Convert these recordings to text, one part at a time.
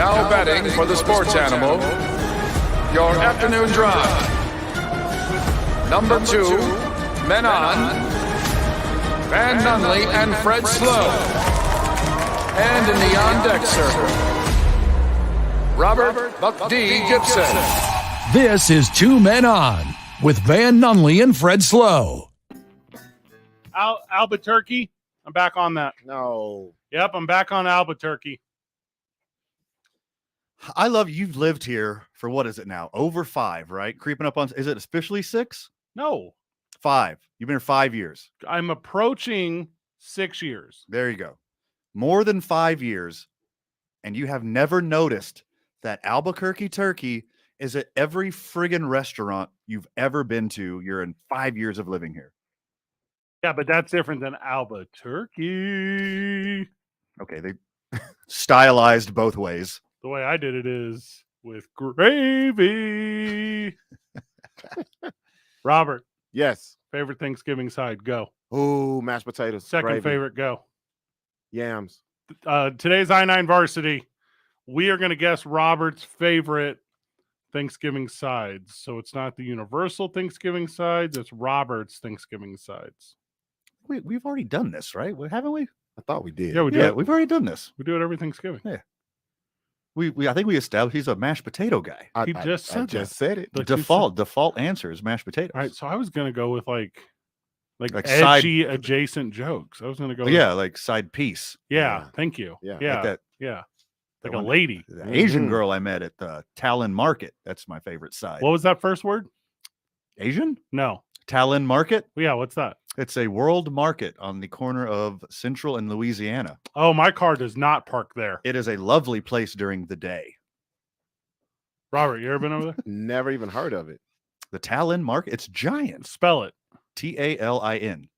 Now betting for the sports animal, your afternoon drive. Number 2, men on, Van Nunley and Fred Slow. And in the on-deck circle, Robert Buck D. Gibson. This is Two Men On with Van Nunley and Fred Slow. Albuquerque. I'm back on that. No. Yep, I'm back on Albuquerque. I love you've lived here for what is it now? Over 5, right? Creeping up on, is it officially 6? No, 5. You've been here 5 years. I'm approaching 6 years. There you go. More than 5 years. And you have never noticed that Albuquerque turkey is at every friggin' restaurant you've ever been to. You're in 5 years of living here. Yeah, but that's different than Albuquerque. Okay, they stylized both ways. The way I did it is with gravy. Robert, Yes. favorite Thanksgiving side, go. Ooh, mashed potatoes. Second gravy, favorite, go. yams. Today's I-9 varsity, we are going to guess Robert's favorite Thanksgiving sides. So it's not the universal Thanksgiving sides, it's Robert's Thanksgiving sides. We've already done this, right? Haven't we? I thought we did. Yeah, we do Yeah, it. we've already done this. We do it every Thanksgiving. Yeah. I think we established he's a mashed potato guy. He just said I that. just said it. But you Default answer is mashed potatoes. All right, so I was going to go with like Like edgy adjacent jokes. I was going to go Yeah, like side piece. Yeah, Yeah. thank you. Yeah. Yeah. Like that Yeah. Like the a one- lady. the Asian Mhm. girl I met at the Talon Market. That's my favorite side. What was that first word? Asian? No. Talon Market? Yeah, what's that? It's a world market on the corner of Central and Louisiana. Oh, my car does not park there. It is a lovely place during the day. Robert, you ever been over there? Never even heard of it. The Talon Market, it's giant. Spell it. Talin.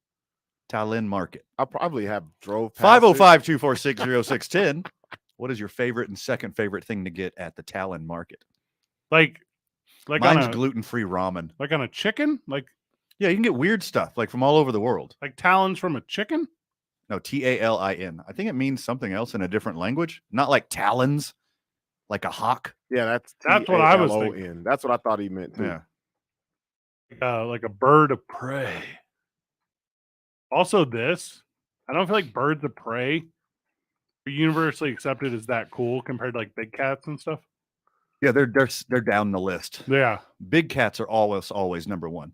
Talon Market. I probably have drove past 505-246-0610. What is your favorite and second favorite thing to get at the Talon Market? Like Mine's on a gluten-free ramen. like on a chicken? Like Yeah, you can get weird stuff like from all over the world. talons from a chicken? No, Talin. I think it means something else in a different language. Not like talons, like a hawk. it. Yeah, that's what I was Talon. thinking. That's what I thought he meant too. Yeah. Like a bird of prey. Also, this, I don't feel like birds of prey are universally accepted as that cool compared to like big cats and stuff. Yeah, they're down the list. Yeah. Big cats are always number one.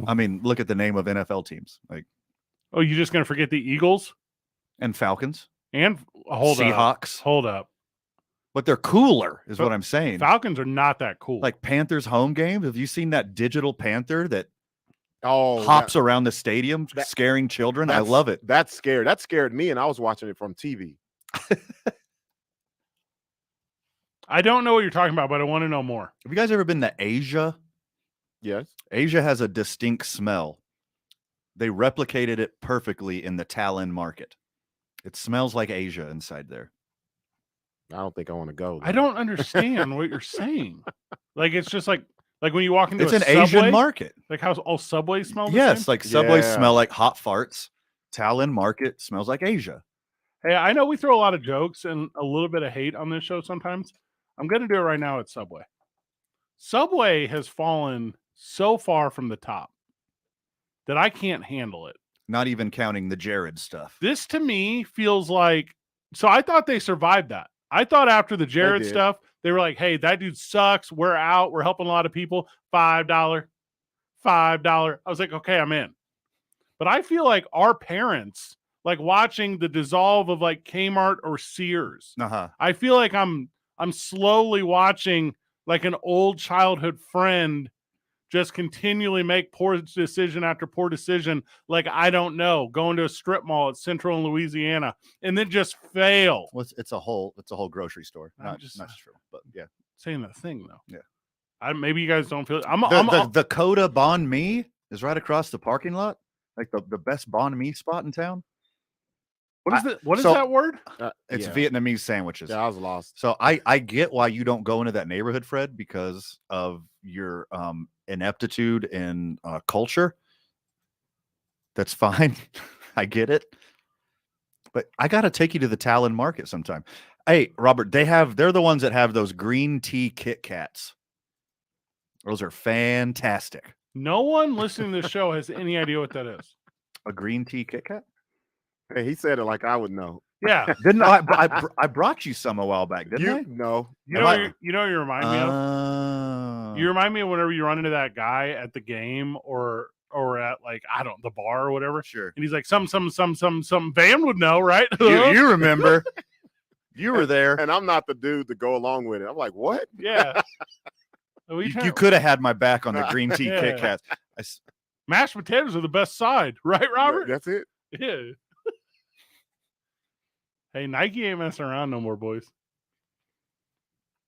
I mean, look at the name of NFL teams, like Oh, you just gonna forget the Eagles and Falcons, and hold up. Seahawks. Hold up. But they're cooler, is But what I'm saying. Falcons are not that cool. Like Panthers home games. Have you seen that digital panther that Oh, hops around the stadium, that- scaring children? I that's- love it. That's scared. That scared me, and I was watching it from TV. I don't know what you're talking about, but I want to know more. Have you guys ever been to Asia? Yes. Asia has a distinct smell. They replicated it perfectly in the Talon Market. It smells like Asia inside there. I don't think I want to go. I don't understand what you're saying. Like it's just like when you walk into It's a an Subway, Asian market. like how all Subways smell the Yes, same? like Subways Yeah. smell like hot farts. Talon Market smells like Asia. Hey, I know we throw a lot of jokes and a little bit of hate on this show sometimes. I'm going to do it right now at Subway. Subway has fallen so far from the top that I can't handle it. Not even counting the Jared stuff. This to me feels like, so I thought they survived that. I thought after the Jared did. stuff, they were like, hey, that dude sucks. We're out. We're helping a lot of people. $5. I was like, okay, I'm in. But I feel like our parents, like watching the dissolve of like Kmart or Sears, Uh-huh. I feel like I'm slowly watching like an old childhood friend just continually make poor decision after poor decision. Like, I don't know, going to a strip mall at Central and Louisiana and then just fail. Well, it's a whole grocery store. I'm Not just- not true, but yeah. Saying that thing though. Yeah. Maybe you guys don't feel it. The Coda Banh Mi is right across the parking lot. Like the best banh mi spot in town. what is so- that word? It's yeah. Vietnamese sandwiches. Yeah, I was lost. So I get why you don't go into that neighborhood, Fred, because of your ineptitude in culture. That's fine. I get it. But I got to take you to the Talon Market sometime. Hey, Robert, they're the ones that have those green tea Kit Kats. Those are fantastic. No one listening to the show has any idea what that is. A green tea Kit Kat? Hey, he said it like I would know. Yeah. Didn't I brought you some a while back, didn't I? No. You know what you remind me of? Oh. You remind me of whenever you run into that guy at the game or at like the bar or whatever. Sure. And he's like, some Van would know, right? You remember. You were there. And I'm not the dude to go along with it. I'm like, what? Yeah. You could have had my back on the green tea Yeah. Kit Kats. Mashed potatoes are the best side, right, Robert? That's it. Yeah. Hey, Nike ain't messing around no more, boys.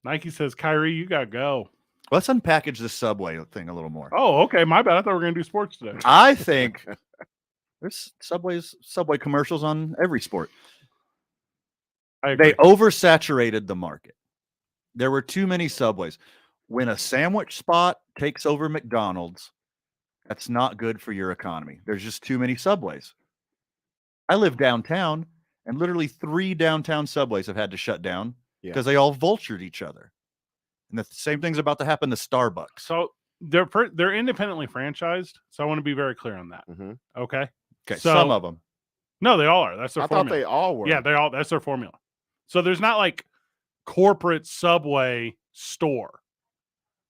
Nike says, Kyrie, you got to go. Let's unpackage this Subway thing a little more. Oh, okay. My bad. I thought we were going to do sports today. I think there's Subway commercials on every sport. I agree. They oversaturated the market. There were too many Subways. When a sandwich spot takes over McDonald's, that's not good for your economy. There's just too many Subways. I live downtown, and literally 3 downtown Subways have had to shut down because they all vultured each other. And the same thing's about to happen to Starbucks. So they're independently franchised. So I want to be very clear on that. Mm-hmm. Okay. Okay, So- some of them. No, they all are. That's their I formula. thought they all were. Yeah, that's their formula. So there's not like corporate Subway store.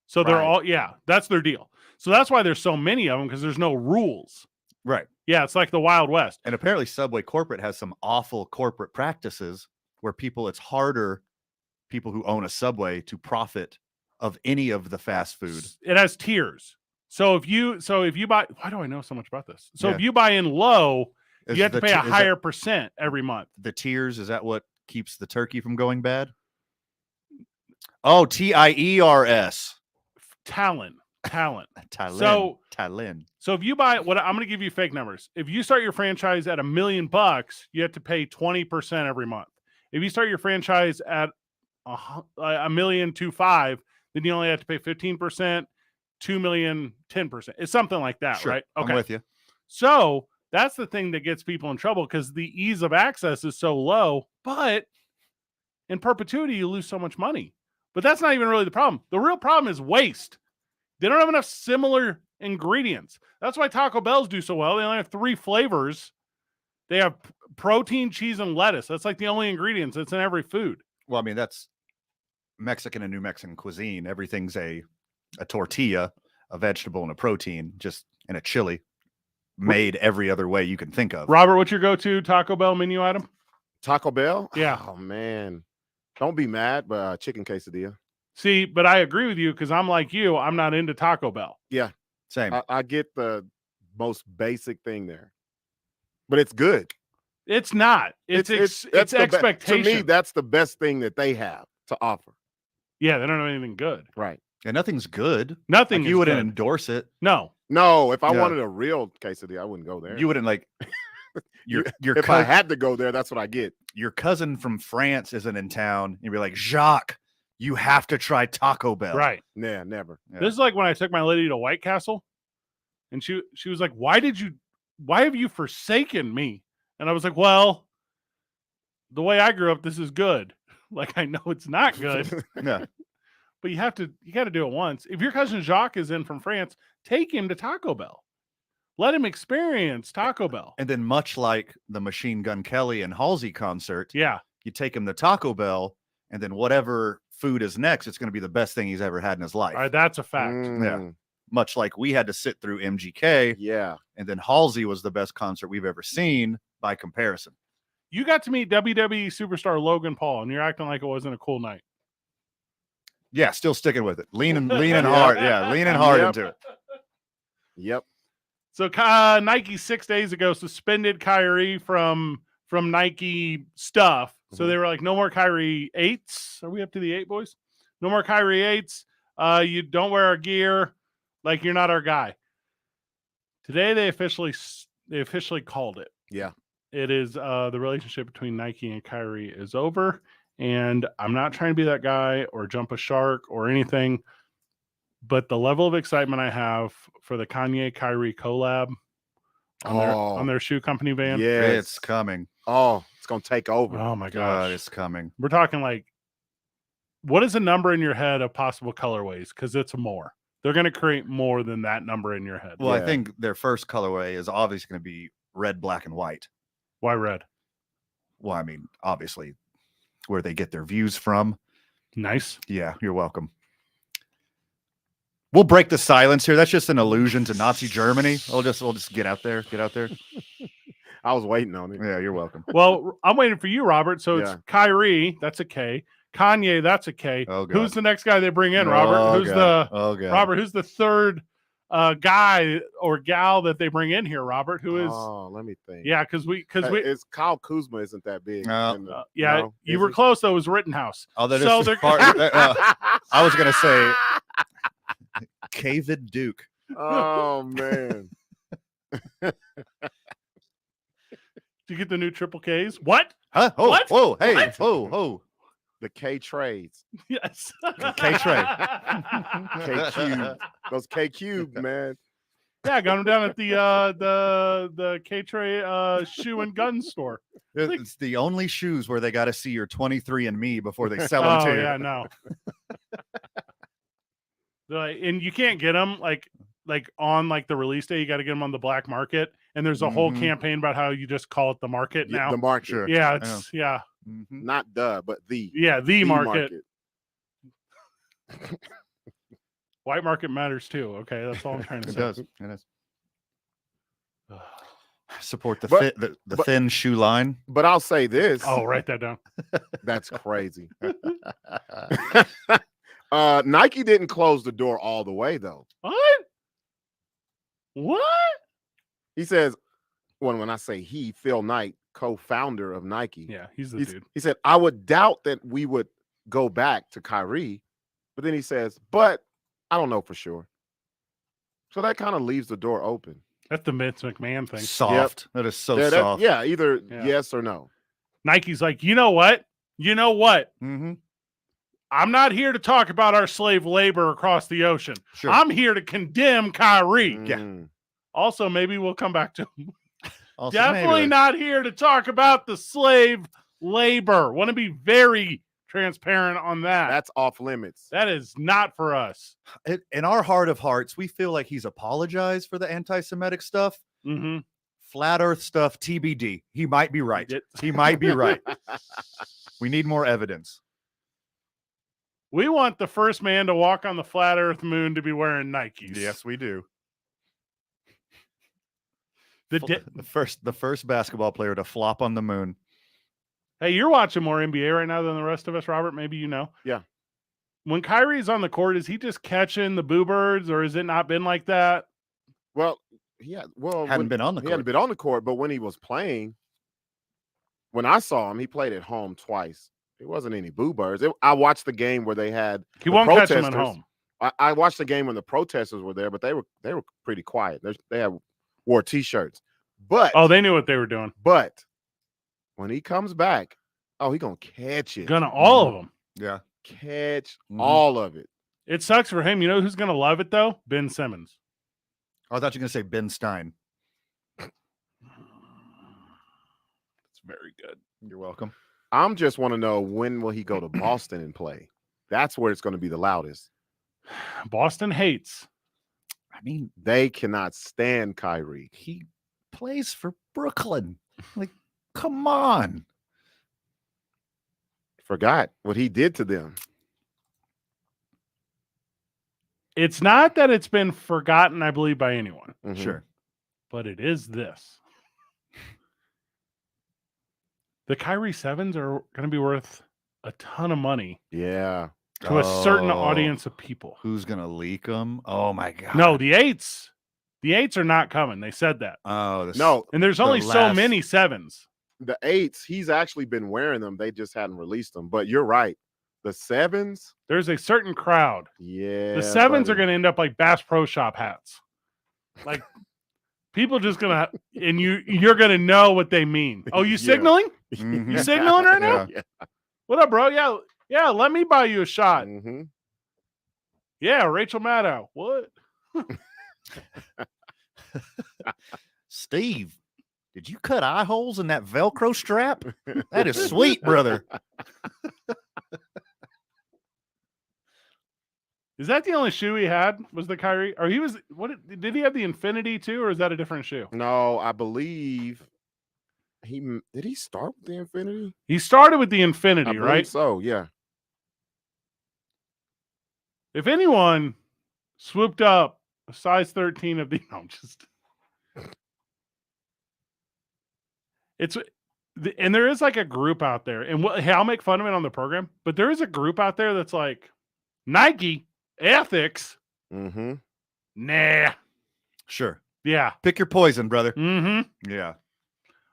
So they're Right. all, that's their deal. So that's why there's so many of them, because there's no rules. Right. Yeah, it's like the Wild West. And apparently Subway corporate has some awful corporate practices where it's harder, people who own a Subway, to profit of any of the fast food. It has tiers. So if you buy, why do I know so much about this? So Yeah. if you buy in low, Is you have to the pay a ti- is higher percent every month. the tiers, is that what keeps the turkey from going bad? Oh, TIERS. Talent. Talent. So if you buy I'm going to give you fake numbers. If you start your franchise at $1 million, you have to pay 20% every month. If you start your franchise at $1.25 million, then you only have to pay 15%, 2 million, 10%. It's something like that, Sure, right? I'm with you. So that's the thing that gets people in trouble, because the ease of access is so low, but in perpetuity, you lose so much money. But that's not even really the problem. The real problem is waste. They don't have enough similar ingredients. That's why Taco Bell's do so well. They only have 3 flavors. They have protein, cheese, and lettuce. That's like the only ingredients that's in every food. Well, I mean, that's Mexican and New Mexican cuisine. Everything's a tortilla, a vegetable, and a protein, just in a chili, made every other way you can think of. Robert, what's your go-to Taco Bell menu item? Taco Bell? Yeah. Oh, man. Don't be mad, but chicken quesadilla. See, but I agree with you, because I'm like you. I'm not into Taco Bell. Same. I get the most basic thing there, but it's good. It's not. It's that's the expectation. To me, that's the best thing that they have to offer. Yeah, they don't have anything good. Right. And nothing's good. Nothing. Like, is you wouldn't good. endorse it. No. No, if I Yeah. wanted a real quesadilla, I wouldn't go there. You wouldn't like your if I had to go there, that's what I get. your cousin from France isn't in town. You'd be like, Jacques, you have to try Taco Bell. Right. Nah, never. Yeah. This is like when I took my lady to White Castle, and she was like, why have you forsaken me? And I was like, well, the way I grew up, this is good. Like, I know it's not good, Yeah. but you got to do it once. If your cousin Jacques is in from France, take him to Taco Bell. Let him experience Taco Bell. And then, much like the Machine Gun Kelly and Halsey concert, Yeah. you take him to Taco Bell, and then whatever food is next, it's going to be the best thing he's ever had in his life. All right. That's a fact. Mm, Much like we had to sit through MGK, yeah. and then Halsey was the best concert we've ever seen by comparison. You got to meet WWE superstar Logan Paul, and you're acting like it wasn't a cool night. Yeah, still sticking with it. Leaning hard. Yeah, leaning hard Yep. into it. Yep. So Nike 6 days ago suspended Kyrie from Nike stuff. So they were like, no more Kyrie 8s. Are we up to the 8, boys? No more Kyrie 8s. You don't wear our gear. Like, you're not our guy. Today they officially called it. Yeah. It is the relationship between Nike and Kyrie is over. And I'm not trying to be that guy or jump a shark or anything, but the level of excitement I have for the Kanye Kyrie collab on their shoe company van. Yes. It's coming. Oh, It's gonna take over. Oh my God, gosh. it's coming. We're talking like, what is a number in your head of possible colorways? Because it's more. They're going to create more than that number in your head. Well, I Yeah. think their first colorway is obviously going to be red, black, and white. Why red? Well, I mean, obviously, where they get their views from. Nice. Yeah, you're welcome. We'll break the silence here. That's just an allusion to Nazi Germany. We'll just get out there. Get out there. I was waiting on it. Yeah, you're welcome. Well, I'm waiting for you, Robert. So it's Yeah. Kyrie. That's a K. Kanye. That's a K. Oh, God. Who's the next guy they bring in, Robert? Oh, Who's God. the Oh, God. Robert? Who's the third guy or gal that they bring in here, Robert? Who is? Oh, let me think. Yeah, because we it's Kyle Kuzma isn't that big. No. in the- yeah, no? you Is were it? close though. It was Rittenhouse. Oh, that So is they're- part. I was going to say Cavid Duke. Oh man. Do you get the new triple Ks? What? Huh? Oh, What? whoa, hey, What? whoa, whoa. The K trades. Yes. K trade. K cube. Those K cube, man. Yeah, I got him down at the K-Tray shoe and gun store. It's the only shoes where they got to see your 23andMe before they sell them Oh to you. yeah, no. And you can't get them like on like the release day. You got to get them on the black market. And there's a whole Mhm. campaign about how you just call it the market Yeah, now. the market. Sure. Yeah, it's yeah, Mhm. Not but the the market. White market matters too. Okay, that's all I'm trying to It say. does. It does. Support the But- the but- thin shoe line. But I'll say this. Oh, write that down. That's crazy. Nike didn't close the door all the way though. What? What? He says, when I say he, Phil Knight, co-founder of Nike. Yeah, he's the He's- dude. He said, I would doubt that we would go back to Kyrie. But then he says, but I don't know for sure. So that kind of leaves the door open. That's the Vince McMahon thing. Soft. That is so yeah, soft. yeah, either Yeah. yes or no. Nike's like, you know what? You know what? Mm-hmm. I'm not here to talk about our slave labor across the ocean. Sure. I'm here to condemn Kyrie. Yeah. Mm. Also, maybe we'll come back to Also, definitely maybe, not here to talk about the slave labor. Want to be very transparent on that. That's off limits. That is not for us. in our heart of hearts, we feel like he's apologized for the anti-Semitic stuff. Mm-hmm. Flat Earth stuff, TBD. He might be right. He might be right. We need more evidence. We want the first man to walk on the flat Earth moon to be wearing Nikes. Yes, we do. The The first basketball player to flop on the moon. Hey, you're watching more NBA right now than the rest of us, Robert. Maybe you know. Yeah. When Kyrie's on the court, is he just catching the boo birds, or has it not been like that? Well, Hadn't been on the he court. hadn't been on the court, but when he was playing, when I saw him, he played at home twice. It wasn't any boo birds. I watched the game where they had He the won't catch him at protesters. home. I watched the game when the protesters were there, but they were pretty quiet. They wore t-shirts. But Oh, they knew what they were doing. when he comes back, he gonna catch it. Gonna all of them. Yeah. Catch Mhm. all of it. It sucks for him. You know who's gonna love it though? Ben Simmons. I thought you were going to say Ben Stein. It's very good. You're welcome. I'm just want to know, when will he go to Boston and play? That's where it's going to be the loudest. Boston hates. I mean, They cannot stand Kyrie. he plays for Brooklyn. Like, come on. Forgot what he did to them. It's not that it's been forgotten, I believe, by anyone, Mhm. Sure. but it is this. The Kyrie Sevens are going to be worth a ton of money Yeah. to a certain Oh, audience of people. Who's going to leak them? Oh, my God. No, the eights. The eights are not coming. They said that. Oh, No, And there's The only so last- many sevens. the eights, he's actually been wearing them. They just hadn't released them. But you're right. The sevens, There's a certain crowd. yeah. The sevens are buddy. going to end up like Bass Pro Shop hats. Like people just going to, and you're going to know what they mean. Oh, you Yeah. signaling? Mhm. You signaling right now? Yeah. What up, bro? Yeah. Let me buy you a shot. Mhm. Yeah, Rachel Maddow. What? Steve, Did you cut eye holes in that Velcro strap? That is sweet, brother. Is that the only shoe he had? Was the Kyrie? Or he was? What did he have the Infinity too, or is that a different shoe? No, I believe did he start with the Infinity? He started with the I Infinity, believe right? so, yeah. If anyone swooped up a size 13 of the, no, and there is like a group out there, and hey, I'll make fun of it on the program, but there is a group out there that's like Nike ethics. Mm-hmm. Nah. Sure. Yeah. Pick your poison, brother. Mm-hmm. Yeah.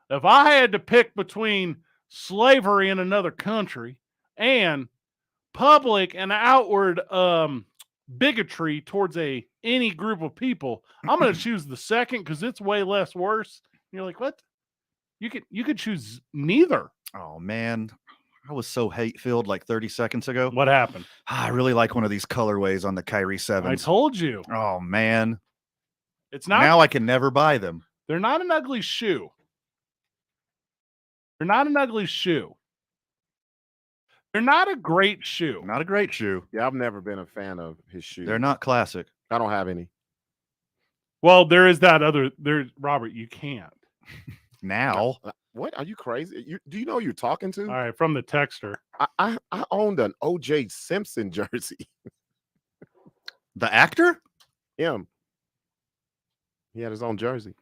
If I had to pick between slavery in another country and public and outward bigotry towards any group of people, I'm going to choose the second because it's way less worse. And you're like, what? You could choose neither. Oh man, I was so hate filled like 30 seconds ago. What happened? I really like one of these colorways on the Kyrie 7s. I told you. Oh man, It's not. now I can never buy them. They're not an ugly shoe. They're not an ugly shoe. They're not a great shoe. Not a great shoe. Yeah, I've never been a fan of his shoes. They're not classic. I don't have any. Well, there is that other. Robert, you can't. Now, What? Are you crazy? Do you know who you're talking to? All right, from the texter. I owned an O.J. Simpson jersey. the actor? Him. He had his own jersey.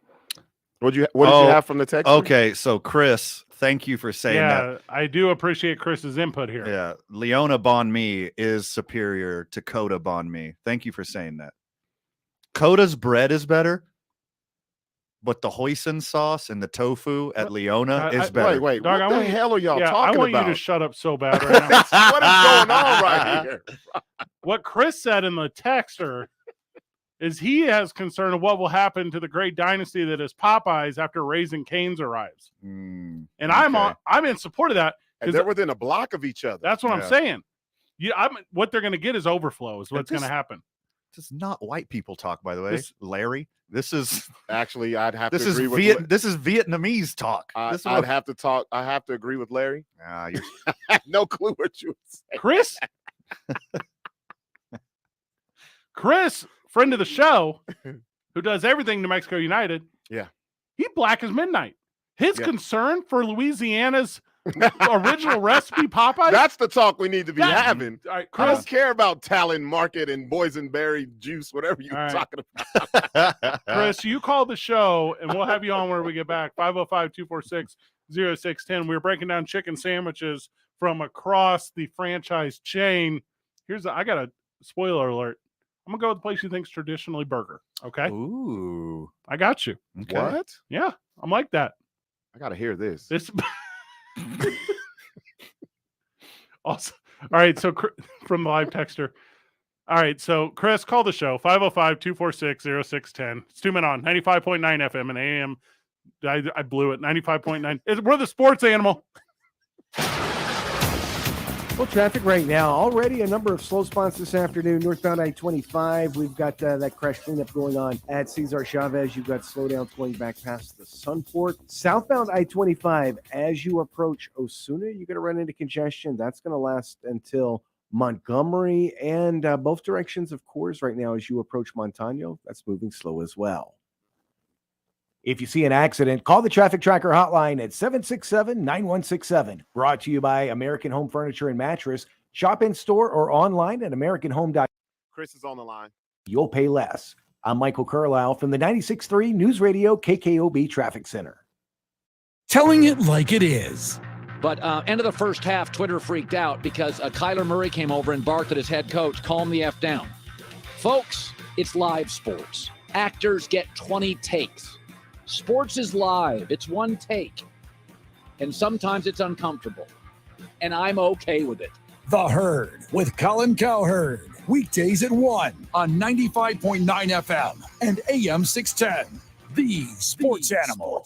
What did you have from the text? Okay, so Chris, thank you for saying that. Yeah, I do appreciate Chris's input here. Yeah, Leona Bon Mi is superior to Coda Bon Mi. Thank you for saying that. Coda's bread is better, but the hoisin sauce and the tofu at Leona is better. Wait, Dog, what the hell are y'all talking I want about? you to shut up so bad right now. What is going on right here? What Chris said in the texter is he has concern of what will happen to the great dynasty that is Popeyes after Raising Cane's arrives. And okay. I'm in support of that. And they're within a block of each other. That's what I'm Yeah. saying. What they're going to get is overflow is what's going to happen. This is not white people talk, by the way. Larry, this is Actually, I'd have to this is agree with this is Vietnamese talk. This is I'd have to talk. I have to agree with Larry. you're I had no clue what you were saying. Chris, friend of the show, who does everything New Mexico United. Yeah. He black as midnight. His Yeah. concern for Louisiana's original recipe Popeyes. That's the talk we need to be having. All right, I Chris. don't care about Talon Market and boysenberry juice, whatever you're All right. talking about. Chris, you call the show, and we'll have you on when we get back. 505-246-0610. We're breaking down chicken sandwiches from across the franchise chain. I got a spoiler alert. I'm going to go with the place you think's traditionally burger. Okay? Ooh. I got you. Okay. What? Yeah, I'm like that. I got to hear this. This also, all right. So from the live texter. All right. So Chris, call the show 505-246-0610. It's 2 Men On 95.9 FM and AM. I blew it. 95.9. We're the sports animal. Well, traffic right now. Already a number of slow spots this afternoon. Northbound I-25. We've got that crash cleanup going on at Cesar Chavez. You've got slowdowns going back past the Sunport. Southbound I-25, as you approach Osuna, you're going to run into congestion. That's going to last until Montgomery and both directions of course right now as you approach Montano. That's moving slow as well. If you see an accident, call the Traffic Tracker hotline at 767-9167. Brought to you by American Home Furniture and Mattress. Shop in store or online at AmericanHome.com. Chris is on the line. You'll pay less. I'm Michael Carlisle from the 96.3 News Radio KKOB Traffic Center. Telling it like it is. But end of the first half, Twitter freaked out because Kyler Murray came over and barked at his head coach, calm the F down. Folks, it's live sports. Actors get 20 takes. Sports is live. It's one take. And sometimes it's uncomfortable. And I'm okay with it. The Herd with Colin Cowherd. Weekdays at 1 on 95.9 FM and AM 610. The Sports Animal.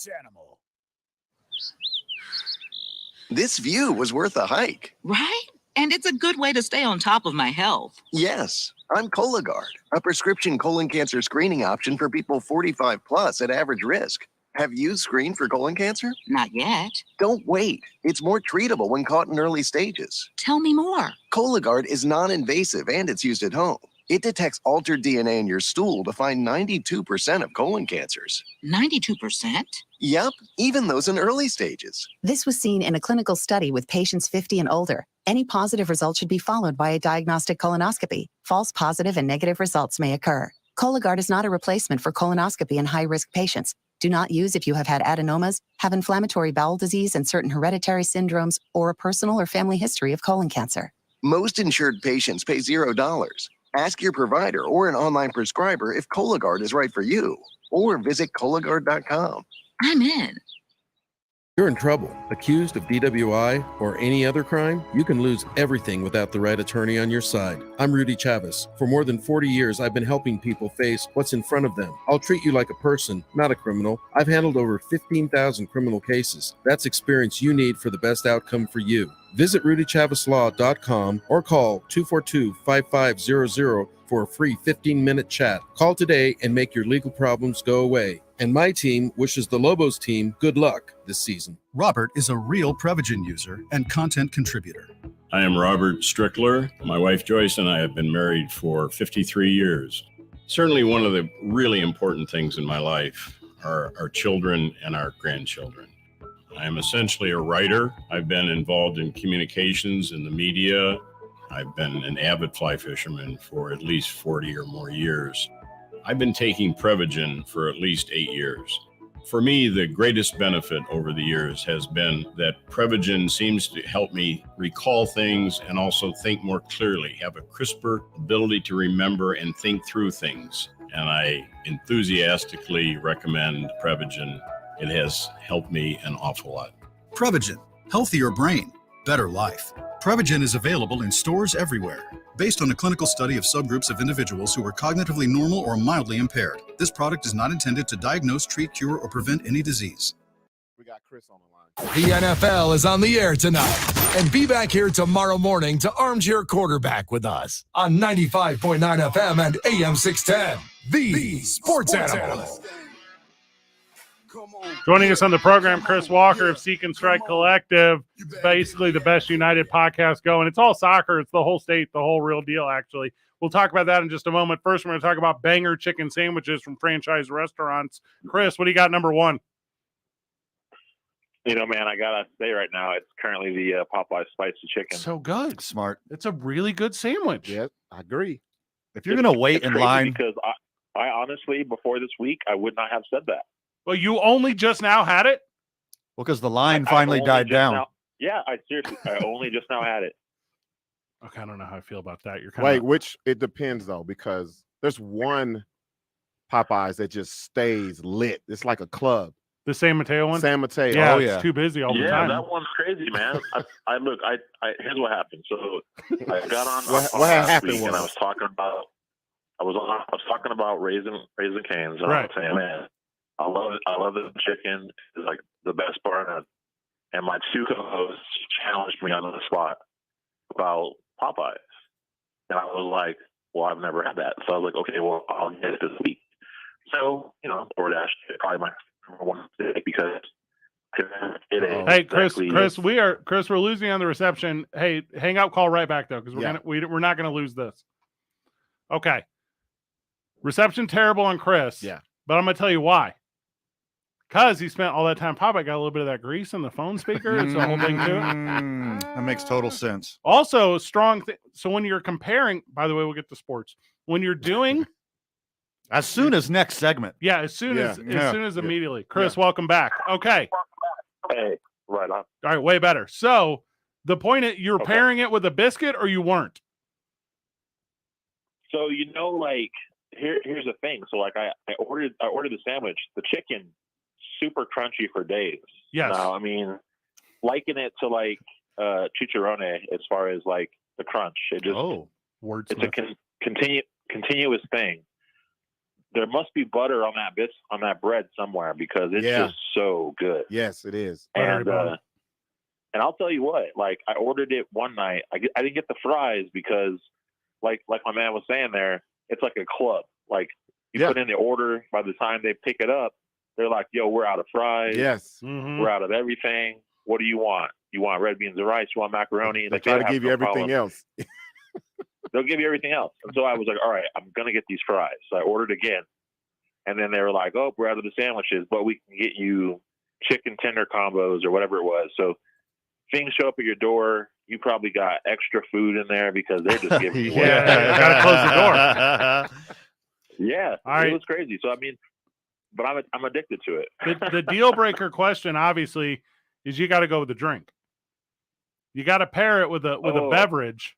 This view was worth a hike. Right? And it's a good way to stay on top of my health. Yes, I'm Cologuard, a prescription colon cancer screening option for people 45 plus at average risk. Have you screened for colon cancer? Not yet. Don't wait. It's more treatable when caught in early stages. Tell me more. Cologuard is non-invasive and it's used at home. It detects altered DNA in your stool to find 92% of colon cancers. 92%? Yep, even those in early stages. This was seen in a clinical study with patients 50 and older. Any positive result should be followed by a diagnostic colonoscopy. False positive and negative results may occur. Cologuard is not a replacement for colonoscopy in high-risk patients. Do not use if you have had adenomas, have inflammatory bowel disease and certain hereditary syndromes, or a personal or family history of colon cancer. Most insured patients pay $0. Ask your provider or an online prescriber if Cologuard is right for you, or visit Cologuard.com. I'm in. You're in trouble. Accused of DWI or any other crime? You can lose everything without the right attorney on your side. I'm Rudy Chavez. For more than 40 years, I've been helping people face what's in front of them. I'll treat you like a person, not a criminal. I've handled over 15,000 criminal cases. That's experience you need for the best outcome for you. Visit RudyChavezLaw.com or call 242-5500 for a free 15-minute chat. Call today and make your legal problems go away. And my team wishes the Lobos team good luck this season. Robert is a real Prevagen user and content contributor. I am Robert Strickler. My wife Joyce and I have been married for 53 years. Certainly one of the really important things in my life are our children and our grandchildren. I am essentially a writer. I've been involved in communications in the media. I've been an avid fly fisherman for at least 40 or more years. I've been taking Prevagen for at least 8 years. For me, the greatest benefit over the years has been that Prevagen seems to help me recall things and also think more clearly, have a crisper ability to remember and think through things. And I enthusiastically recommend Prevagen. It has helped me an awful lot. Prevagen, healthier brain, better life. Prevagen is available in stores everywhere. Based on a clinical study of subgroups of individuals who are cognitively normal or mildly impaired, this product is not intended to diagnose, treat, cure, or prevent any disease. We got Chris on the line. The NFL is on the air tonight. And be back here tomorrow morning to Armchair Quarterback with us on 95.9 FM and AM 610. The Sports Animal. Joining us on the program, Chris Walker of Seek and Strike Collective. It's basically the best United podcast going. It's all soccer. It's the whole state, the whole real deal, actually. We'll talk about that in just a moment. First, we're going to talk about banger chicken sandwiches from franchise restaurants. Chris, what do you got number one? You know, man, I got to say right now, it's currently the Popeye spicy chicken. So good. Smart. It's a really good sandwich. Yeah, I agree. If you're going to wait in line. Because I honestly, before this week, I would not have said that. Well, you only just now had it? Well, because the line finally died down. I only just now had it. Okay, I don't know how I feel about that. You're kind of which it depends though, because there's one Popeyes that just stays lit. It's like a club. The San Mateo one? San Mateo. Yeah, it's too busy all the time. Yeah, that one's crazy, man. Here's what happened. So I got on what happened and I was talking about Raising Cane's, and I was saying, man, I love the chicken. It's like the best part of it. And my two co-hosts challenged me on the spot about Popeyes. And I was like, well, I've never had that. So I was like, okay, well, I'll get it this week. So, DoorDash is probably my number one mistake because hey, Chris, we're losing on the reception. Hey, hang up, call right back though, because we're not gonna lose this. Okay. Reception terrible on Chris. Yeah. But I'm gonna tell you why. Because he spent all that time. Popeye got a little bit of that grease in the phone speaker. It's the whole thing to it. That makes total sense. Also, strong. So when you're comparing, by the way, we'll get to sports. When you're doing, as soon as next segment. Yeah, as soon as immediately. Chris, welcome back. Okay. Hey, right on. All right, way better. So the point is, you're pairing it with a biscuit, or you weren't. So here's the thing. So I ordered the sandwich. The chicken, super crunchy for days. Yes. Now, I mean, liken it to chicharrone as far as the crunch. It just it's a continuous thing. There must be butter on that bread somewhere because it's just so good. Yes, it is. And I'll tell you what, I ordered it one night. I didn't get the fries because like my man was saying there, it's like a club. You put in the order, by the time they pick it up, They're like, yo, we're out of fries. Yes. We're out of everything. What do you want? You want red beans and rice? You want macaroni? They Like, try they to give have you no everything problem. else. They'll give you everything else. And so I was like, all right, I'm going to get these fries. So I ordered again. And then they were like, oh, we're out of the sandwiches, but we can get you chicken tender combos or whatever it was. So things show up at your door. You probably got extra food in there because they're just giving you Yeah, got to close the door. Yeah, All right. it was crazy. So, I mean, but I'm addicted to it. The deal breaker question, obviously, is you got to go with the drink. You got to pair it with a beverage.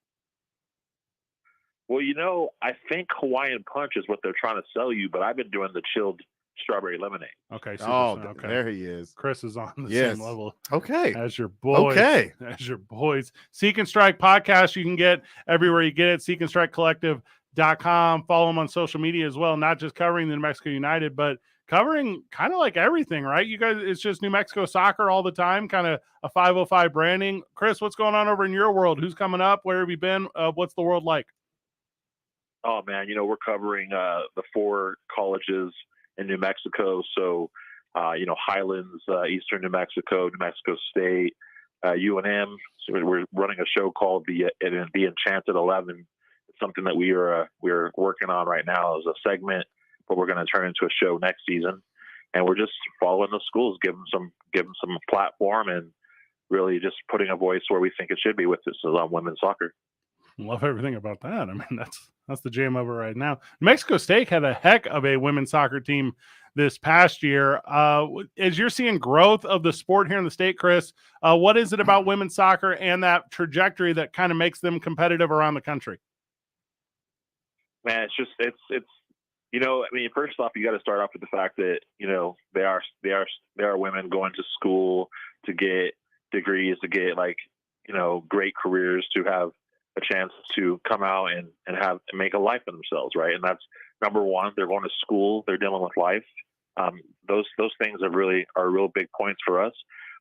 Well, you know, I think Hawaiian Punch is what they're trying to sell you, but I've been doing the chilled strawberry lemonade. Okay. Okay. There he is. Chris is on the Yes. same level. Okay. As your boys. Okay. As your boys. Seek and Strike podcast, you can get everywhere you get it. SeekandStrikeCollective.com. Follow them on social media as well, not just covering the New Mexico United, but covering kind of like everything, right? You guys, it's just New Mexico soccer all the time, kind of a 505 branding. Chris, what's going on over in your world? Who's coming up? Where have you been? What's the world like? Oh, man, you know, we're covering the 4 colleges in New Mexico. So, you know, Highlands, Eastern New Mexico State, UNM. So we're running a show called the Enchanted 11. It's something that we're working on right now as a segment, but we're going to turn into a show next season. And we're just following the schools, give them some platform, and really just putting a voice where we think it should be with this on women's soccer. Love everything about that. I mean, that's the jam of it right now. New Mexico State had a heck of a women's soccer team this past year. As you're seeing growth of the sport here in the state, Chris, what is it about women's soccer and that trajectory that kind of makes them competitive around the country? Man, it's you know, I mean, first off, you got to start off with the fact that, you know, they are women going to school to get degrees, to get, like, you know, great careers, to have a chance to come out and make a life for themselves, right? And that's number one. They're going to school, they're dealing with life. Those things are real big points for us.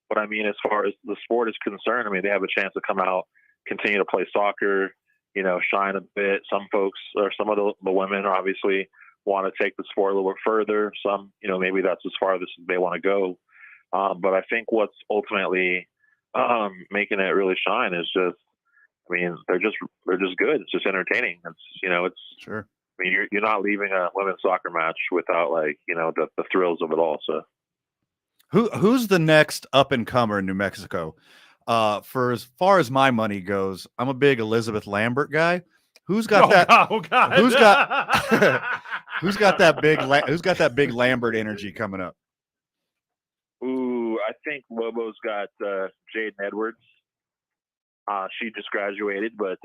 But I mean, as far as the sport is concerned, I mean, they have a chance to come out, continue to play soccer, you know, shine a bit. Some folks, or some of the women, obviously want to take the sport a little bit further. Some, you know, maybe that's as far as they want to go. But I think what's ultimately making it really shine is just, I mean, they're just good. It's just entertaining. It's, you know, it's sure. I mean, you're not leaving a women's soccer match without, like, you know, the thrills of it all. So, who's the next up and comer in New Mexico? For as far as my money goes, I'm a big Elizabeth Lambert guy. Who's got that? Oh God! Who's got that big Lambert energy coming up? Ooh, I think Lobo's got Jaden Edwards. She just graduated, but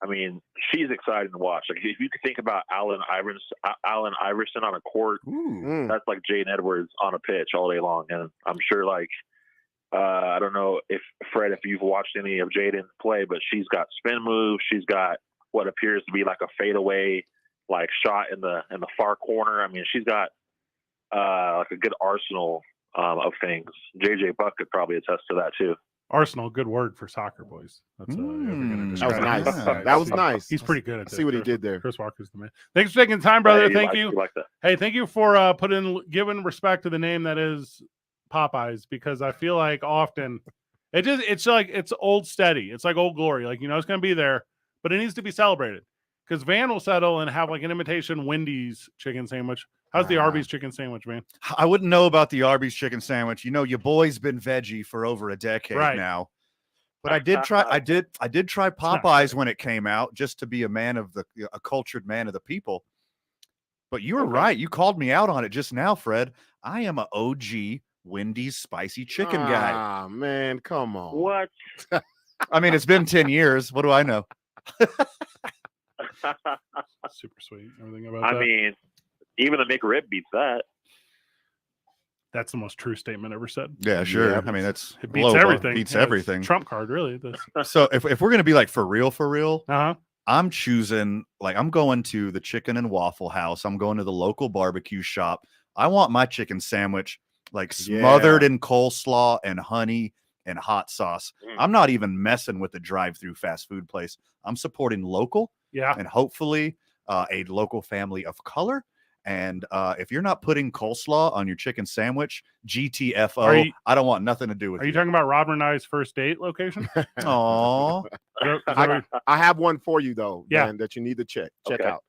I mean, she's exciting to watch. Like, if you could think about Allen Iverson on a court, that's like Jaden Edwards on a pitch all day long. And I'm sure, like, I don't know if Fred, if you've watched any of Jaden play, but she's got spin moves. She's got what appears to be like a fadeaway, like, shot in the far corner. I mean, she's got like a good arsenal of things. JJ Buck could probably attest to that too. Arsenal, good word for soccer, boys. That's that was nice. That was nice. He's pretty good at that. See what he did there. Chris Walker's the man. Thanks for taking the time, brother. Thank you. Like that. Hey, thank you for giving respect to the name that is Popeyes, because I feel like often it's like it's old steady. It's like Old Glory. Like, you know, it's going to be there, but it needs to be celebrated, because Van will settle and have like an imitation Wendy's chicken sandwich. How's the Arby's chicken sandwich, man? I wouldn't know about the Arby's chicken sandwich. You know, your boy's been veggie for over a decade now. But I did try Popeyes when it came out, just to be a cultured man of the people. But you were right. You called me out on it just now, Fred. I am an OG Wendy's spicy chicken guy. Ah, man, come on. What? I mean, it's been 10 years. What do I know? Super sweet. Everything about I that. mean, even the McRib beats that. That's the most true statement ever said. Yeah, sure. Yeah. I mean, that's It beats everything. Beats Yeah, everything. Trump card, really. So if we're gonna be like for real, Uh-huh. I'm choosing, like, I'm going to the Chicken and Waffle House. I'm going to the local barbecue shop. I want my chicken sandwich like smothered in coleslaw and honey and hot sauce. I'm not even messing with the drive-through fast food place. I'm supporting local, Yeah, and hopefully a local family of color. And if you're not putting coleslaw on your chicken sandwich, GTFO, I don't want nothing to do with Are you talking about Robert and I's first date location? Aw. I have one for you though, Yeah. Dan, that you need to check Okay. out.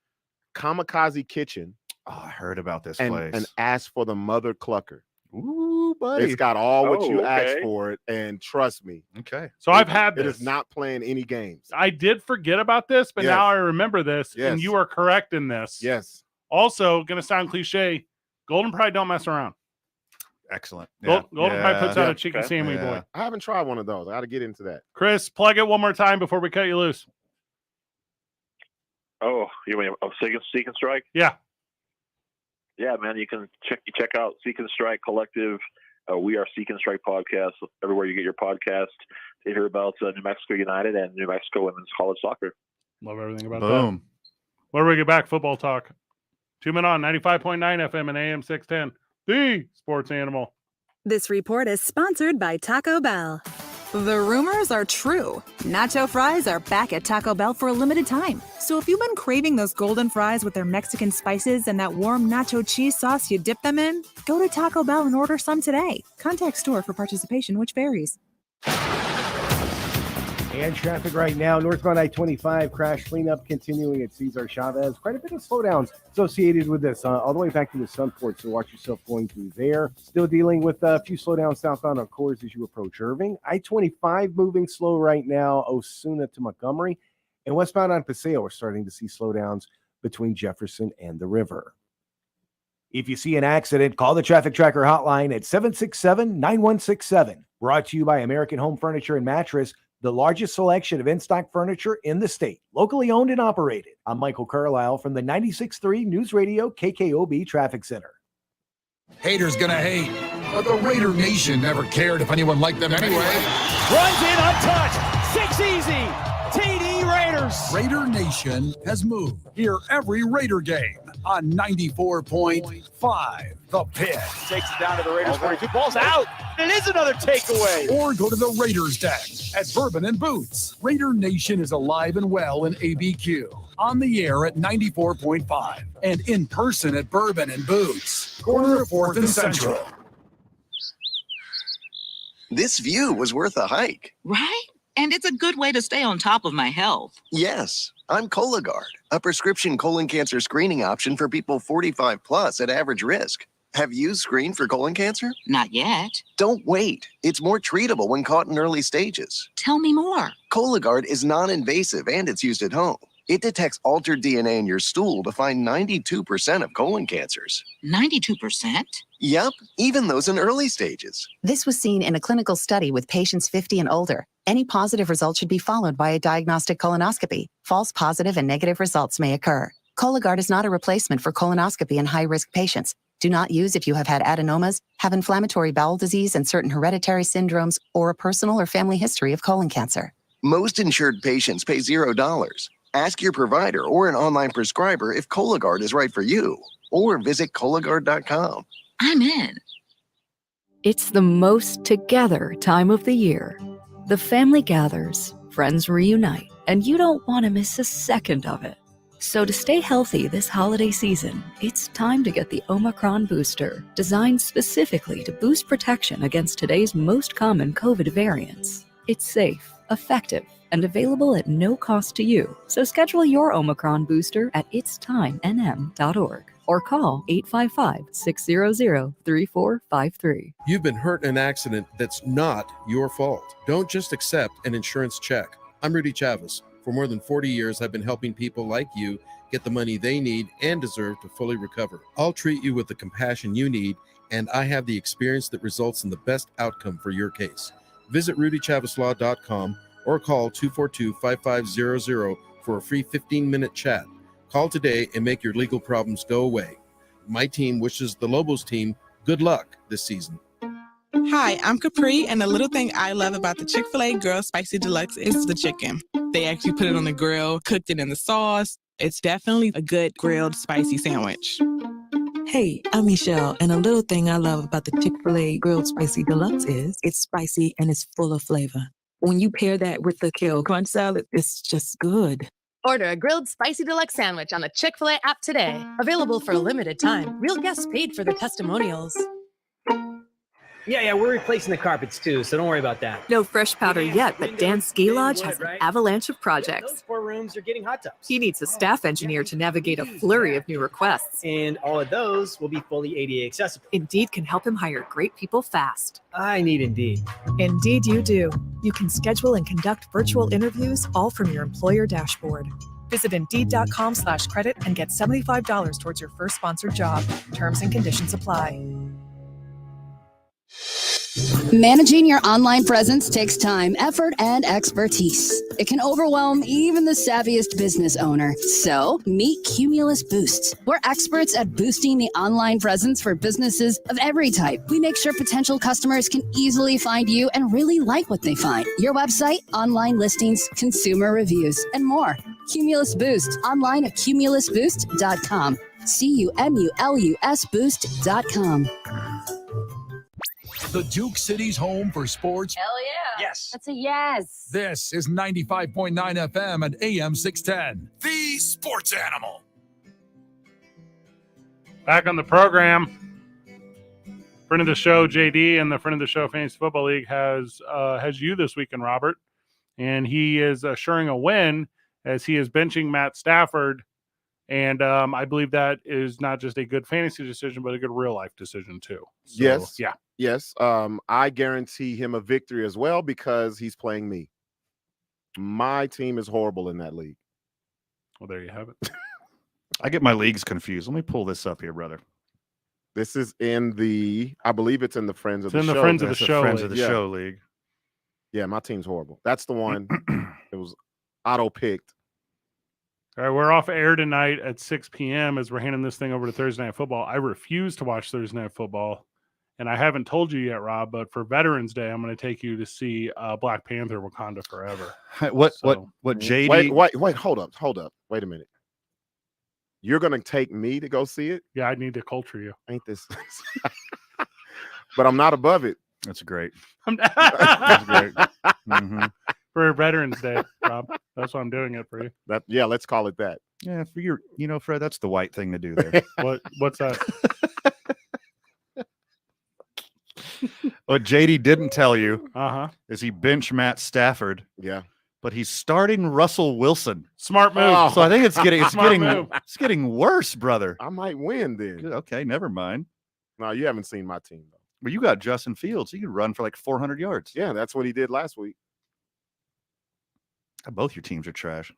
Kamikaze Kitchen. Oh, I heard about this and, place. And ask for the Mother Clucker. Ooh, buddy. It's got all what you okay. asked for it, and trust me. Okay. So I've had It this. is not playing any games. I did forget about this, but Yes. now I remember this, and Yes. you are correct in this. Yes. Also, going to sound cliche, Golden Pride don't mess around. Excellent. Golden Pride puts out a chicken Okay. sandwich boy. I haven't tried one of those. I got to get into that. Chris, plug it one more time before we cut you loose. Oh, you mean Seek and Strike? Yeah. Yeah, man, you can check out Seek and Strike Collective. We are Seek and Strike podcast everywhere you get your podcast to hear about New Mexico United and New Mexico women's college soccer. Love everything about that. Boom. When we get back, football talk. 2 Men On, 95.9 FM and AM 610. The Sports Animal. This report is sponsored by Taco Bell. The rumors are true. Nacho fries are back at Taco Bell for a limited time. So if you've been craving those golden fries with their Mexican spices and that warm nacho cheese sauce you dip them in, go to Taco Bell and order some today. Contact store for participation, which varies. And traffic right now, northbound I-25 crash cleanup continuing at Cesar Chavez. Quite a bit of slowdowns associated with this, all the way back to the Sunport, so watch yourself going through there. Still dealing with a few slowdowns southbound on Coors as you approach Irving. I-25 moving slow right now, Osuna to Montgomery. And westbound on Paseo, we're starting to see slowdowns between Jefferson and the river. If you see an accident, call the Traffic Tracker hotline at 767-9167. Brought to you by American Home Furniture and Mattress, the largest selection of in-stock furniture in the state, locally owned and operated. I'm Michael Carlisle from the 96.3 News Radio KKOB Traffic Center. Haters gonna hate, but the Raider Nation never cared if anyone liked them anyway. Runs in untouched. 6 easy. TD Raiders. Raider Nation has moved. Hear every Raider game on 94.5 The Pit. Takes it down to the Raiders 42. Ball's out. It is another takeaway. Or go to the Raiders Den at Bourbon and Boots. Raider Nation is alive and well in ABQ. On the air at 94.5 and in person at Bourbon and Boots. Corner of 4th and Central. This view was worth a hike. Right? And it's a good way to stay on top of my health. Yes, I'm Cologuard, a prescription colon cancer screening option for people 45 plus at average risk. Have you screened for colon cancer? Not yet. Don't wait. It's more treatable when caught in early stages. Tell me more. Cologuard is non-invasive and it's used at home. It detects altered DNA in your stool to find 92% of colon cancers. 92%? Yep, even those in early stages. This was seen in a clinical study with patients 50 and older. Any positive result should be followed by a diagnostic colonoscopy. False positive and negative results may occur. Cologuard is not a replacement for colonoscopy in high-risk patients. Do not use if you have had adenomas, have inflammatory bowel disease and certain hereditary syndromes, or a personal or family history of colon cancer. Most insured patients pay $0. Ask your provider or an online prescriber if Cologuard is right for you, or visit Cologuard.com. I'm in. It's the most together time of the year. The family gathers, friends reunite, and you don't want to miss a second of it. So to stay healthy this holiday season, it's time to get the Omicron booster, designed specifically to boost protection against today's most common COVID variants. It's safe, effective, and available at no cost to you. So schedule your Omicron booster at itstimennm.org or call 855-600-3453. You've been hurt in an accident that's not your fault. Don't just accept an insurance check. I'm Rudy Chavez. For more than 40 years, I've been helping people like you get the money they need and deserve to fully recover. I'll treat you with the compassion you need, and I have the experience that results in the best outcome for your case. Visit RudyChavezLaw.com or call 242-5500 for a free 15-minute chat. Call today and make your legal problems go away. My team wishes the Lobos team good luck this season. Hi, I'm Capri, and the little thing I love about the Chick-fil-A Grilled Spicy Deluxe is the chicken. They actually put it on the grill, cooked it in the sauce. It's definitely a good grilled spicy sandwich. Hey, I'm Michelle, and a little thing I love about the Chick-fil-A Grilled Spicy Deluxe is it's spicy and it's full of flavor. When you pair that with the kale crunch salad, it's just good. Order a grilled spicy deluxe sandwich on the Chick-fil-A app today. Available for a limited time. Real guests paid for the testimonials. Yeah, we're replacing the carpets too, so don't worry about that. No fresh powder yet, but Dan's ski lodge has an avalanche of projects. Those 4 rooms are getting hot tubs. He needs a staff engineer to navigate a flurry of new requests. And all of those will be fully ADA accessible. Indeed can help him hire great people fast. I need Indeed. Indeed you do. You can schedule and conduct virtual interviews all from your employer dashboard. Visit Indeed.com/credit and get $75 towards your first sponsored job. Terms and conditions apply. Managing your online presence takes time, effort, and expertise. It can overwhelm even the savviest business owner. So, meet Cumulus Boost. We're experts at boosting the online presence for businesses of every type. We make sure potential customers can easily find you and really like what they find. Your website, online listings, consumer reviews, and more. Cumulus Boost, online at cumulusboost.com. CUMULUS Boost.com. The Duke City's home for sports. Hell yeah. Yes. That's a yes. This is 95.9 FM and AM 610. The Sports Animal. Back on the program. Friend of the show, JD, and the friend of the show, Fantasy Football League, has you this weekend, Robert. And he is assuring a win as he is benching Matt Stafford. And I believe that is not just a good fantasy decision, but a good real-life decision, too. So, yes. Yeah. Yes. I guarantee him a victory as well because he's playing me. My team is horrible in that league. Well, there you have it. I get my leagues confused. Let me pull this up here, brother. This is in the, I believe it's in the Friends of It's the in Show. the Friends of the That's the Show Friends League. of the Show League. Yeah, my team's horrible. That's the one. It was auto-picked. All right, we're off air tonight at 6 p.m. as we're handing this thing over to Thursday Night Football. I refuse to watch Thursday Night Football, and I haven't told you yet, Rob, but for Veterans Day, I'm going to take you to see Black Panther: Wakanda Forever. What JD? Wait, hold up. Wait a minute. You're going to take me to go see it? Yeah, I need to culture you. Ain't this? But I'm not above it. That's great. That's great. Mm-hmm. For Veterans Day, Rob. That's why I'm doing it for you. Yeah, let's call it that. Yeah, for your, Fred, that's the white thing to do there. What's that? What JD didn't tell you is he benched Matt Stafford. Yeah. But he's starting Russell Wilson. Smart move. Oh, so I think it's Smart getting worse, brother. I might win then. Okay, never mind. No, you haven't seen my team though. But you got Justin Fields. He could run for like 400 yards. Yeah, that's what he did last week. Both your teams are trash.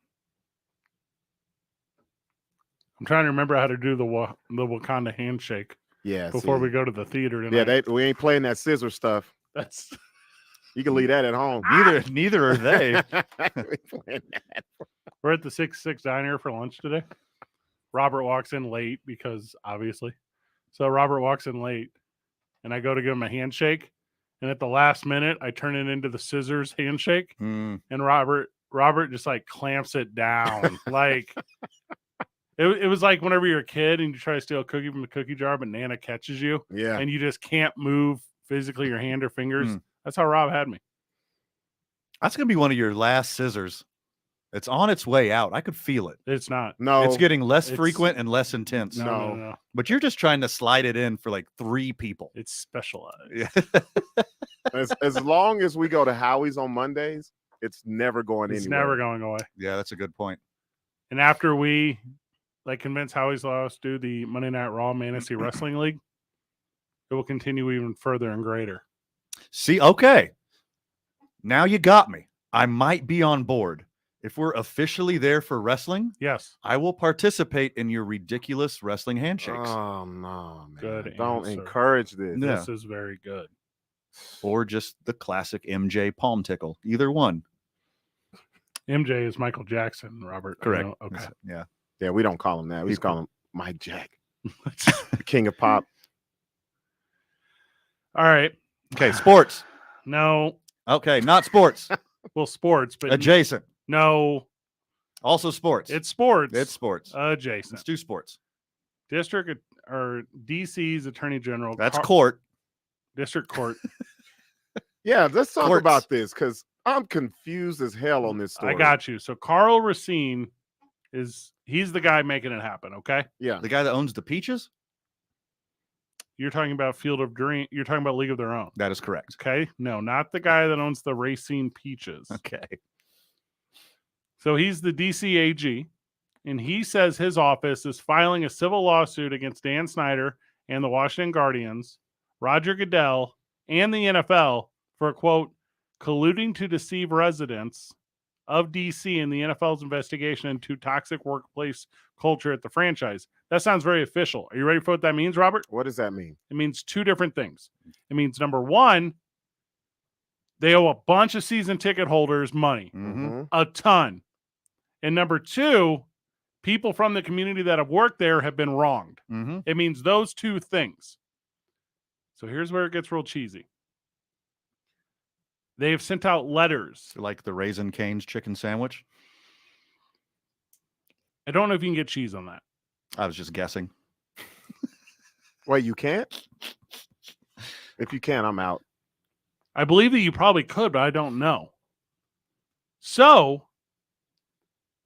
I'm trying to remember how to do the Wakanda handshake. Yeah. Before we go to the theater tonight. Yeah, we ain't playing that scissor stuff. That's you can leave that at home. Neither are they. We're at the 6-6 diner for lunch today. Robert walks in late because obviously. So Robert walks in late, and I go to give him a handshake, and at the last minute, I turn it into the scissors handshake, and Robert just like clamps it down. Like it was like whenever you're a kid and you try to steal a cookie from the cookie jar, but Nana catches you. Yeah. And you just can't move physically your hand or fingers. That's how Rob had me. That's going to be one of your last scissors. It's on its way out. I could feel it. It's not. No. It's getting less frequent and less intense. No. But you're just trying to slide it in for like 3 people. It's specialized. Yeah. as long as we go to Howie's on Mondays, it's never going It's anywhere. never going away. Yeah, that's a good point. And after we convince Howie's Laws to do the Monday Night Raw Fantasy Wrestling League, it will continue even further and greater. See, okay. Now you got me. I might be on board. If we're officially there for wrestling, yes, I will participate in your ridiculous wrestling handshakes. Oh, no, man. Good Don't answer. encourage this. Yeah. This is very good. Or just the classic MJ palm tickle. Either one. MJ is Michael Jackson, Robert. Correct. Okay. Yeah. Yeah, we don't call him that. We just call him Mike Jack, the king of pop. All right. Okay, sports. No. Okay, not sports. Well, sports, but adjacent. No. Also sports. It's sports. It's sports. Adjacent. Let's do sports. District or DC's Attorney General. That's court. District Court. Yeah, let's talk Courts. about this because I'm confused as hell on this story. I got you. So Carl Racine He's the guy making it happen, okay? Yeah. The guy that owns the Peaches? You're talking about Field of Dream. You're talking about League of Their Own. That is correct. Okay? No, not the guy that owns the Racine Peaches. Okay. So he's the DC AG, and he says his office is filing a civil lawsuit against Dan Snyder and the Washington Guardians, Roger Goodell, and the NFL for, quote, colluding to deceive residents of DC in the NFL's investigation into toxic workplace culture at the franchise. That sounds very official. Are you ready for what that means, Robert? What does that mean? It means two different things. It means, number one, they owe a bunch of season ticket holders money, a ton. And number two, people from the community that have worked there have been wronged. It means those two things. So here's where it gets real cheesy. They have sent out letters. Like the Raisin Cane's chicken sandwich? I don't know if you can get cheese on that. I was just guessing. Wait, you can't? If you can, I'm out. I believe that you probably could, but I don't know. So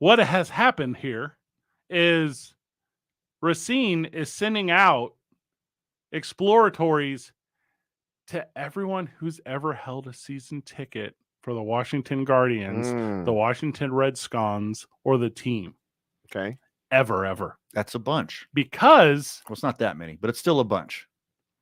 what has happened here is Racine is sending out exploratories to everyone who's ever held a season ticket for the Washington Guardians, the Washington Redskins, or the team. Okay. Ever. That's a bunch. Because well, it's not that many, but it's still a bunch.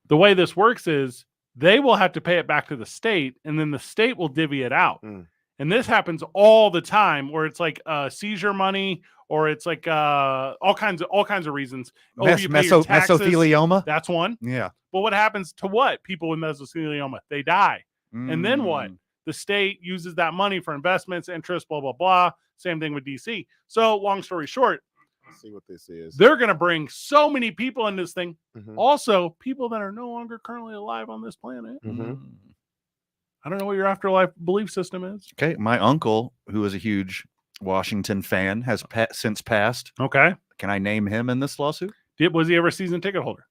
The way this works is they will have to pay it back to the state, and then the state will divvy it out. And this happens all the time, where it's like seizure money, or it's like all kinds of reasons. You pay your taxes. Mesothelioma? That's one. Yeah. But what happens to what? People with mesothelioma, they die. And then what? The state uses that money for investments, interest, blah, blah, blah. Same thing with DC. So long story short, let's see what this is. They're going to bring so many people in this thing. Also, people that are no longer currently alive on this planet. I don't know what your afterlife belief system is. Okay. My uncle, who is a huge Washington fan, has since passed. Okay. Can I name him in this lawsuit? Was he ever a season ticket holder?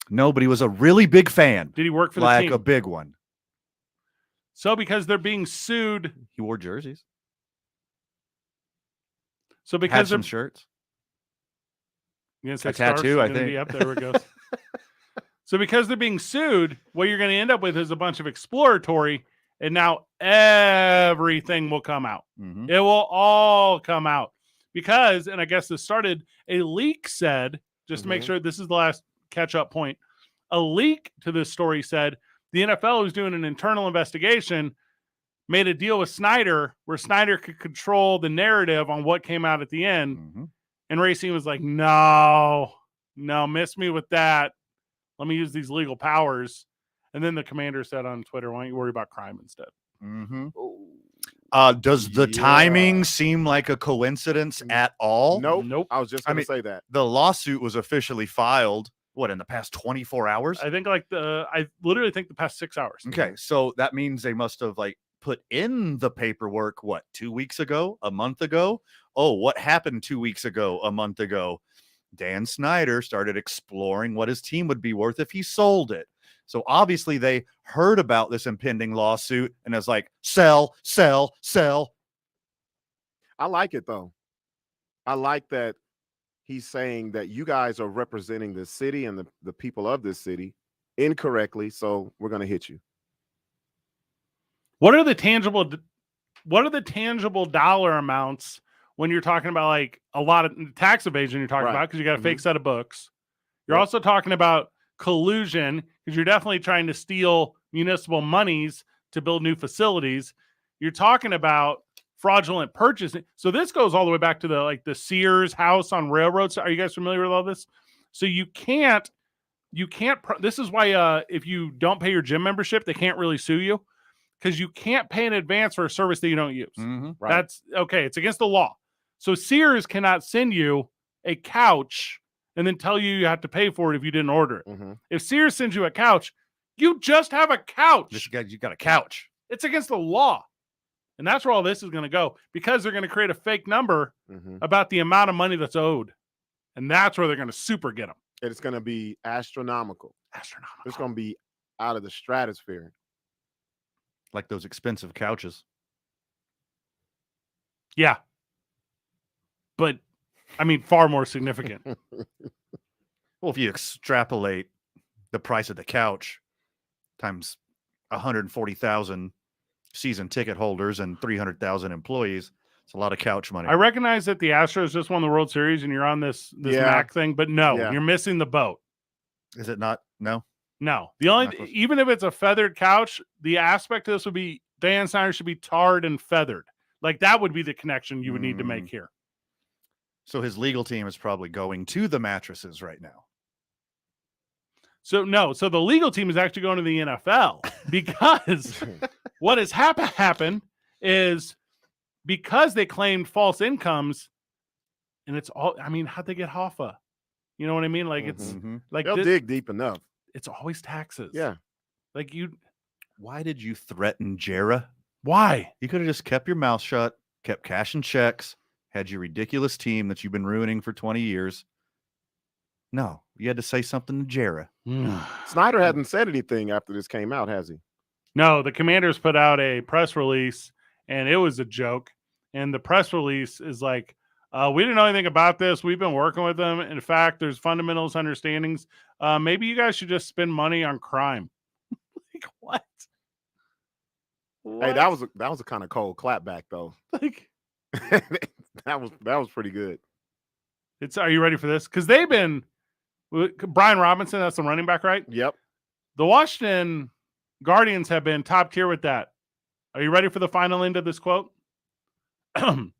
No, but he was a really big fan. Did he work for the team? team? Like a big one. So because they're being sued. He wore jerseys. So because had some shirts. You gonna say a tattoo, I think. Yep, there it goes. So because they're being sued, what you're going to end up with is a bunch of exploratory, and now everything will come out. It will all come out because, and I guess this started, a leak said, just to make sure this is the last catch-up point, a leak to this story said the NFL, who's doing an internal investigation, made a deal with Snyder where Snyder could control the narrative on what came out at the end. And Racine was like, no, miss me with that. Let me use these legal powers. And then the commander said on Twitter, why don't you worry about crime instead? Does the timing seem like a coincidence at all? Nope. I was just going to say that. The lawsuit was officially filed, in the past 24 hours? I think I literally think the past 6 hours. Okay, so that means they must have put in the paperwork, 2 weeks ago, a month ago? Oh, what happened 2 weeks ago, a month ago? Dan Snyder started exploring what his team would be worth if he sold it. So obviously they heard about this impending lawsuit and is like, sell. I like it, though. I like that he's saying that you guys are representing the city and the people of this city incorrectly, so we're going to hit you. What are the tangible dollar amounts when you're talking about a lot of tax evasion you're talking about because you got a fake set of books? You're also talking about collusion because you're definitely trying to steal municipal monies to build new facilities. You're talking about fraudulent purchasing. So this goes all the way back to the Sears house on railroads. Are you guys familiar with all this? So you can't, this is why if you don't pay your gym membership, they can't really sue you because you can't pay in advance for a service that you don't use. That's okay. It's against the law. So Sears cannot send you a couch and then tell you have to pay for it if you didn't order it. If Sears sends you a couch, you just have a couch. You got a couch. It's against the law. And that's where all this is going to go because they're going to create a fake number about the amount of money that's owed. And that's where they're going to super get them. And it's going to be astronomical. It's going to be out of the stratosphere. Like those expensive couches. Yeah. But I mean, far more significant. Well, if you extrapolate the price of the couch times 140,000 season ticket holders and 300,000 employees, it's a lot of couch money. I recognize that the Astros just won the World Series and you're on this Mac thing, but no, you're missing the boat. Is it not? No. No. The only even if it's a feathered couch, the aspect of this would be Dan Snyder should be tarred and feathered. Like that would be the connection you would need to make here. So his legal team is probably going to the mattresses right now. So the legal team is actually going to the NFL because what has happened is because they claimed false incomes, and it's all. I mean, how'd they get Hoffa? You know what I mean? Like it's like they'll dig deep enough. It's always taxes. Yeah. Like Why did you threaten Jera? Why? You could have just kept your mouth shut, kept cashing checks, had your ridiculous team that you've been ruining for 20 years. No, you had to say something to Jera. Snyder hasn't said anything after this came out, has he? No, the Commanders put out a press release, and it was a joke. And the press release is like, we didn't know anything about this. We've been working with them. In fact, there's fundamentals understandings. Maybe you guys should just spend money on crime. Like what? Hey, that was a kind of cold clapback though. Like that was pretty good. Are you ready for this? Because they've been Brian Robinson, that's the running back, right? Yep. The Washington Guardians have been top tier with that. Are you ready for the final end of this quote? The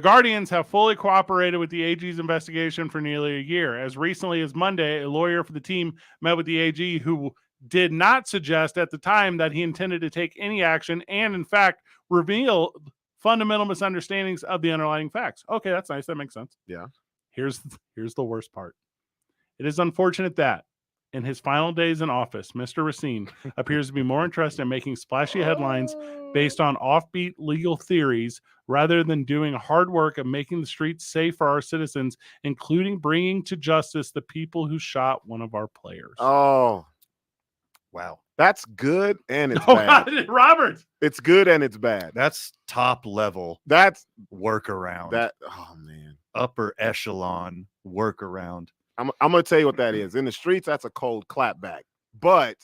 Guardians have fully cooperated with the AG's investigation for nearly a year. As recently as Monday, a lawyer for the team met with the AG who did not suggest at the time that he intended to take any action and, in fact, revealed fundamental misunderstandings of the underlying facts. Okay, that's nice. That makes sense. Yeah. Here's the worst part. It is unfortunate that in his final days in office, Mr. Racine appears to be more interested in making splashy headlines based on offbeat legal theories rather than doing hard work of making the streets safe for our citizens, including bringing to justice the people who shot one of our players. Oh, wow. That's good and it's bad. God, Robert. It's good and it's bad. That's top level. That's workaround. Oh man. Upper echelon workaround. I'm gonna tell you what that is. In the streets, that's a cold clapback. But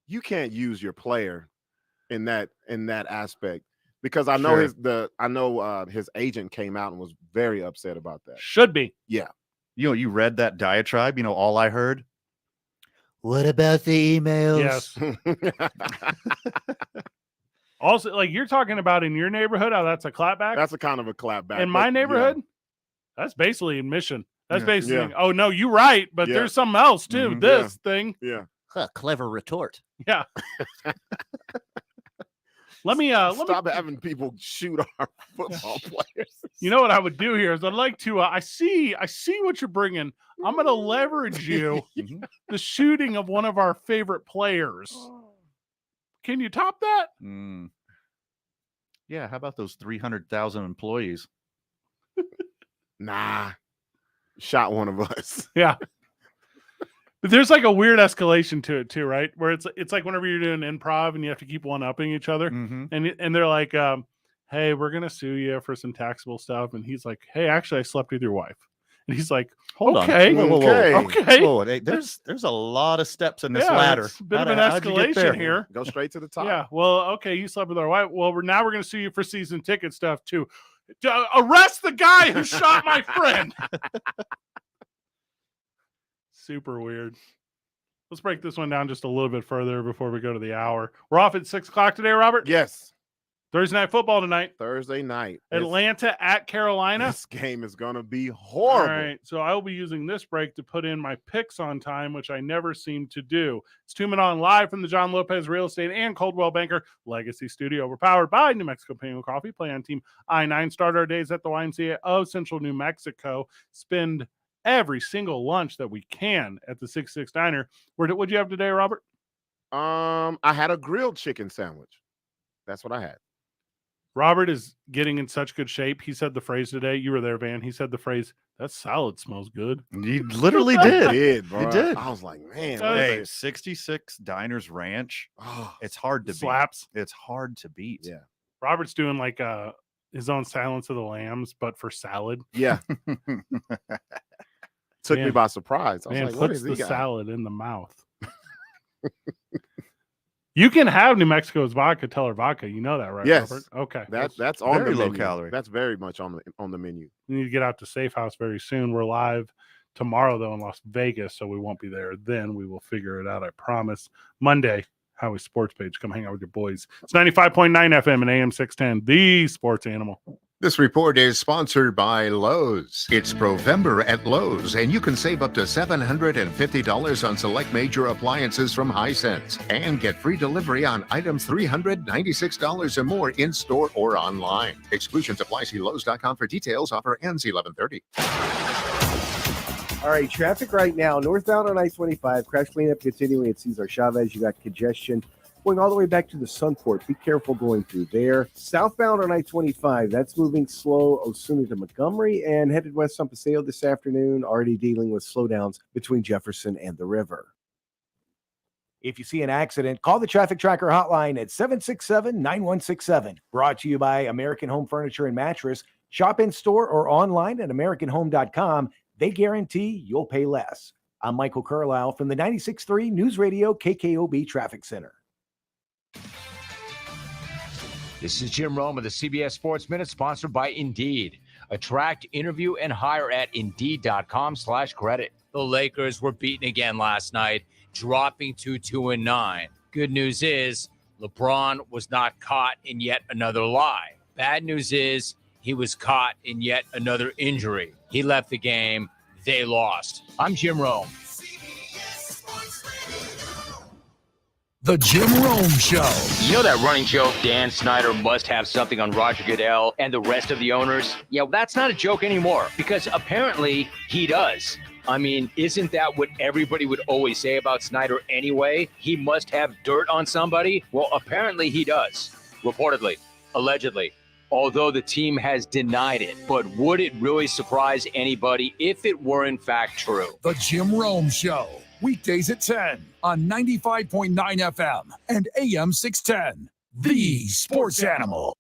you can't use your player in that aspect because I know his agent came out and was very upset about that. Should be. Yeah. You read that diatribe. All I heard. What about the emails? Yes. Also, like you're talking about in your neighborhood, how that's a clapback. That's a kind of a clapback. In my neighborhood, that's basically admission. That's basically, oh no, you're right, but there's something else too. This thing. Yeah. Clever retort. Yeah. Let me stop having people shoot our football players. You know what I would do here is I'd like to I see what you're bringing. I'm going to leverage you the shooting of one of our favorite players. Can you top that? Yeah, how about those 300,000 employees? Nah. Shot one of us. Yeah. But there's like a weird escalation to it too, right? Where it's like whenever you're doing improv and you have to keep one-upping each other, and they're like, "Hey, we're gonna sue you for some taxable stuff," and he's like, "Hey, actually, I slept with your wife," and he's like, "Hold okay, on, okay." Whoa, there's a lot of steps in this ladder. It's a bit of an escalation here. Go straight to the top. Yeah. Well, okay, you slept with our wife. Well, we're gonna sue you for season ticket stuff too. Arrest the guy who shot my friend. Super weird. Let's break this one down just a little bit further before we go to the hour. We're off at 6:00 today, Robert? Yes. Thursday night football tonight. Thursday night. Atlanta at Carolina. This game is going to be horrible. All right. So I will be using this break to put in my picks on time, which I never seem to do. It's 2 Minutes on live from the John Lopez Real Estate and Coldwell Banker Legacy Studio. We're powered by New Mexico Penguin Coffee. Play on Team I-9. Start our days at the YMCA of Central New Mexico. Spend every single lunch that we can at the 6-6 Diner. What'd you have today, Robert? I had a grilled chicken sandwich. That's what I had. Robert is getting in such good shape. He said the phrase today. You were there, Van. He said the phrase, "That salad smells good." He literally did. He did, bro. He did. I was like, man. Hey, 66 Diners Ranch. Oh, it's hard to slaps. beat. It's hard to beat. Yeah. Robert's doing like a his own Silence of the Lambs, but for salad. Yeah. Took me by surprise. I was Man, like, what puts is the he got? salad in the mouth. You can have New Mexico's vodka, Teller vodka. You know that, right, Yes. Robert? Okay. That's on very the low menu. calorie. That's very much on the menu. We need to get out to Safe House very soon. We're live tomorrow, though, in Las Vegas, so we won't be there then. We will figure it out, I promise. Monday, Howie Sports Page. Come hang out with your boys. It's 95.9 FM and AM 610, the sports animal. This report is sponsored by Lowe's. It's Provember at Lowe's, and you can save up to $750 on select major appliances from Hisense and get free delivery on items $396 or more in-store or online. Exclusions apply. See Lowe's.com for details. Offer ends 11/30. All right, traffic right now, northbound on I-25, crash cleanup continuing at Cesar Chavez. You got congestion going all the way back to the Sunport. Be careful going through there. Southbound on I-25, that's moving slow Osuna to Montgomery and headed west on Paseo this afternoon, already dealing with slowdowns between Jefferson and the river. If you see an accident, call the Traffic Tracker hotline at 767-9167. Brought to you by American Home Furniture and Mattress. Shop in store or online at AmericanHome.com. They guarantee you'll pay less. I'm Michael Carlisle from the 96.3 News Radio KKOB Traffic Center. This is Jim Rome of the CBS Sports Minute, sponsored by Indeed. Attract, interview, and hire at Indeed.com/credit. The Lakers were beaten again last night, dropping to 2-9. Good news is LeBron was not caught in yet another lie. Bad news is he was caught in yet another injury. He left the game. They lost. I'm Jim Rome. The Jim Rome Show. You know that running joke, Dan Snyder must have something on Roger Goodell and the rest of the owners? Yeah, that's not a joke anymore, because apparently he does. I mean, isn't that what everybody would always say about Snyder anyway? He must have dirt on somebody? Well, apparently he does. Reportedly. Allegedly. Although the team has denied it. But would it really surprise anybody if it were in fact true? The Jim Rome Show. Weekdays at 10 on 95.9 FM and AM 610. The Sports Animal.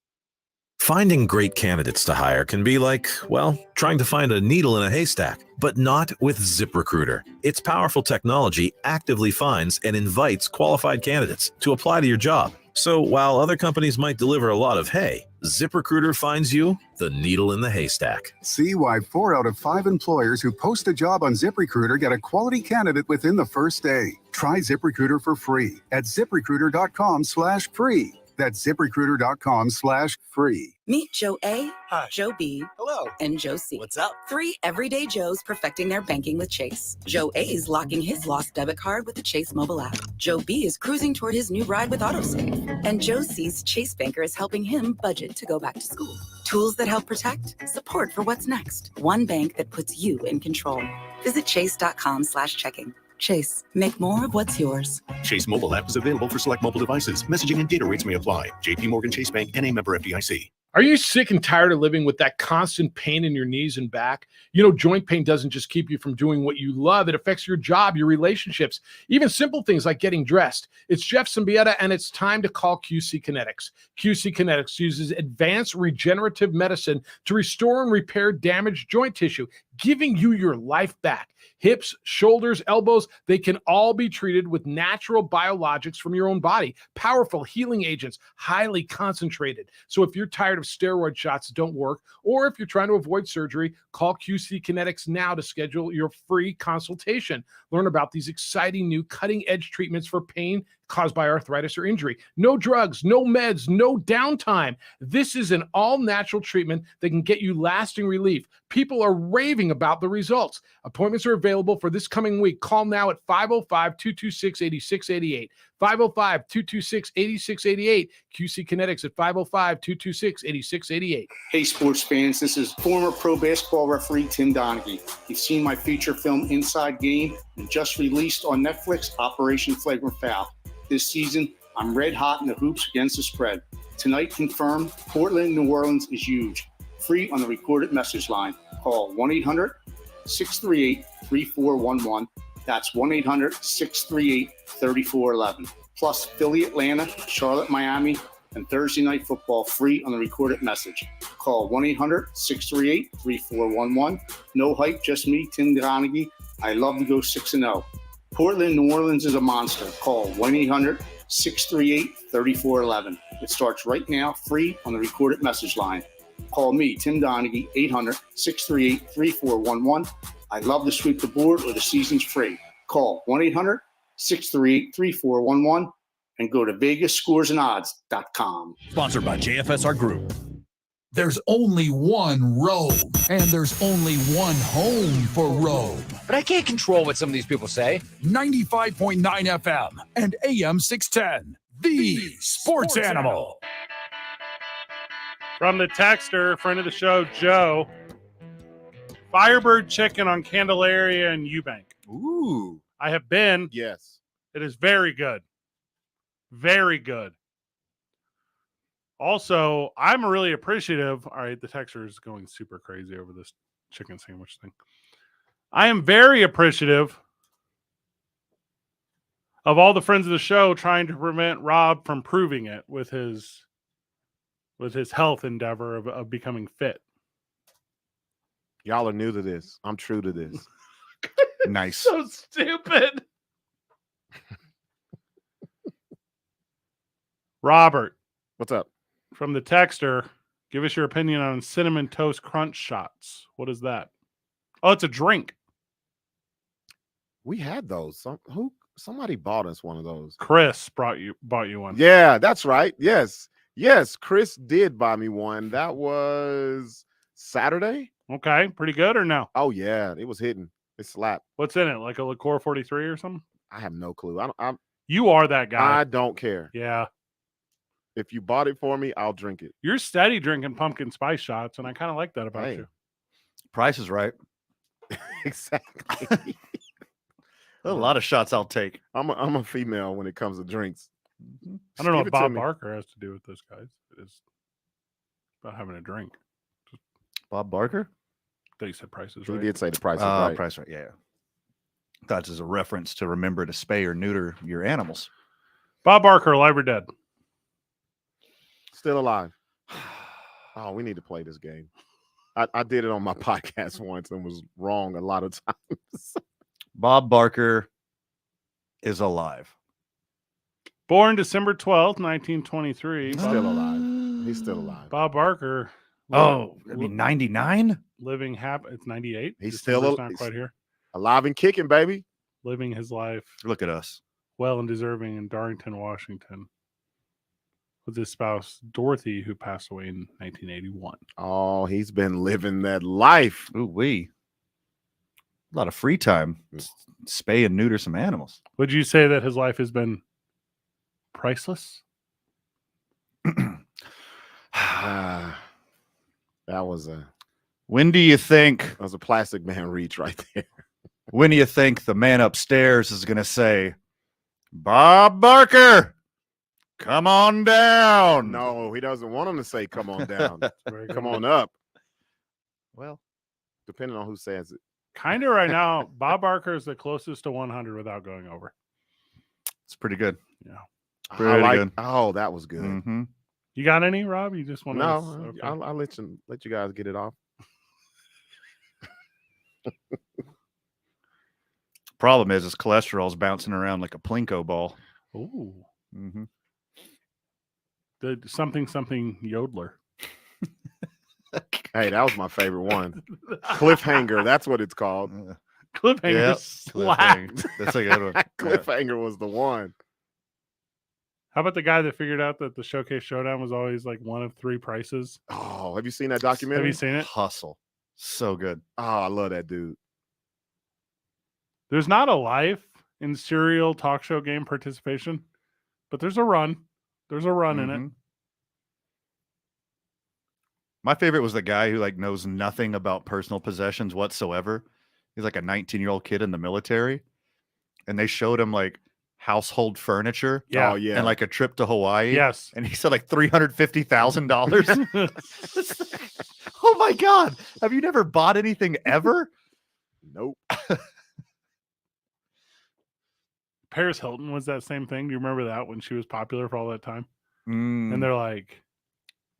Finding great candidates to hire can be like, well, trying to find a needle in a haystack, but not with ZipRecruiter. Its powerful technology actively finds and invites qualified candidates to apply to your job. So while other companies might deliver a lot of hay, ZipRecruiter finds you the needle in the haystack. See why 4 out of 5 employers who post a job on ZipRecruiter get a quality candidate within the first day. Try ZipRecruiter for free at ZipRecruiter.com/free. That's ZipRecruiter.com/free. Meet Joe A, Hi. Joe B, Hello. and Joe C. What's up? 3 everyday Joes perfecting their banking with Chase. Joe A is locking his lost debit card with the Chase mobile app. Joe B is cruising toward his new ride with AutoSave. And Joe C's Chase banker is helping him budget to go back to school. Tools that help protect, support for what's next. One bank that puts you in control. Visit chase.com/checking. Chase, make more of what's yours. Chase mobile app is available for select mobile devices. Messaging and data rates may apply. JP Morgan Chase Bank, N.A. member FDIC. Are you sick and tired of living with that constant pain in your knees and back? You know, joint pain doesn't just keep you from doing what you love. It affects your job, your relationships, even simple things like getting dressed. It's Jeff Zimbieta, and it's time to call QC Kinetics. QC Kinetics uses advanced regenerative medicine to restore and repair damaged joint tissue, giving you your life back. Hips, shoulders, elbows, they can all be treated with natural biologics from your own body. Powerful healing agents, highly concentrated. So if you're tired of steroid shots that don't work, or if you're trying to avoid surgery, call QC Kinetics now to schedule your free consultation. Learn about these exciting new cutting-edge treatments for pain caused by arthritis or injury. No drugs, no meds, no downtime. This is an all-natural treatment that can get you lasting relief. People are raving about the results. Appointments are available for this coming week. Call now at 505-226-8688. 505-226-8688. QC Kinetics at 505-226-8688. Hey, sports fans, this is former pro basketball referee Tim Donaghy. You've seen my feature film Inside Game and just released on Netflix, Operation Flagrant Foul. This season, I'm red hot in the hoops against the spread. Tonight confirmed, Portland, New Orleans is huge. Free on the recorded message line. Call 1-800-638-3411. That's 1-800-638-3411. Plus Philly, Atlanta, Charlotte, Miami, and Thursday Night Football free on the recorded message. Call 1-800-638-3411. No hype, just me, Tim Donaghy. I love to go 6-0. Portland, New Orleans is a monster. Call 1-800-638-3411. It starts right now, free on the recorded message line. Call me, Tim Donaghy, 800-638-3411. I love to sweep the board or the season's free. Call 1-800-638-3411 and go to VegasScoresAndOdds.com. Sponsored by JFSR Group. There's only one Robe, and there's only one home for Robe. But I can't control what some of these people say. 95.9 FM and AM 610, the sports animal. From the texter, friend of the show, Joe. Firebird Chicken on Candelaria and Eubank. Ooh. I have been. Yes. It is very good. Very good. Also, I'm really appreciative. All right, the texter is going super crazy over this chicken sandwich thing. I am very appreciative of all the friends of the show trying to prevent Rob from proving it with his health endeavor of becoming fit. Y'all are new to this. I'm true to this. Nice. So stupid. Robert. What's up? From the texter, give us your opinion on Cinnamon Toast Crunch shots. What is that? Oh, it's a drink. We had those. Somebody bought us one of those. Chris bought you one. Yeah, that's right. Yes. Chris did buy me one. That was Saturday. Okay, pretty good or no? Oh yeah, it was hitting. It slapped. What's in it? Like a liqueur 43 or something? I have no clue. You are that guy. I don't care. Yeah. If you bought it for me, I'll drink it. You're steady drinking pumpkin spice shots, and I kind of like that about you. Price is right. Exactly. A lot of shots I'll take. I'm a female when it comes to drinks. I don't know what Bob Barker has to do with this, guys. It is about having a drink. Bob Barker? I thought you said prices He right. did say the price is right. Price right, yeah. That is a reference to remember to spay or neuter your animals. Bob Barker, alive or dead? Still alive. Oh, we need to play this game. I did it on my podcast once and was wrong a lot of times. Bob Barker is alive. Born December 12th, 1923. He's still alive. He's still alive. Bob Barker. Oh, I mean 99? Living happy. It's 98. He's December's still not quite here. Alive and kicking, baby. Living his life. Look at us. Well and deserving in Darlington, Washington. With his spouse, Dorothy, who passed away in 1981. Oh, he's been living that life. Ooh-wee. A lot of free time. Spay and neuter some animals. Would you say that his life has been priceless? That was a. When do you think? That was a plastic man reach right there. When do you think the man upstairs is going to say, Bob Barker, come on down? No, he doesn't want him to say, come on down. Come on up. Well, depending on who says it. Kind of right now, Bob Barker is the closest to 100 without going over. It's pretty good. Yeah. Pretty good. Oh, that was good. Mm-hmm. You got any, Rob? You just want to? No, Okay. I'll let you guys get it off. Problem is his cholesterol's bouncing around like a Plinko ball. Ooh. Mm-hmm. The something yodeler. Hey, that was my favorite one. Cliffhanger. That's what it's called. Cliffhanger slapped. That's a good one. Cliffhanger was the one. How about the guy that figured out that the Showcase Showdown was always like one of three prices? Oh, have you seen that documentary? Have you seen it? Hustle. So good. Oh, I love that dude. There's not a life in serial talk show game participation, but there's a run. There's a run in it. My favorite was the guy who like knows nothing about personal possessions whatsoever. He's like a 19-year-old kid in the military, and they showed him like household furniture. Yeah. Oh, yeah. And like a trip to Hawaii. Yes. And he said like $350,000. Oh my God. Have you never bought anything ever? Nope. Paris Hilton was that same thing. Do you remember that when she was popular for all that time? And they're like,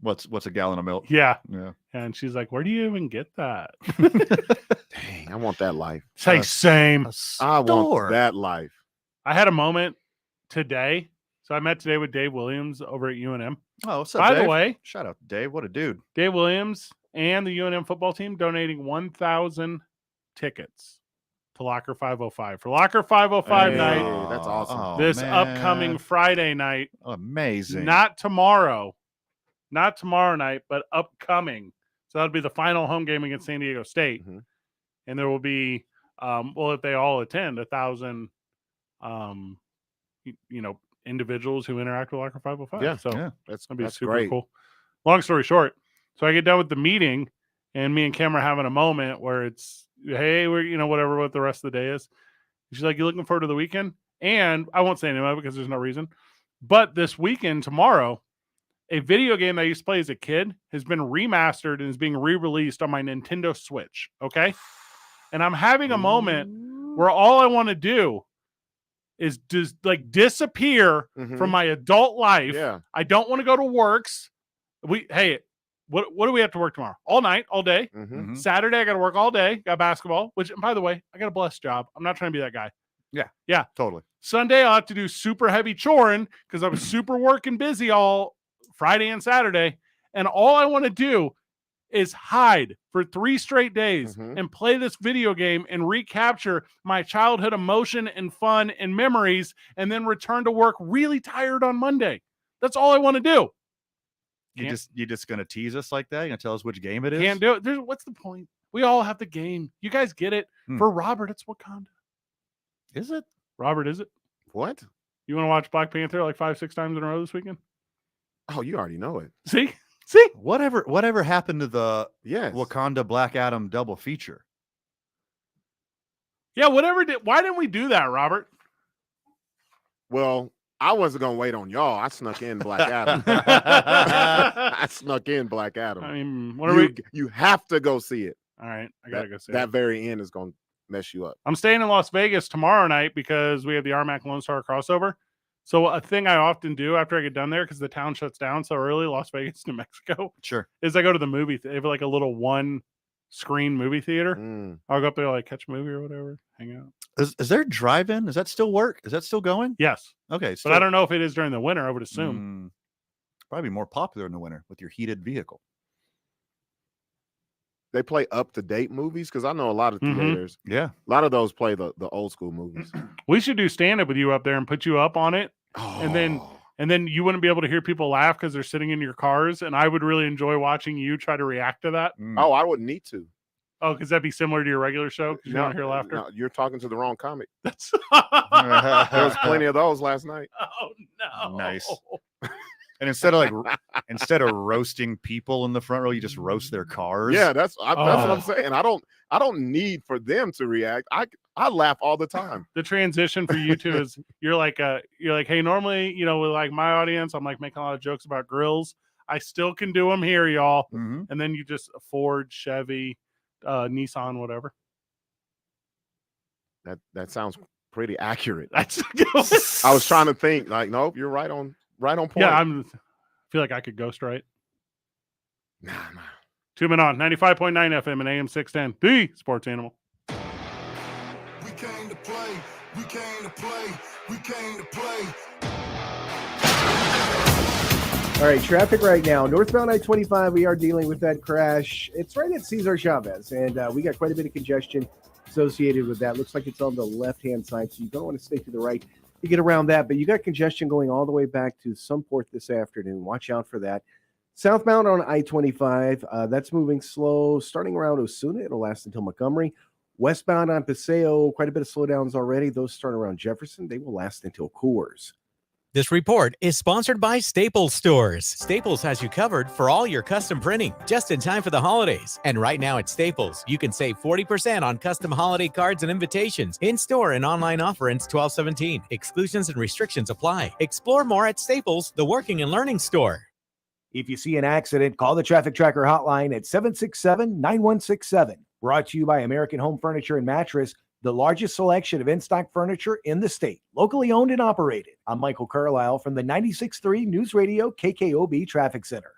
what's a gallon of milk? Yeah. Yeah. And she's like, where do you even get that? Dang, I want that life. Say same. I want that life. I had a moment today. So I met today with Dave Williams over at UNM. Oh, what's up, By Dave? the way, shout out to Dave. What a dude. Dave Williams and the UNM football team donating 1,000 tickets to Locker 505 for Locker 505 night. That's awesome. This man. upcoming Friday night. Amazing. Not tomorrow night, but upcoming. So that'll be the final home game against San Diego State. And there will be, if they all attend, 1,000, individuals who interact with Locker 505. Yeah, so that's going to be that's super great. cool. Long story short, so I get done with the meeting, and me and Kim are having a moment where it's, hey, we're whatever what the rest of the day is. She's like, you looking forward to the weekend? And I won't say anything about it because there's no reason. But this weekend, tomorrow, a video game that I used to play as a kid has been remastered and is being re-released on my Nintendo Switch. Okay. And I'm having a moment where all I want to do is just disappear from my adult life. Yeah. I don't want to go to works. What do we have to work tomorrow? All night, all day. Saturday, I got to work all day. Got basketball, which, by the way, I got a blessed job. I'm not trying to be that guy. Yeah, totally. Sunday, I'll have to do super heavy choring because I was super working busy all Friday and Saturday. And all I want to do is hide for 3 straight days and play this video game and recapture my childhood emotion and fun and memories, and then return to work really tired on Monday. That's all I want to do. You just gonna tease us like that? You gonna tell us which game it is? Can't do it. What's the point? We all have the game. You guys get it. For Robert, it's Wakanda. Is it? Robert, is it? What? You want to watch Black Panther like 5-6 times in a row this weekend? Oh, you already know it. See? Whatever happened to the Wakanda Black Adam double feature? Yeah, why didn't we do that, Robert? Well, I wasn't gonna wait on y'all. I snuck in Black Adam. I snuck in Black Adam. I mean, you have to go see it. All right, I gotta go see that it. very end is gonna mess you up. I'm staying in Las Vegas tomorrow night because we have the RMAC Lone Star crossover. So a thing I often do after I get done there, because the town shuts down so early, Las Vegas, New Mexico, is I go to the movie. They have like a little 1-screen movie theater. I'll go up there, catch a movie or whatever, hang out. Is there drive-in? Does that still work? Is that still going? Yes. Okay. But I don't know if it is during the winter. I would assume. Probably more popular in the winter with your heated vehicle. They play up-to-date movies because I know a lot of theaters. Yeah. A lot of those play the old school movies. We should do stand-up with you up there and put you up on it. And then you wouldn't be able to hear people laugh because they're sitting in your cars. And I would really enjoy watching you try to react to that. Oh, I wouldn't need to. Oh, because that'd be similar to your regular show? Because you don't hear laughter? No, you're talking to the wrong comic. That's there was plenty of those last night. Oh, no. Nice. And instead of roasting people in the front row, you just roast their cars. Yeah, that's what I'm saying. I don't need for them to react. I laugh all the time. The transition for you two is you're like, hey, normally, with like my audience, I'm like making a lot of jokes about grills. I still can do them here, y'all. And then you just Ford, Chevy, Nissan, whatever. That sounds pretty accurate. That's I was trying to think nope, you're right on point. Yeah, I feel like I could ghost write. Nah. 2 Men On 95.9 FM and AM 610, the sports animal. We came to play. We came to play. We came to play. All right, traffic right now. Northbound I-25, we are dealing with that crash. It's right at Cesar Chavez, and we got quite a bit of congestion associated with that. Looks like it's on the left-hand side, so you don't want to stay to the right to get around that. But you got congestion going all the way back to Sunport this afternoon. Watch out for that. Southbound on I-25, that's moving slow, starting around Osuna. It'll last until Montgomery. Westbound on Paseo, quite a bit of slowdowns already. Those start around Jefferson. They will last until Coors. This report is sponsored by Staples Stores. Staples has you covered for all your custom printing, just in time for the holidays. And right now at Staples, you can save 40% on custom holiday cards and invitations, in-store and online offer ends 12/17. Exclusions and restrictions apply. Explore more at Staples, the working and learning store. If you see an accident, call the Traffic Tracker hotline at 767-9167. Brought to you by American Home Furniture and Mattress. the largest selection of in-stock furniture in the state, locally owned and operated. I'm Michael Carlisle from the 96.3 News Radio KKOB Traffic Center.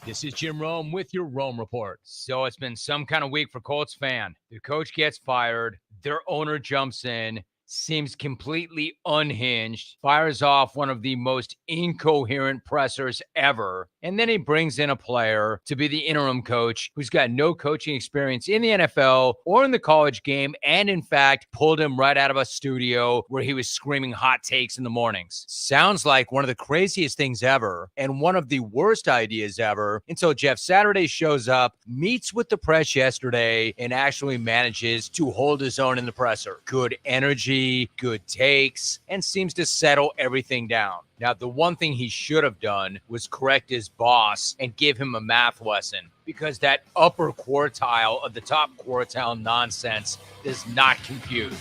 This is Jim Rome with your Rome Report. So it's been some kind of week for Colts fan. The coach gets fired. Their owner jumps in, seems completely unhinged, fires off one of the most incoherent pressers ever, and then he brings in a player to be the interim coach who's got no coaching experience in the NFL or in the college game, and in fact, pulled him right out of a studio where he was screaming hot takes in the mornings. Sounds like one of the craziest things ever, and one of the worst ideas ever, until Jeff Saturday shows up, meets with the press yesterday, and actually manages to hold his own in the presser. Good energy, good takes, and seems to settle everything down. Now, the one thing he should have done was correct his boss and give him a math lesson, because that upper quartile of the top quartile nonsense does not compute.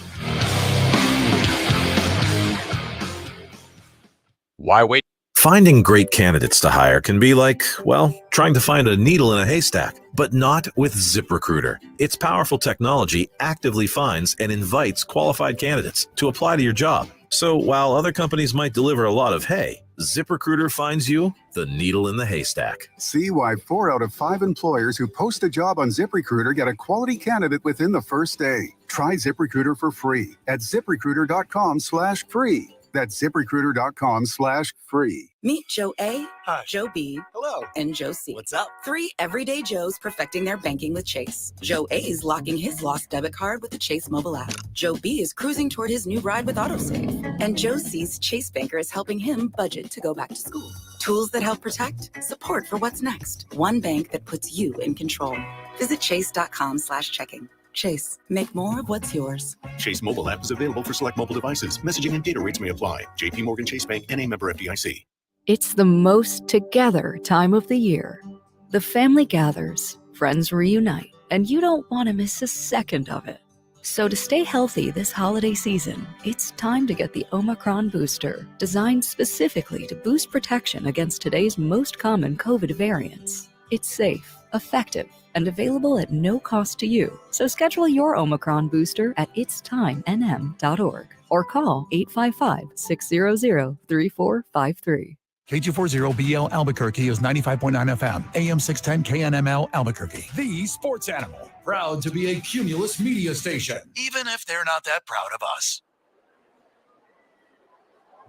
Why wait? Finding great candidates to hire can be like, well, trying to find a needle in a haystack, but not with ZipRecruiter. Its powerful technology actively finds and invites qualified candidates to apply to your job. So while other companies might deliver a lot of hay, ZipRecruiter finds you the needle in the haystack. See why 4 out of 5 employers who post a job on ZipRecruiter get a quality candidate within the first day. Try ZipRecruiter for free at ZipRecruiter.com/free. That's ZipRecruiter.com/free. Meet Joe A, Hi. Joe B, Hello. and Joe C. What's up? 3 everyday Joes perfecting their banking with Chase. Joe A is locking his lost debit card with the Chase mobile app. Joe B is cruising toward his new ride with AutoSave. And Joe C's Chase banker is helping him budget to go back to school. Tools that help protect, support for what's next. One bank that puts you in control. Visit chase.com/checking. Chase, make more of what's yours. Chase mobile app is available for select mobile devices. Messaging and data rates may apply. JP Morgan Chase Bank, N.A. member FDIC. It's the most together time of the year. The family gathers, friends reunite, and you don't want to miss a second of it. So to stay healthy this holiday season, it's time to get the Omicron booster, designed specifically to boost protection against today's most common COVID variants. It's safe, effective, and available at no cost to you. So schedule your Omicron booster at itstimennm.org or call 855-600-3453. KG40BL Albuquerque is 95.9 FM, AM 610 KNML Albuquerque. The sports animal, proud to be a Cumulus media station, even if they're not that proud of us.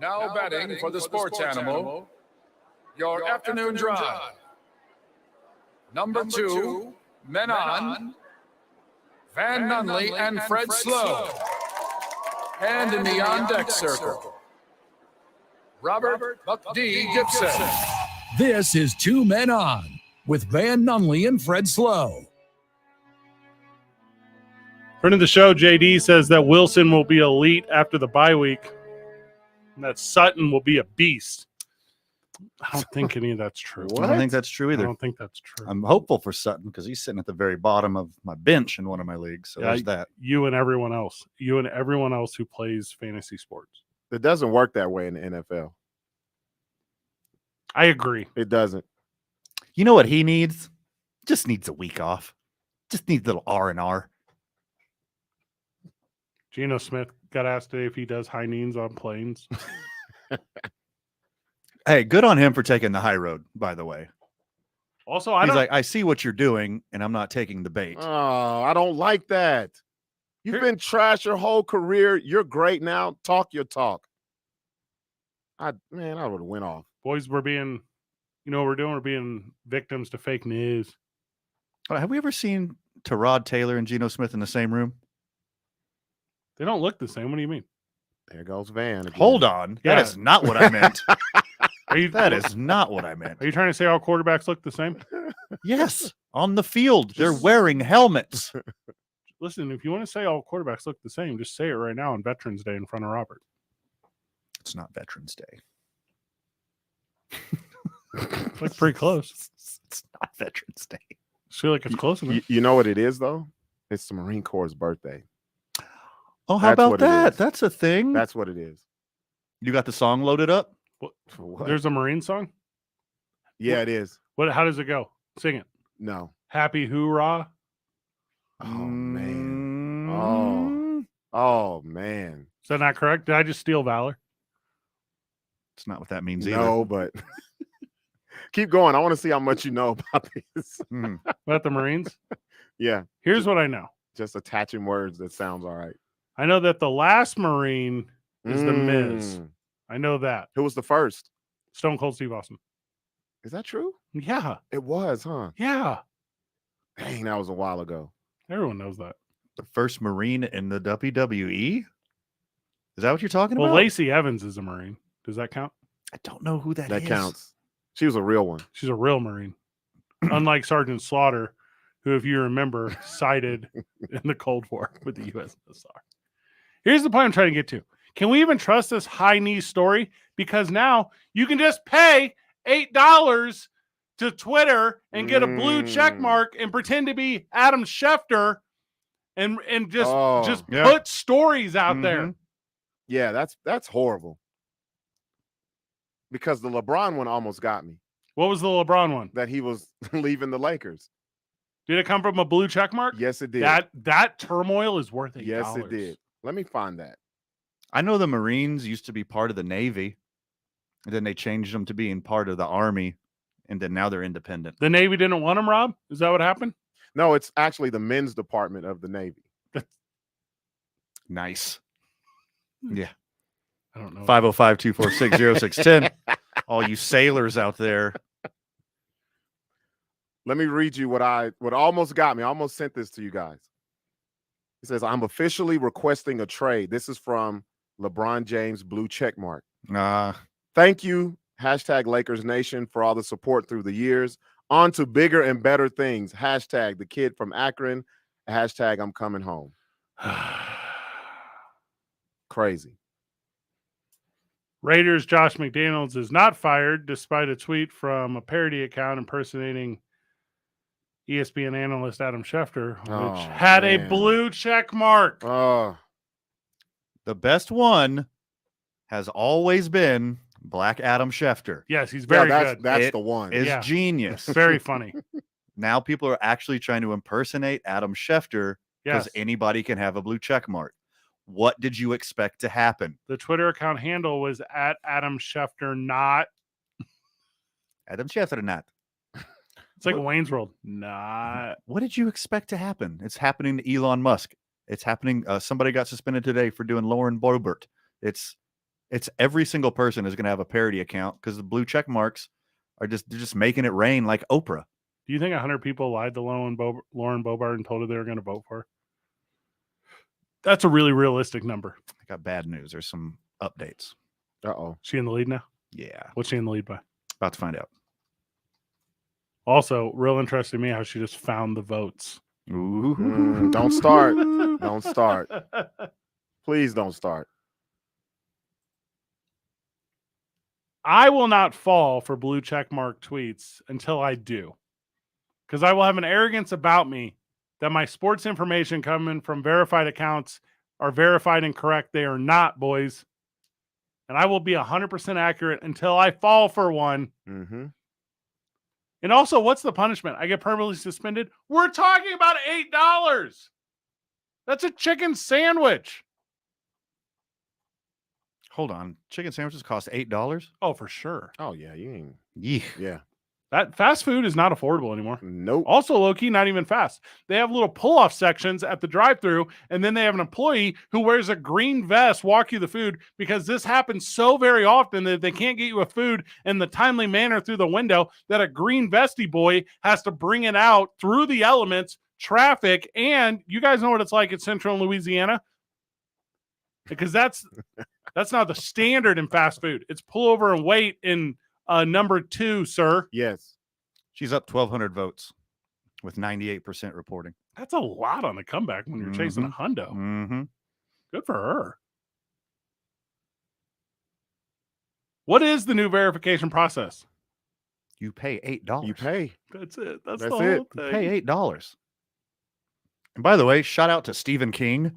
Now batting for the sports animal, your afternoon drive. Number 2, men on, Van Nunley and Fred Slow. And in the on-deck circle, Robert Buck D. Gibson. This is 2 Men On with Van Nunley and Fred Slow. Friend of the show, JD, says that Wilson will be elite after the bye week and that Sutton will be a beast. I don't think any of that's true. I don't think that's true either. I don't think that's true. I'm hopeful for Sutton because he's sitting at the very bottom of my bench in one of my leagues. So there's that. You and everyone else. You and everyone else who plays fantasy sports. It doesn't work that way in the NFL. I agree. It doesn't. You know what he needs? Just needs a week off. Just needs a little R&R. Geno Smith got asked today if he does high knees on planes. Hey, good on him for taking the high road, by the way. Also, He's like, I see what you're doing, and I'm not taking the bait. Oh, I don't like that. You've been trash your whole career. You're great now. Talk your talk. I would have went off. Boys, we're being, you know what we're doing? We're being victims to fake news. Have we ever seen Tyrod Taylor and Geno Smith in the same room? They don't look the same. What do you mean? There goes Van. Again. Hold on. Yeah. That is not what I meant. That is not what I meant. Are you trying to say all quarterbacks look the same? Yes. On the field, they're wearing helmets. Listen, if you want to say all quarterbacks look the same, just say it right now on Veterans Day in front of Robert. It's not Veterans Day. Like pretty close. It's not Veterans Day. I feel like it's close enough. You know what it is, though? It's the Marine Corps' birthday. Oh, how about that? That's a thing. That's what it is. You got the song loaded up? What? There's a Marine song? Yeah, it is. How does it go? Sing it. No. Happy hoorah. Oh man. Mm, Oh man. Is that not correct? Did I just steal valor? It's not what that means either. No, but keep going. I want to see how much you know about this. About the Marines? Yeah. Here's what I know. Just attaching words that sounds all right. I know that the last Marine is the Miz. I know that. Who was the first? Stone Cold Steve Austin. Is that true? Yeah. It was, huh? Yeah. Dang, that was a while ago. Everyone knows that. The first Marine in the WWE? Is that what you're talking Well, about? Lacey Evans is a Marine. Does that count? I don't know who that is. That counts. She was a real one. She's a real Marine. Unlike Sergeant Slaughter, who, if you remember, sided in the Cold War with the USSR. Here's the point I'm trying to get to. Can we even trust this high knee story? Because now you can just pay $8 to Twitter and get a blue check mark and pretend to be Adam Schefter and just put stories out there. Yeah, that's horrible. Because the LeBron one almost got me. What was the LeBron one? That he was leaving the Lakers. Did it come from a blue check mark? Yes, it did. That turmoil is worth $8. Yes, it did. Let me find that. I know the Marines used to be part of the Navy, and then they changed them to being part of the Army, and then now they're independent. The Navy didn't want them, Rob? Is that what happened? No, it's actually the men's department of the Navy. Nice. Yeah. I don't know. 505-246-0610. All you sailors out there. Let me read you what almost got me. I almost sent this to you guys. It says, I'm officially requesting a trade. This is from LeBron James blue check mark. Thank you, hashtag Lakers Nation, for all the support through the years. On to bigger and better things. Hashtag the kid from Akron. Hashtag I'm coming home. Crazy. Raiders Josh McDaniels is not fired despite a tweet from a parody account impersonating ESPN analyst Adam Schefter, which had a blue check mark. The best one has always been Black Adam Schefter. Yes, he's very good. That's the one. Is genius. Very funny. Now people are actually trying to impersonate Adam Schefter because anybody can have a blue check mark. What did you expect to happen? The Twitter account handle was at Adam Schefter, not Adam Schefter, not. It's like Wayne's World. Not. What did you expect to happen? It's happening to Elon Musk. It's happening. Somebody got suspended today for doing Lauren Boebert. It's every single person is going to have a parody account because the blue check marks are they're just making it rain like Oprah. Do you think 100 people lied to Lauren Boebert and told her they were going to vote for her? That's a really realistic number. I got bad news. There's some updates. Uh-oh. She in the lead now? Yeah. What's she in the lead by? About to find out. Also, real interesting to me how she just found the votes. Ooh. Don't start. Don't start. Please don't start. I will not fall for blue checkmark tweets until I do. Because I will have an arrogance about me that my sports information coming from verified accounts are verified and correct. They are not, boys. And I will be 100% accurate until I fall for one. Mm-hmm. And also, what's the punishment? I get permanently suspended? We're talking about $8. That's a chicken sandwich. Hold on. Chicken sandwiches cost $8? Oh, for sure. Oh, yeah. You ain't. Yeah. That fast food is not affordable anymore. Nope. Also, low-key, not even fast. They have little pull-off sections at the drive-thru, and then they have an employee who wears a green vest walk you the food because this happens so very often that they can't get you a food in the timely manner through the window that a green vesty boy has to bring it out through the elements, traffic, and you guys know what it's like in central Louisiana? Because that's not the standard in fast food. It's pull over and wait in number 2, sir. Yes. She's up 1,200 votes with 98% reporting. That's a lot on the comeback when you're chasing a hundo. Mm-hmm. Good for her. What is the new verification process? You pay $8. You pay. That's it. That's it. the whole thing. You pay $8. And by the way, shout out to Stephen King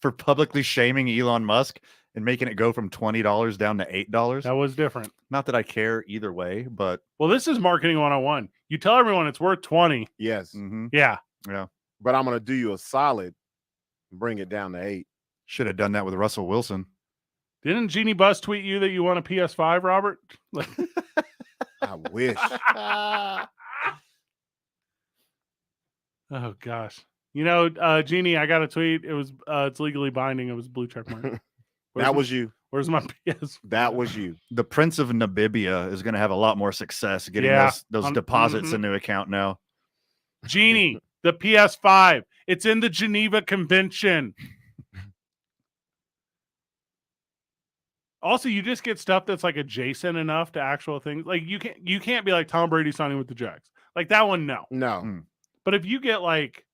for publicly shaming Elon Musk and making it go from $20 down to $8. That was different. Not that I care either way, but Well, this is marketing 101. You tell everyone it's worth 20. Yes. Yeah. Yeah. But I'm gonna do you a solid and bring it down to 8. Should have done that with Russell Wilson. Didn't Jeannie Buss tweet you that you want a PS5, Robert? I wish. Oh gosh. You know, Jeannie, I got a tweet. It was it's legally binding. It was blue check mark. That was you. Where's my PS? That was you. The Prince of Namibia is going to have a lot more success getting those deposits into account now. Jeannie, the PS5. It's in the Geneva Convention. Also, you just get stuff that's like adjacent enough to actual things. Like you can't be like Tom Brady signing with the Jags. Like that one, no. No. But if you get like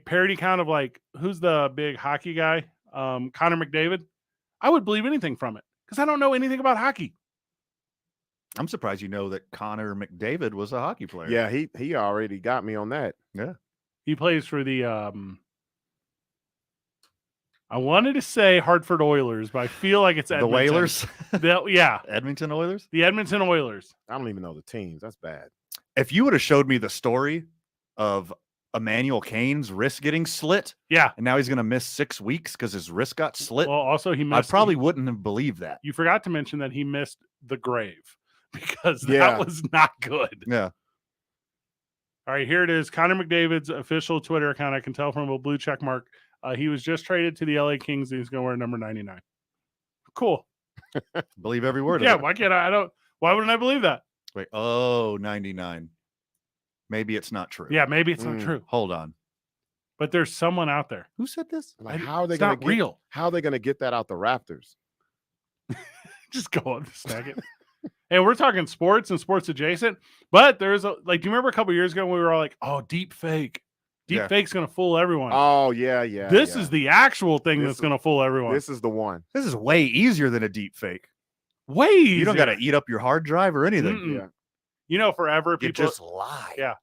parody count of like who's the big hockey guy, Connor McDavid, I would believe anything from it because I don't know anything about hockey. I'm surprised you know that Connor McDavid was a hockey player. Yeah, he already got me on that. Yeah. He plays for the I wanted to say Hartford Oilers, but I feel like it's Edmonton. The Whalers? Yeah. Edmonton Oilers? The Edmonton Oilers. I don't even know the teams. That's bad. If you would have showed me the story of Emmanuel Cain's wrist getting slit, yeah, and now he's going to miss 6 weeks because his wrist got slit. Well, also he missed. I probably wouldn't have believed that. You forgot to mention that he missed the grave because that was not good. Yeah. All right, here it is. Connor McDavid's official Twitter account. I can tell from a blue check mark. He was just traded to the LA Kings. And he's going to wear number 99. Cool. Believe every word. Yeah. Of it. Why can't I? Why wouldn't I believe that? Wait. Oh, 99. Maybe it's not true. Yeah, maybe it's not true. Hold on. But there's someone out there. Who said this? Like, how are they It's going not to get real. How are they going to get that out the rafters? Just go on this second. And we're talking sports and sports adjacent. But there's do you remember a couple years ago when we were all like, oh, deep fake. Deep fake's going to fool everyone. Oh, yeah. This is the actual thing that's going to fool everyone. This is the one. This is way easier than a deep fake. Way easier. You don't got to eat up your hard drive or anything. Mm-mm. Yeah. You know, forever You people just lie. Yeah.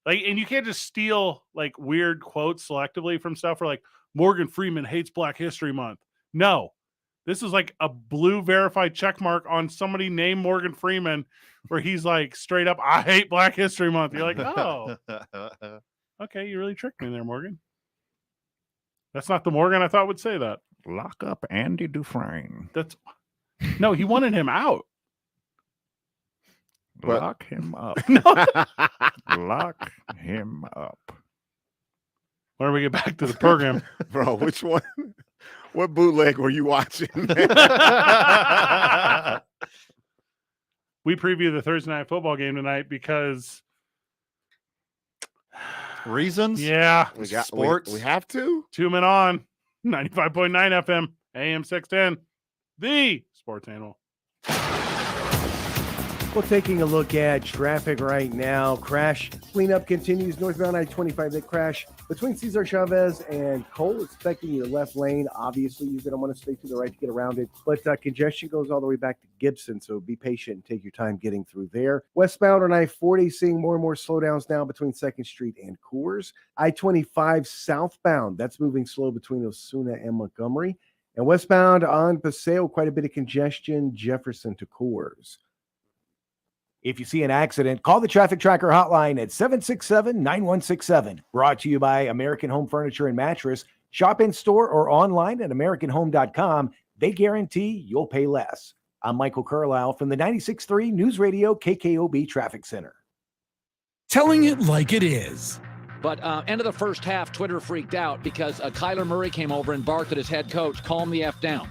Like, and you can't just steal like weird quotes selectively from stuff where like Morgan Freeman hates Black History Month. No, this is like a blue verified check mark on somebody named Morgan Freeman where he's like straight up, I hate Black History Month. You're like, oh, okay. You really tricked me there, Morgan. That's not the Morgan I thought would say that. Lock up Andy Dufresne. No, he wanted him out. Lock him up. Lock him up. Why don't we get back to the program? Bro, which one? What bootleg were you watching? We preview the Thursday night football game tonight because reasons. Yeah, we got sports. We have to. 2 men on 95.9 FM, AM 610, the sports animal. Well, taking a look at traffic right now, crash cleanup continues northbound I-25. That crash between Cesar Chavez and Cole is affecting your left lane. Obviously, you're going to want to stay to the right to get around it, but congestion goes all the way back to Gibson, so be patient and take your time getting through there. Westbound on I-40, seeing more and more slowdowns now between 2nd Street and Coors. I-25 southbound, that's moving slow between Osuna and Montgomery. And westbound on Paseo, quite a bit of congestion, Jefferson to Coors. If you see an accident, call the Traffic Tracker hotline at 767-9167. Brought to you by American Home Furniture and Mattress. Shop in store or online at AmericanHome.com. They guarantee you'll pay less. I'm Michael Carlisle from the 96.3 News Radio KKOB Traffic Center. Telling it like it is. But end of the first half, Twitter freaked out because Kyler Murray came over and barked at his head coach, calm the F down.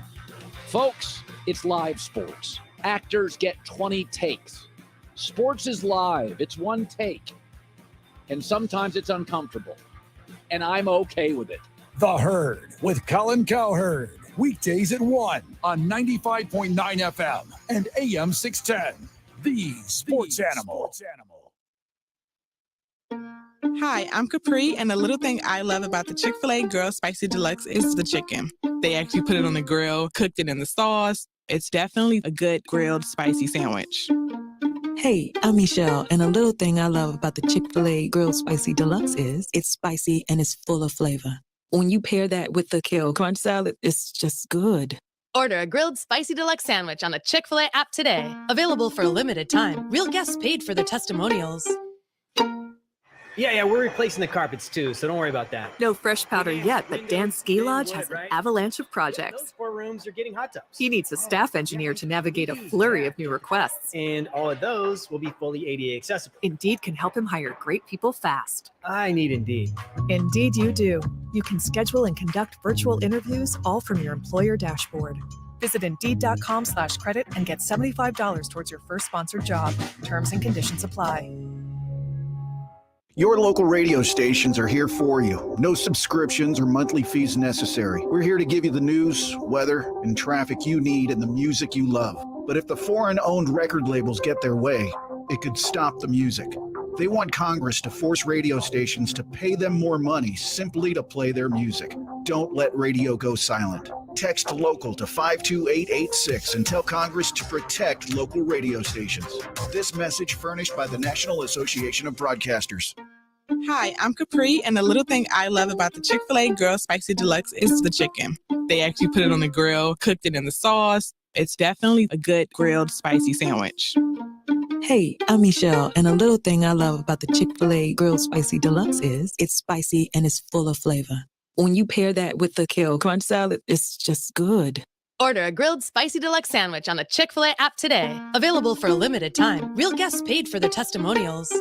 Folks, it's live sports. Actors get 20 takes. Sports is live. It's one take. And sometimes it's uncomfortable. And I'm okay with it. The Herd with Colin Cowherd. Weekdays at 1 on 95.9 FM and AM 610. The Sports Animal. Hi, I'm Capri, and the little thing I love about the Chick-fil-A Grilled Spicy Deluxe is the chicken. They actually put it on the grill, cooked it in the sauce. It's definitely a good grilled spicy sandwich. Hey, I'm Michelle, and a little thing I love about the Chick-fil-A Grilled Spicy Deluxe is it's spicy and it's full of flavor. When you pair that with the kale crunch salad, it's just good. Order a grilled spicy deluxe sandwich on the Chick-fil-A app today. Available for a limited time. Real guests paid for their testimonials. Yeah, we're replacing the carpets too, so don't worry about that. No fresh powder yet, but Dan's Ski Lodge has an avalanche of projects. Those 4 rooms are getting hot tubs. He needs a staff engineer to navigate a flurry of new requests. And all of those will be fully ADA accessible. Indeed can help him hire great people fast. I need Indeed. Indeed you do. You can schedule and conduct virtual interviews all from your employer dashboard. Visit Indeed.com/credit and get $75 towards your first sponsored job. Terms and conditions apply. Your local radio stations are here for you. No subscriptions or monthly fees necessary. We're here to give you the news, weather, and traffic you need and the music you love. But if the foreign-owned record labels get their way, it could stop the music. They want Congress to force radio stations to pay them more money simply to play their music. Don't let radio go silent. Text local to 52886 and tell Congress to protect local radio stations. This message furnished by the National Association of Broadcasters. Hi, I'm Capri, and the little thing I love about the Chick-fil-A Grilled Spicy Deluxe is the chicken. They actually put it on the grill, cooked it in the sauce. It's definitely a good grilled spicy sandwich. Hey, I'm Michelle, and a little thing I love about the Chick-fil-A Grilled Spicy Deluxe is it's spicy and it's full of flavor. When you pair that with the kale crunch salad, it's just good. Order a grilled spicy deluxe sandwich on the Chick-fil-A app today. Available for a limited time. Real guests paid for their testimonials.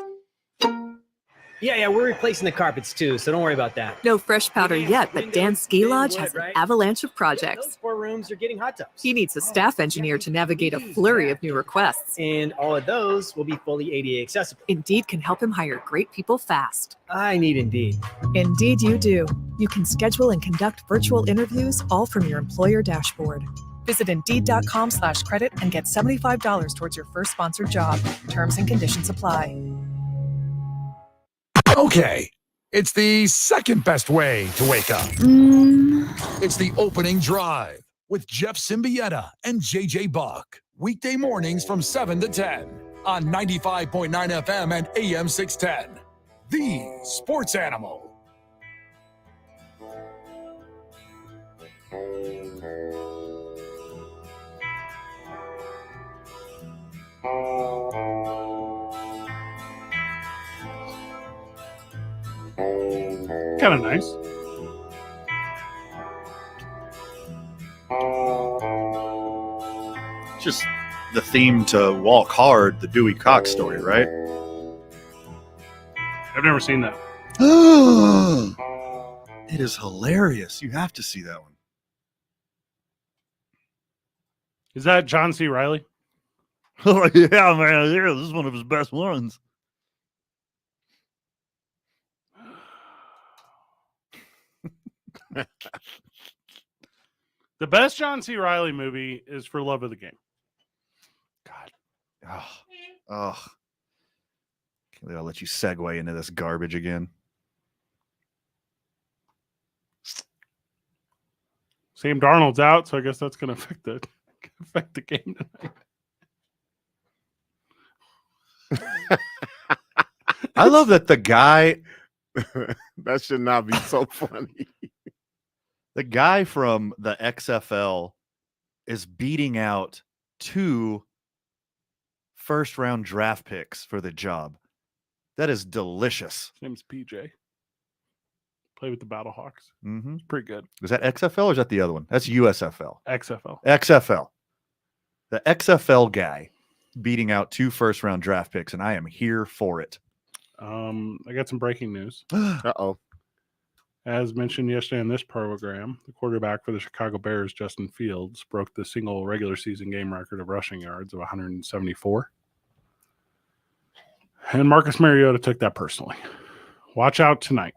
Yeah, we're replacing the carpets too, so don't worry about that. No fresh powder yet, but Dan's Ski Lodge has an avalanche of projects. Those 4 rooms are getting hot tubs. He needs a staff engineer to navigate a flurry of new requests. And all of those will be fully ADA accessible. Indeed can help him hire great people fast. I need Indeed. Indeed you do. You can schedule and conduct virtual interviews all from your employer dashboard. Visit Indeed.com/credit and get $75 towards your first sponsored job. Terms and conditions apply. Okay, it's the second best way to wake up. It's the opening drive with Jeff Symbieta and JJ Buck. Weekday mornings from 7 to 10 on 95.9 FM and AM 610. The Sports Animal. Kind of nice. Just the theme to Walk Hard, the Dewey Cox story, right? I've never seen that. It is hilarious. You have to see that one. Is that John C. Reilly? Oh, yeah, man. Yeah, this is one of his best ones. The best John C. Reilly movie is For Love of the Game. God. Oh. Can't believe I'll let you segue into this garbage again. Sam Darnold's out, so I guess that's going to affect the game tonight. I love that the guy... That should not be so funny. The guy from the XFL is beating out 2 first-round draft picks for the job. That is delicious. His name's PJ. Play with the Battlehawks. Mm-hmm. It's pretty good. Is that XFL or is that the other one? That's USFL. XFL. XFL. The XFL guy beating out 2 first-round draft picks, and I am here for it. I got some breaking news. Uh-oh. As mentioned yesterday in this program, the quarterback for the Chicago Bears, Justin Fields, broke the single regular season game record of rushing yards of 174. And Marcus Mariota took that personally. Watch out tonight.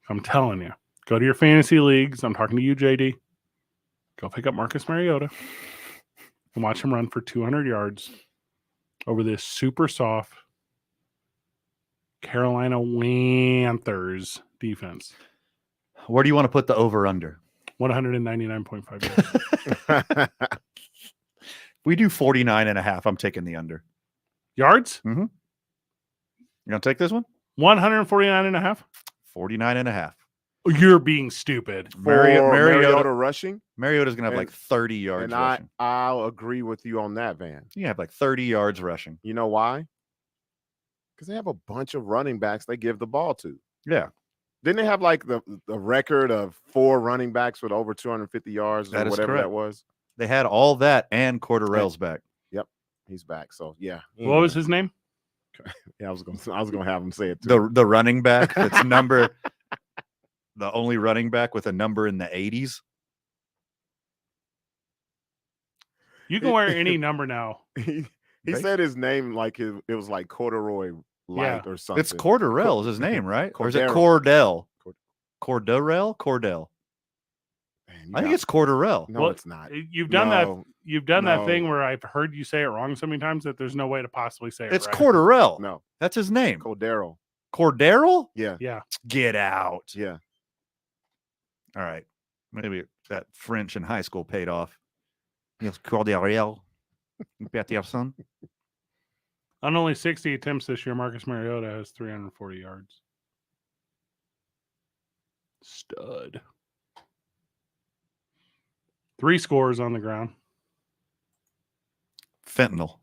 I'm telling you. Go to your fantasy leagues. I'm talking to you, JD. Go pick up Marcus Mariota and watch him run for 200 yards over this super soft Carolina Panthers defense. Where do you want to put the over-under? 199.5 yards. We do 49.5. I'm taking the under. Yards? Mm-hmm. You going to take this one? 149.5? 49.5. You're being stupid. Mariota rushing. Mariota's gonna have like 30 yards and rushing. I'll agree with you on that, Van. You have like 30 yards rushing. You know why? Because they have a bunch of running backs they give the ball to. Yeah. Didn't they have like the record of 4 running backs with over 250 yards or whatever that was? They had all that, and Cordarrelle's back. Yep, he's back. So yeah. What was his name? Yeah, I was gonna have him say it too. The running back that's the only running back with a number in the 80s. You can wear any number now. He said his name like it was like corduroy light or something. It's Cordarrelle is his name, right? Or is it Cordell? Cordell. I think it's Cordarrelle. No, it's not. You've done that. You've done that thing where I've heard you say it wrong so many times that there's no way to possibly say it It's right. Cordarrelle. No, that's his name. Cordero. Cordero? Yeah. Yeah. Get out. Yeah. All right. Maybe that French in high school paid off. Yes, Cordero. Peterson. On only 60 attempts this year, Marcus Mariota has 340 yards. Stud. 3 scores on the ground. Fentanyl.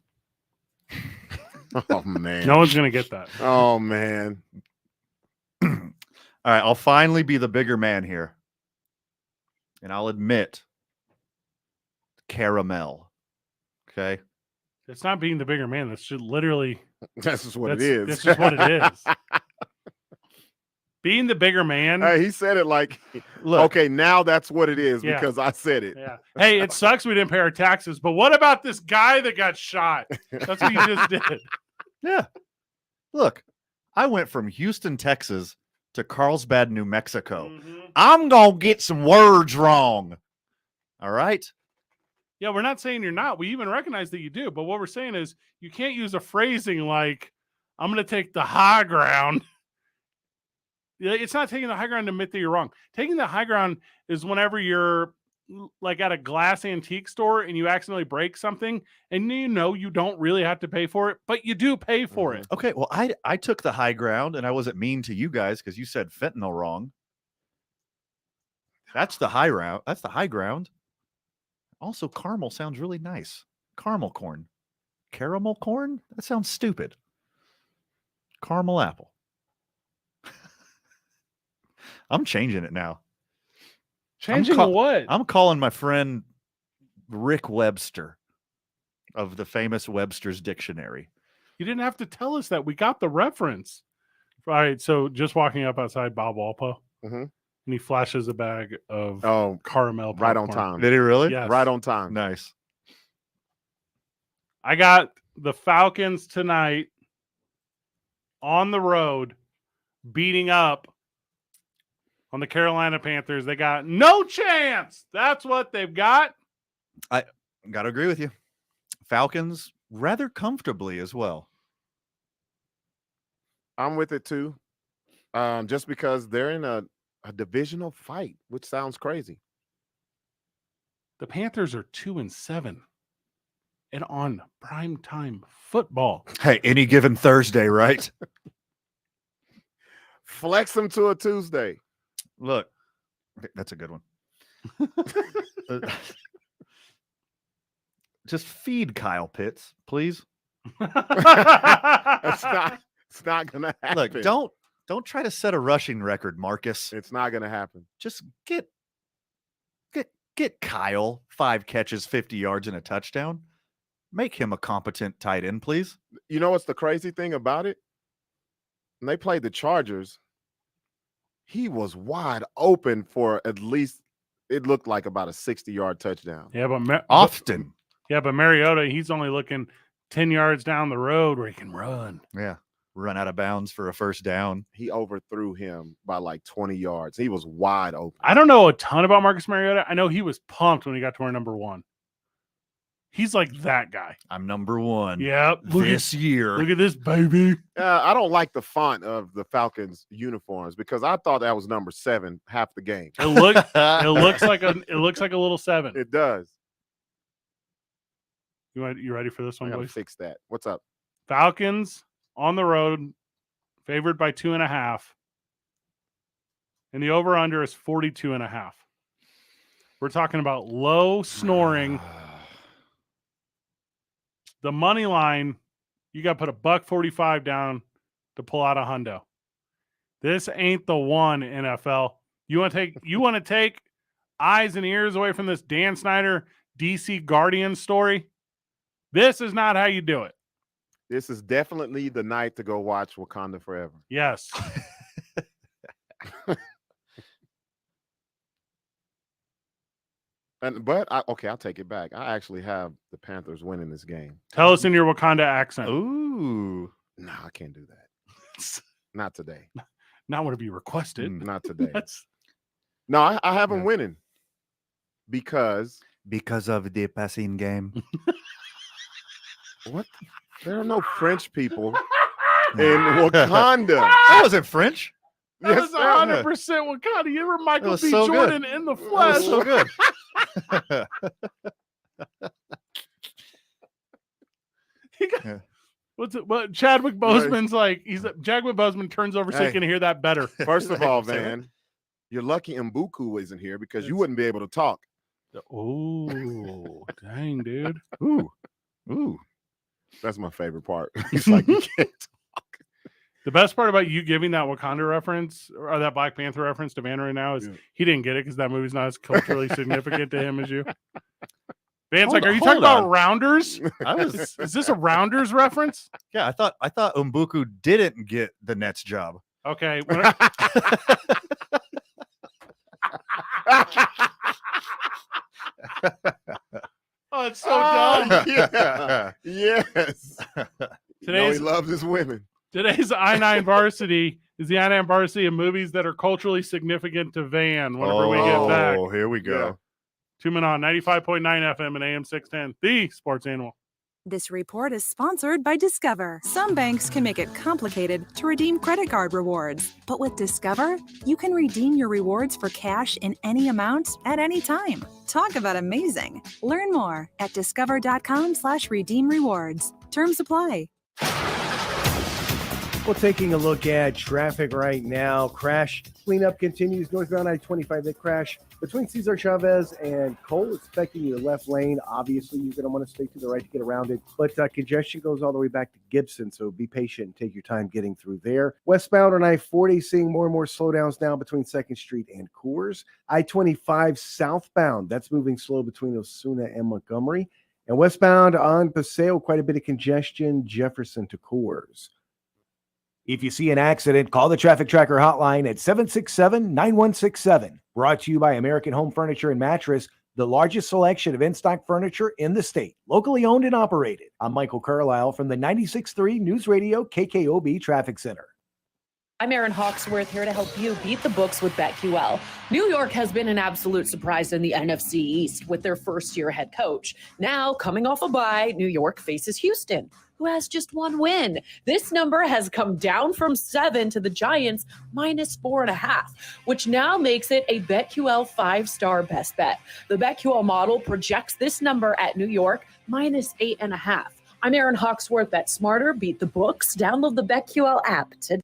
Oh, man. No one's going to get that. Oh, man. All right. I'll finally be the bigger man here. And I'll admit caramel. Okay. It's not being the bigger man. That's just literally. That's just what it is. That's just what it is. Being the bigger man. Hey, he said it like, okay, now that's what it is because I said it. Yeah. Hey, it sucks we didn't pay our taxes, but what about this guy that got shot? That's what you just did. Yeah. Look, I went from Houston, Texas to Carlsbad, New Mexico. Mm-hmm. I'm going to get some words wrong. All right. Yeah, we're not saying you're not. We even recognize that you do. But what we're saying is you can't use a phrasing like, I'm going to take the high ground. It's not taking the high ground to admit that you're wrong. Taking the high ground is whenever you're like at a glass antique store and you accidentally break something and you know you don't really have to pay for it, but you do pay for it. Okay, well, I took the high ground and I wasn't mean to you guys because you said fentanyl wrong. That's the high ground. That's the high ground. Also, caramel sounds really nice. Caramel corn. Caramel corn? That sounds stupid. Caramel apple. I'm changing it now. Changing what? I'm calling my friend Rick Webster of the famous Webster's Dictionary. You didn't have to tell us that. We got the reference. All right, so just walking up outside Bob Walpo, and he flashes a bag of caramel popcorn. Right on time. Did he really? Yes. Right on time. Nice. I got the Falcons tonight on the road beating up on the Carolina Panthers. They got no chance. That's what they've got. I got to agree with you. Falcons rather comfortably as well. I'm with it too. Just because they're in a divisional fight, which sounds crazy. The Panthers are 2-7 and on primetime football. Hey, any given Thursday, right? Flex them to a Tuesday. Look, that's a good one. Just feed Kyle Pitts, please. It's not gonna happen. Look, don't try to set a rushing record, Marcus. It's not gonna happen. Just get Kyle 5 catches, 50 yards, and a touchdown. Make him a competent tight end, please. You know what's the crazy thing about it? When they played the Chargers, he was wide open for at least, it looked like about a 60-yard touchdown. Yeah, but often. But Mariota, he's only looking 10 yards down the road where he can run. Yeah, run out of bounds for a first down. He overthrew him by like 20 yards. He was wide open. I don't know a ton about Marcus Mariota. I know he was pumped when he got to wear number 1. He's like that guy. I'm number 1. Yep. This year. Look at this, baby. I don't like the font of the Falcons uniforms because I thought that was number 7 half the game. It looks like a little 7. It does. You ready for this one, I gotta boys? fix that. What's up? Falcons on the road, favored by 2.5. And the over-under is 42.5. We're talking about low snoring. The money line, you got to put $1.45 down to pull out a hundo. This ain't the one, NFL. You want to take eyes and ears away from this Dan Snyder DC Guardian story? This is not how you do it. This is definitely the night to go watch Wakanda Forever. Yes. I'll take it back. I actually have the Panthers winning this game. Tell us in your Wakanda accent. Ooh. No, I can't do that. Not today. Not what to be requested. Not today. No, I have them winning because of the passing game. What? There are no French people in Wakanda. That wasn't French. That was 100% Wakanda. You ever Michael B. so Jordan good. in the flesh? So good. What's it? What Chadwick Boseman's like? Chadwick Boseman turns over so he can hear that better. First of all, Van, you're lucky Mbuku isn't here because you wouldn't be able to talk. Oh, dang, dude. Ooh. That's my favorite part. He's like, you can't talk. The best part about you giving that Wakanda reference or that Black Panther reference to Van right now is he didn't get it because that movie's not as culturally significant to him as you. Van's are you talking about Rounders? Is this a Rounders reference? Yeah, I thought Mbuku didn't get the Nets job. Okay. Oh, it's so dumb. Yeah. Yes. He loves his women. Today's I-9 Varsity is the I-9 Varsity of movies that are culturally significant to Van whenever we get back. Oh, here we go. Yeah. 2 Men On, 95.9 FM and AM 610, the Sports Animal. This report is sponsored by Discover. Some banks can make it complicated to redeem credit card rewards. But with Discover, you can redeem your rewards for cash in any amount at any time. Talk about amazing. Learn more at discover.com/redeem rewards. Terms apply. Well, taking a look at traffic right now. Crash cleanup continues northbound I-25. That crash between Cesar Chavez and Cole, expecting your left lane. Obviously, you're going to want to stay to the right to get around it. But congestion goes all the way back to Gibson, so be patient and take your time getting through there. Westbound on I-40, seeing more and more slowdowns now between 2nd Street and Coors. I-25 southbound, that's moving slow between Osuna and Montgomery. And westbound on Paseo, quite a bit of congestion, Jefferson to Coors. If you see an accident, call the Traffic Tracker hotline at 767-9167. Brought to you by American Home Furniture and Mattress, the largest selection of in-stock furniture in the state. Locally owned and operated. I'm Michael Carlisle from the 96.3 News Radio KKOB Traffic Center. I'm Erin Hawksworth here to help you beat the books with BetQL. New York has been an absolute surprise in the NFC East with their first-year head coach. Now, coming off a bye, New York faces Houston, who has just one win. This number has come down from 7 to the Giants -4.5, which now makes it a BetQL 5-star best bet. The BetQL model projects this number at New York -8.5. I'm Erin Hawksworth. Bet smarter, beat the books. Download the BetQL app today.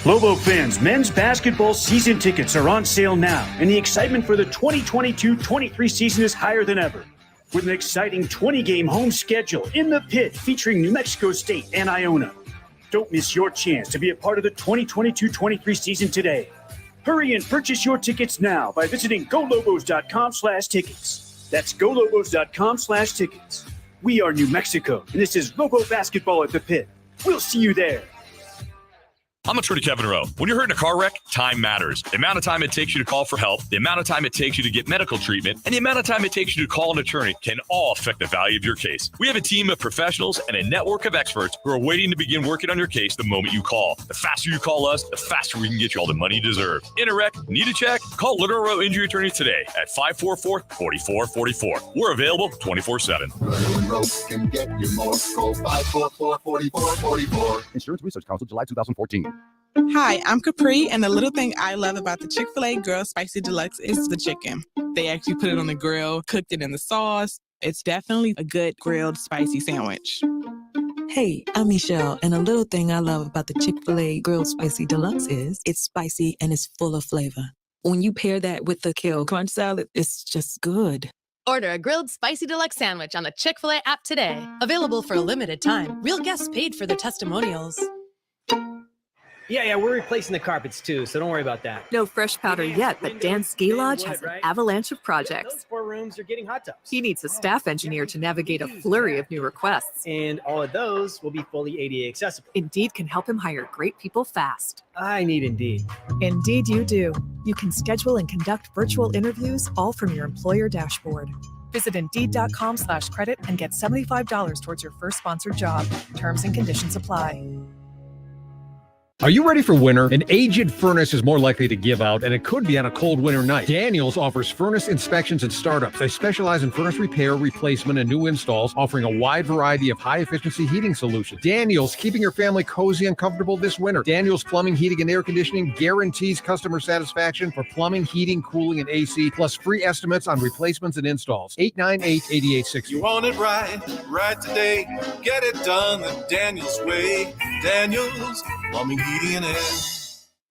Lobo fans, men's basketball season tickets are on sale now, and the excitement for the 2022-23 season is higher than ever. With an exciting 20-game home schedule in the pit featuring New Mexico State and Iona. Don't miss your chance to be a part of the 2022-23 season today. Hurry and purchase your tickets now by visiting golobos.com/tickets. That's golobos.com/tickets. We are New Mexico, and this is Lobo Basketball at the Pit. We'll see you there. I'm Attorney Kevin Rowe. When you're hurt in a car wreck, time matters. The amount of time it takes you to call for help, the amount of time it takes you to get medical treatment, and the amount of time it takes you to call an attorney can all affect the value of your case. We have a team of professionals and a network of experts who are waiting to begin working on your case the moment you call. The faster you call us, the faster we can get you all the money you deserve. In a wreck, need a check? Call Little Rowe Injury Attorney today at 544-4444. We're available 24/7. Can get you more. Call 544-4444. Insurance Research Council, July 2014. Hi, I'm Capri, and the little thing I love about the Chick-fil-A Girl Spicy Deluxe is the chicken. They actually put it on the grill, cooked it in the sauce. It's definitely a good grilled spicy sandwich. Hey, I'm Michelle, and a little thing I love about the Chick-fil-A Grilled Spicy Deluxe is it's spicy and it's full of flavor. When you pair that with the Kale Crunch Salad, it's just good. Order a grilled spicy deluxe sandwich on the Chick-fil-A app today. Available for a limited time. Real guests paid for their testimonials. Yeah, we're replacing the carpets too, so don't worry about that. No fresh powder yet, but Dan's Ski Lodge has an avalanche of projects. Those 4 rooms are getting hot tubs. He needs a staff engineer to navigate a flurry of new requests. And all of those will be fully ADA accessible. Indeed can help him hire great people fast. I need Indeed. Indeed, you do. You can schedule and conduct virtual interviews all from your employer dashboard. Visit Indeed.com/credit and get $75 towards your first sponsored job. Terms and conditions apply. Are you ready for winter? An aged furnace is more likely to give out, and it could be on a cold winter night. Daniels offers furnace inspections and startups. They specialize in furnace repair, replacement, and new installs, offering a wide variety of high-efficiency heating solutions. Daniels, keeping your family cozy and comfortable this winter. Daniels Plumbing, Heating, and Air Conditioning guarantees customer satisfaction for plumbing, heating, cooling, and AC, plus free estimates on replacements and installs. 898-8860. You want it right today. Get it done the Daniels way. Daniels Plumbing, Heating, and Air.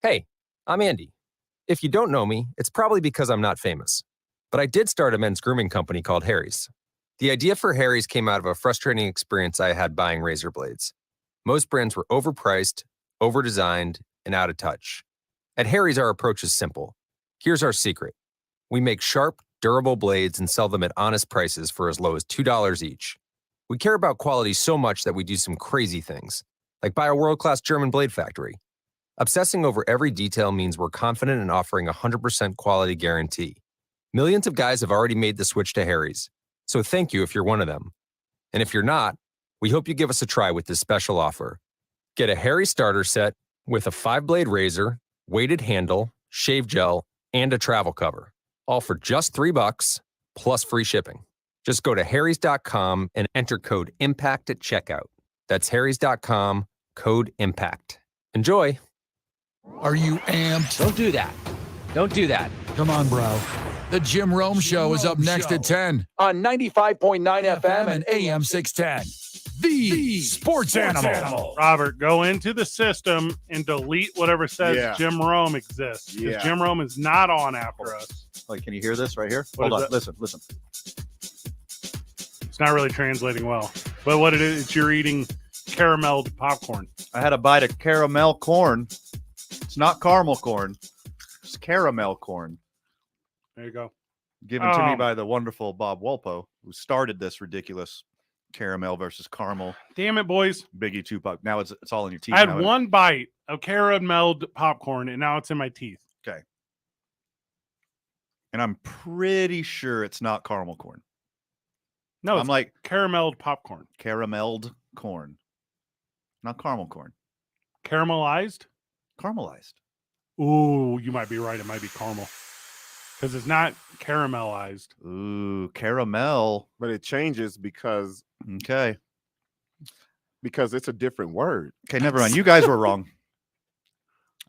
Hey, I'm Andy. If you don't know me, it's probably because I'm not famous. But I did start a men's grooming company called Harry's. The idea for Harry's came out of a frustrating experience I had buying razor blades. Most brands were overpriced, overdesigned, and out of touch. At Harry's, our approach is simple. Here's our secret. We make sharp, durable blades and sell them at honest prices for as low as $2 each. We care about quality so much that we do some crazy things, like buy a world-class German blade factory. Obsessing over every detail means we're confident in offering a 100% quality guarantee. Millions of guys have already made the switch to Harry's, so thank you if you're one of them. And if you're not, we hope you give us a try with this special offer. Get a Harry's starter set with a 5-blade razor, weighted handle, shave gel, and a travel cover, all for just $3 plus free shipping. Just go to harrys.com and enter code IMPACT at checkout. That's harrys.com, code IMPACT. Enjoy. Are you amped? Don't do that. Don't do that. Come on, bro. The Jim Rome Show is up next at 10 on 95.9 FM and AM 610. The Sports Animal. Robert, go into the system and delete whatever says Jim Rome exists. Because Yeah. Jim Rome is not on after us. Like, can you hear this right here? What Hold is on. that? Listen. It's not really translating well. But what it is, it's you're eating carameled popcorn. I had a bite of caramel corn. It's not caramel corn. It's caramel corn. There you go. Given to me by the wonderful Bob Walpo, who started this ridiculous caramel versus caramel. Damn it, boys. Biggie Tupac. Now it's all in your teeth. I had now. one bite of carameled popcorn, and now it's in my teeth. Okay. And I'm pretty sure it's not caramel corn. No, I'm it's like carameled popcorn. Carameled corn. Not caramel corn. Caramelized? Caramelized. Ooh, you might be right. It might be caramel. Because it's not caramelized. Ooh, caramel. But it changes because it's a different word. Okay, never mind. You guys were wrong.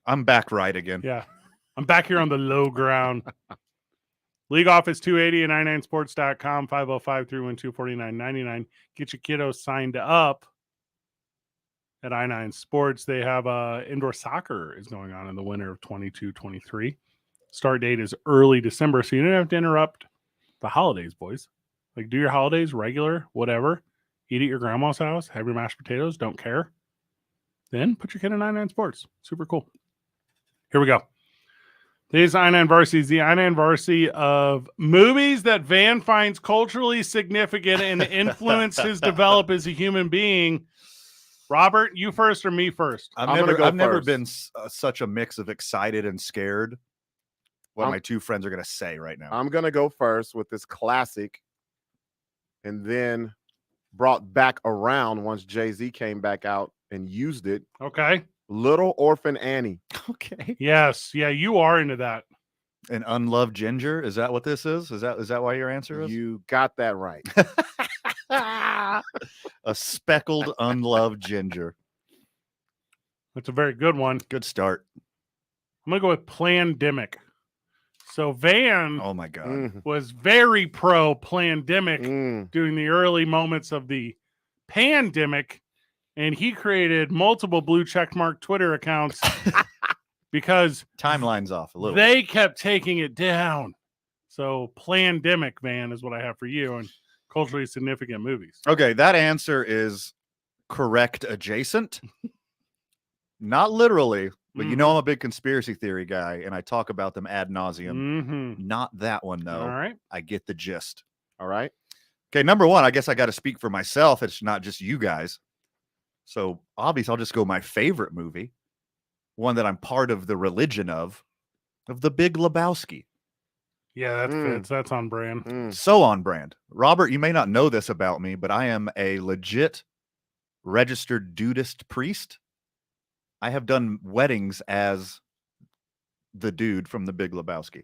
I'm back right again. Yeah. I'm back here on the low ground. League office 280 at 99sports.com, 505-312-4999. Get your kiddos signed up at I9 Sports. They have indoor soccer is going on in the winter of 22-23. Start date is early December, so you don't have to interrupt the holidays, boys. Like, do your holidays regular, whatever. Eat at your grandma's house, have your mashed potatoes, don't care. Then put your kid in I9 Sports. Super cool. Here we go. Today's I9 Varsity is the I9 Varsity of movies that Van finds culturally significant and influence his develop as a human being. Robert, you first or me first? I've never been such a mix of excited and scared. What my two friends are going to say right now. I'm going to go first with this classic and then brought back around once Jay-Z came back out and used it. Okay. Little Orphan Annie. Okay. Yes. Yeah, you are into that. An unloved ginger? Is that what this is? Is that why your answer is? You got that right. A speckled, unloved ginger. That's a very good one. Good start. I'm going to go with Plandemic. So Van oh my God. was very pro Plandemic during the early moments of the pandemic. and he created multiple blue checkmark Twitter accounts because timeline's off a little. They kept taking it down. So, Plandemic, Van, is what I have for you on culturally significant movies. Okay, that answer is correct adjacent. Not literally, but you know I'm a big conspiracy theory guy, and I talk about them ad nauseum. Not that one, though. All right. I get the gist. All right. Okay, number one, I guess I got to speak for myself. It's not just you guys. So, obviously, I'll just go my favorite movie, one that I'm part of the religion of The Big Lebowski. Yeah, that fits. That's on brand. So on brand. Robert, you may not know this about me, but I am a legit registered dudist priest. I have done weddings as the dude from The Big Lebowski.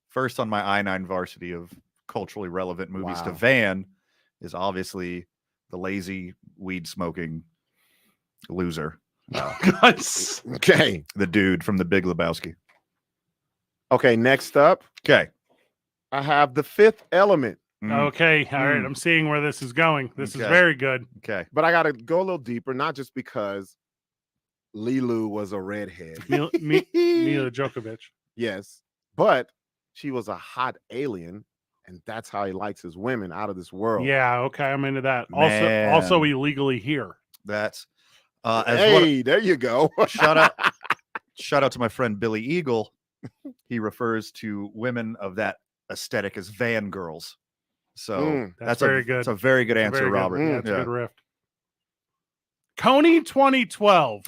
First on my I-9 varsity of culturally relevant movies to Van is obviously the lazy, weed-smoking loser. Okay. The dude from The Big Lebowski. Okay, next up. Okay. I have The Fifth Element. Okay, all right. I'm seeing where this is going. This is very good. Okay. But I got to go a little deeper, not just because Lilu was a redhead. Mila Djokovic. Yes, but she was a hot alien, and that's how he likes his women out of this world. Yeah, okay, I'm into that. Man. Also illegally here. That's there you go. Shout out to my friend Billy Eagle. He refers to women of that aesthetic as van girls. So that's very good. That's a very good answer, Robert. Yeah, that's a good riff. Coney 2012.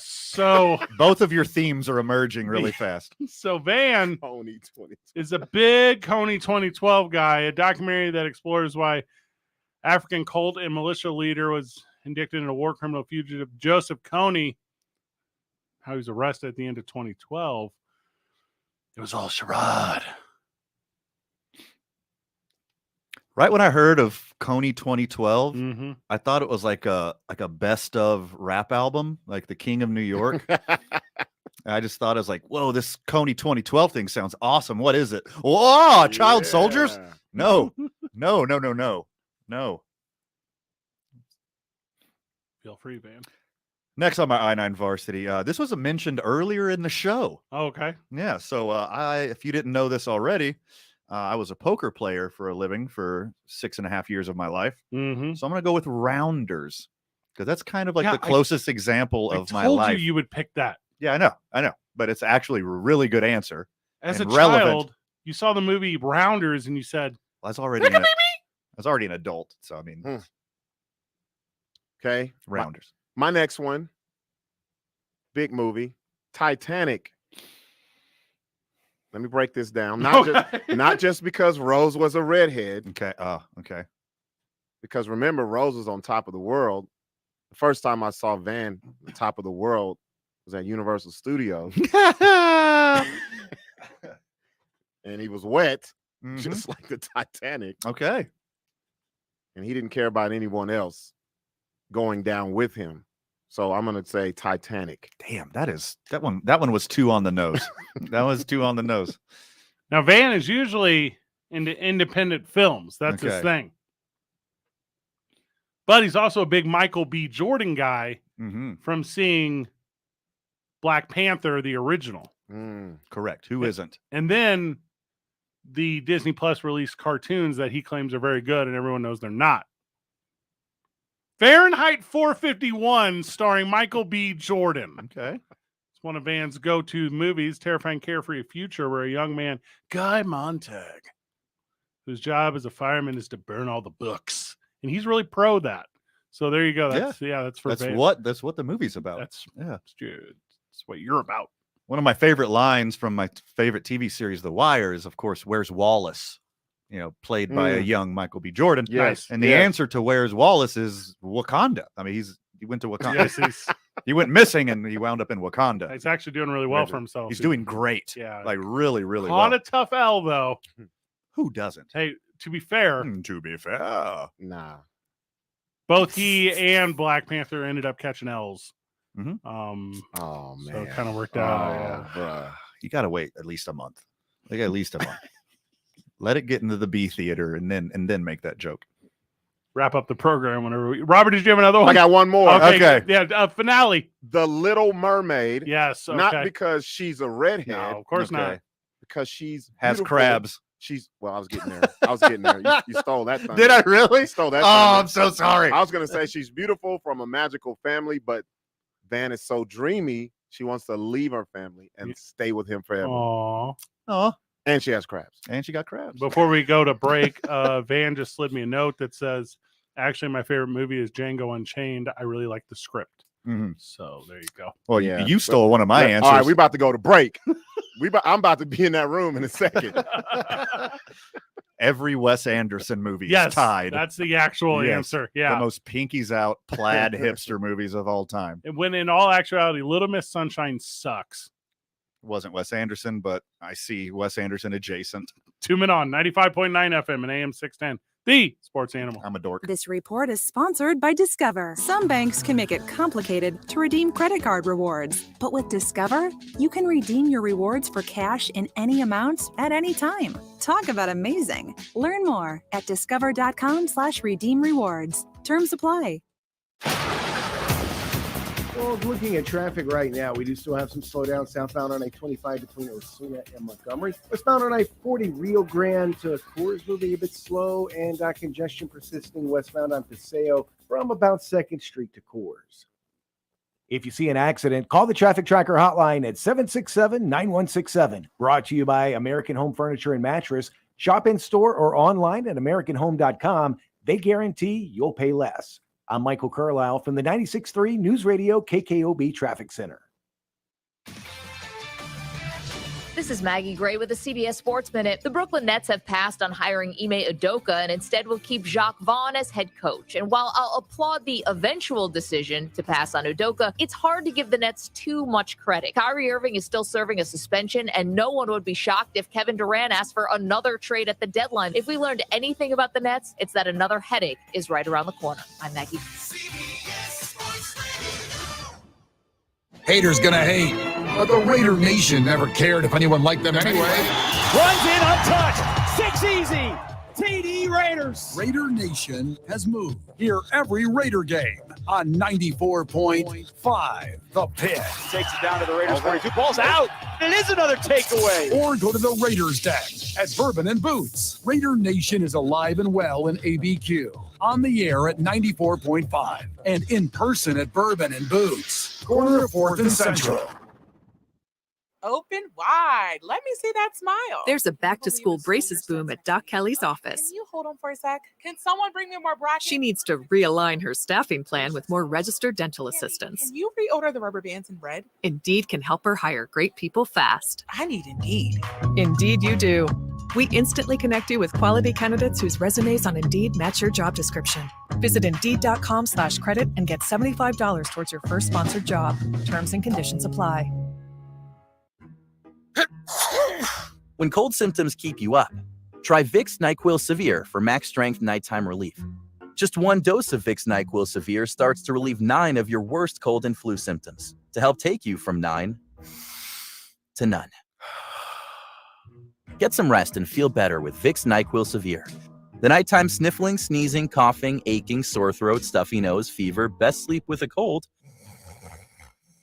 So both of your themes are emerging really fast. So Van Coney 2012 is a big Coney 2012 guy, a documentary that explores why African cult and militia leader was indicted in a war criminal fugitive Joseph Kony, how he was arrested at the end of 2012. It was all charade. Right when I heard of Coney 2012, I thought it was like a best of rap album, like the King of New York. I just thought, I was like, whoa, this Coney 2012 thing sounds awesome. What is it? Whoa, child soldiers? No. Feel free, Van. Next on my I-9 varsity, this was mentioned earlier in the show. Oh, okay. Yeah, so if you didn't know this already, I was a poker player for a living for 6.5 years of my life. So I'm going to go with Rounders because that's kind of like the closest example of my life. I told you would pick that. Yeah, I know. But it's actually a really good answer. As a relevant. child, you saw the movie Rounders and you said, I was already an adult. So, I mean. Okay. Rounders. My next one, big movie, Titanic. Let me break this down. Not just because Rose was a redhead. Okay. Okay. Because remember, Rose was on top of the world. The first time I saw Van on top of the world was at Universal Studios. And he was wet, just like the Titanic. Okay. And he didn't care about anyone else going down with him. So I'm going to say Titanic. Damn, that one was 2 on the nose. That was 2 on the nose. Now, Van is usually into independent films. That's his thing. But he's also a big Michael B. Jordan guy from seeing Black Panther, the original. Correct. Who isn't? And then the Disney Plus released cartoons that he claims are very good, and everyone knows they're not. Fahrenheit 451, starring Michael B. Jordan. Okay. It's one of Van's go-to movies, terrifying, carefree future where a young man, Guy Montag, whose job as a fireman is to burn all the books. And he's really pro that. So there you go. That's for Van. That's what the movie's about. That's what you're about. One of my favorite lines from my favorite TV series, The Wire, is, of course, "Where's Wallace?" Played by a young Michael B. Jordan. Yes. And the answer to "Where's Wallace" is Wakanda. I mean, he went to Wakanda. Yes, he went missing and he wound up in Wakanda. He's actually doing really well for himself. He's doing great. Yeah. Like really, really well. Caught a tough L, though. Who doesn't? Hey, to be fair. Nah. Both he and Black Panther ended up catching L's. Oh, man. So it kind of worked out. Bruh. You got to wait at least a month. Like at least a month. Let it get into the B theater and then make that joke. wrap up the program whenever Robert, did you have another one? I got one more. Okay. Yeah, finale. The Little Mermaid. Yes. Okay. Not because she's a redhead. No, of course not. Because she's has beautiful. crabs. I was getting there. You stole that thunder. Did I really? You stole that Oh, thunder. I'm so sorry. I was going to say she's beautiful from a magical family, but Van is so dreamy, she wants to leave her family and stay with him forever. Aw. And she has crabs. And she got crabs. Before we go to break, Van just slid me a note that says, actually, my favorite movie is Django Unchained. I really like the script. Mm-hmm. So there you go. Well, you stole one of my answers. All right, we're about to go to break. I'm about to be in that room in a second. Every Wes Anderson movie Yes, is tied. that's the actual Yes. answer. Yeah. The most pinkies out plaid hipster movies of all time. When in all actuality, Little Miss Sunshine sucks. Wasn't Wes Anderson, but I see Wes Anderson adjacent. 2 Men On, 95.9 FM and AM 610. The Sports Animal. I'm a dork. This report is sponsored by Discover. Some banks can make it complicated to redeem credit card rewards. But with Discover, you can redeem your rewards for cash in any amount at any time. Talk about amazing. Learn more at discover.com/redeem rewards. Terms apply. Well, looking at traffic right now, we do still have some slowdown southbound on I-25 between Osuna and Montgomery. Westbound on I-40 Rio Grande to Coors moving a bit slow, and congestion persisting westbound on Paseo from about 2nd Street to Coors. If you see an accident, call the Traffic Tracker hotline at 767-9167. Brought to you by American Home Furniture and Mattress. Shop in store or online at AmericanHome.com. They guarantee you'll pay less. I'm Michael Carlisle from the 96.3 News Radio KKOB Traffic Center. This is Maggie Gray with the CBS Sports Minute. The Brooklyn Nets have passed on hiring Ime Udoka and instead will keep Jacques Vaughn as head coach. And while I'll applaud the eventual decision to pass on Udoka, it's hard to give the Nets too much credit. Kyrie Irving is still serving a suspension, and no one would be shocked if Kevin Durant asked for another trade at the deadline. If we learned anything about the Nets, it's that another headache is right around the corner. I'm Maggie. Haters gonna hate, but the Raider Nation never cared if anyone liked them anyway. Runs in untouched. 6 easy. TD Raiders. Raider Nation has moved. Hear every Raider game on 94.5 The Pit. Takes it down to the Raiders 42. Ball's out. It is another takeaway. Or go to the Raiders deck at Bourbon and Boots. Raider Nation is alive and well in ABQ. On the air at 94.5 and in person at Bourbon and Boots. Corner of 4th and Central. Open wide. Let me see that smile. There's a back-to-school braces boom at Doc Kelly's office. Can you hold on for a sec? Can someone bring me more brackets? She needs to realign her staffing plan with more registered dental assistants. Can you reorder the rubber bands in red? Indeed can help her hire great people fast. I need Indeed. Indeed you do. We instantly connect you with quality candidates whose resumes on Indeed match your job description. Visit Indeed.com/credit and get $75 towards your first sponsored job. Terms and conditions apply. When cold symptoms keep you up, try Vicks NyQuil Severe for max strength nighttime relief. Just one dose of Vicks NyQuil Severe starts to relieve 9 of your worst cold and flu symptoms to help take you from 9 to none. Get some rest and feel better with Vicks NyQuil Severe. The nighttime sniffling, sneezing, coughing, aching, sore throat, stuffy nose, fever, best sleep with a cold.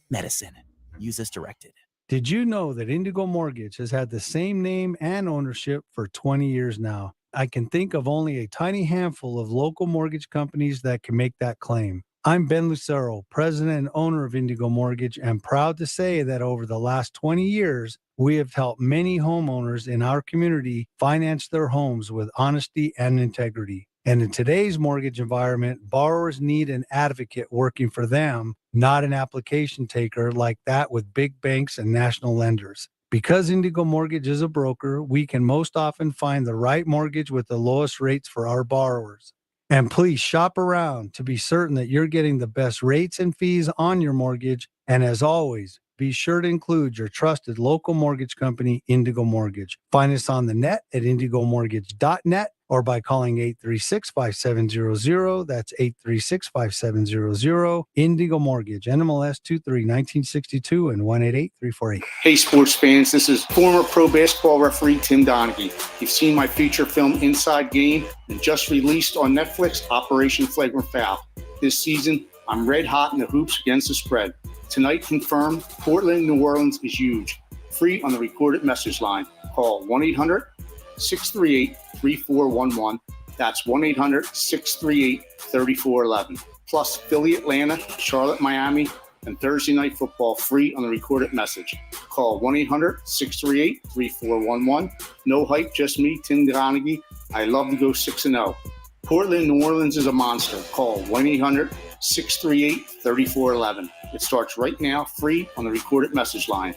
Medicine. Use as directed. Did you know that Indigo Mortgage has had the same name and ownership for 20 years now? I can think of only a tiny handful of local mortgage companies that can make that claim. I'm Ben Lucero, president and owner of Indigo Mortgage, and proud to say that over the last 20 years, we have helped many homeowners in our community finance their homes with honesty and integrity. And in today's mortgage environment, borrowers need an advocate working for them, not an application taker like that with big banks and national lenders. Because Indigo Mortgage is a broker, we can most often find the right mortgage with the lowest rates for our borrowers. And please shop around to be certain that you're getting the best rates and fees on your mortgage. And as always, be sure to include your trusted local mortgage company, Indigo Mortgage. Find us on the net at indigomortgage.net or by calling 836-5700. That's 836-5700. Indigo Mortgage, NMLS 23-1962 and 188-348. Hey, sports fans, this is former pro basketball referee Tim Donaghy. You've seen my feature film Inside Game and just released on Netflix, Operation Flagrant Foul. This season, I'm red hot in the hoops against the spread. Tonight confirmed, Portland, New Orleans is huge. Free on the recorded message line. Call 1-800-638-3411. That's 1-800-638-3411. Plus Philly, Atlanta, Charlotte, Miami, and Thursday Night Football free on the recorded message. Call 1-800-638-3411. No hype, just me, Tim Donaghy. I love to go 6-0. Portland, New Orleans is a monster. Call 1-800-638-3411. It starts right now, free on the recorded message line.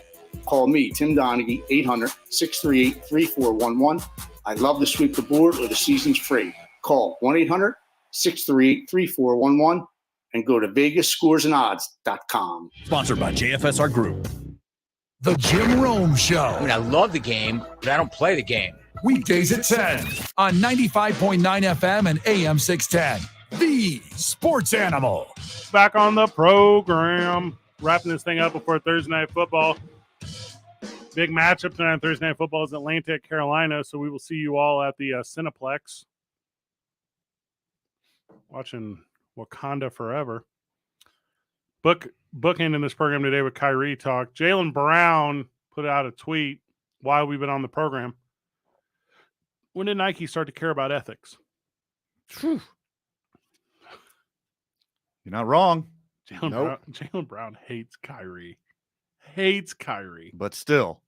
Call me, Tim Donaghy, 800-638-3411. I'd love to sweep the board or the season's free. Call 1-800-638-3411 and go to VegasScoresAndOdds.com. Sponsored by JFSR Group. The Jim Rome Show. I mean, I love the game, but I don't play the game. Weekdays at 10 on 95.9 FM and AM 610. The Sports Animal. Back on the program. Wrapping this thing up before Thursday Night Football. Big matchup tonight on Thursday Night Football is Atlanta at Carolina, so we will see you all at the Cineplex. Watching Wakanda Forever. Bookending this program today with Kyrie talk. Jaylen Brown put out a tweet while we've been on the program. When did Nike start to care about ethics? You're not wrong. Jaylen Brown hates Kyrie. Hates Kyrie. But still.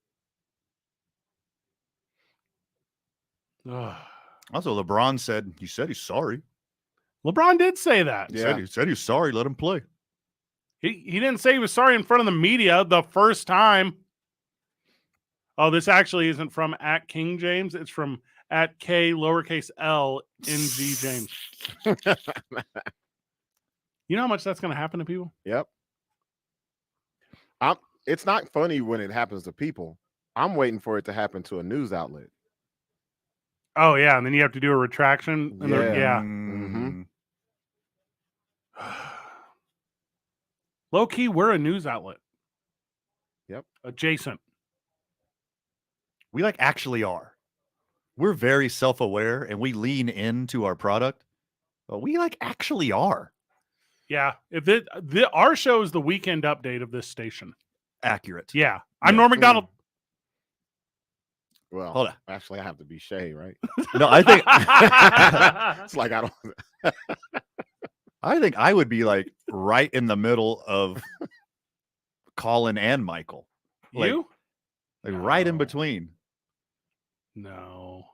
Also, LeBron said he's sorry. LeBron did say that. He said he's sorry. Let him play. He didn't say he was sorry in front of the media the first time. Oh, this actually isn't from at King James. It's from at K lowercase L NG James. You know how much that's going to happen to people? Yep. It's not funny when it happens to people. I'm waiting for it to happen to a news outlet. Oh, yeah. And then you have to do a retraction. And yeah. Mm-hmm. Low key, we're a news outlet. Yep. Adjacent. We actually are. We're very self-aware and we lean into our product, but we actually are. Yeah. If our show is the weekend update of this station. Accurate. Yeah. I'm Norm McDonald. Well, hold on. Actually, I have to be Shay, right? No, I think it's I don't. I think I would be right in the middle of Colin and Michael. You? Right in between. No.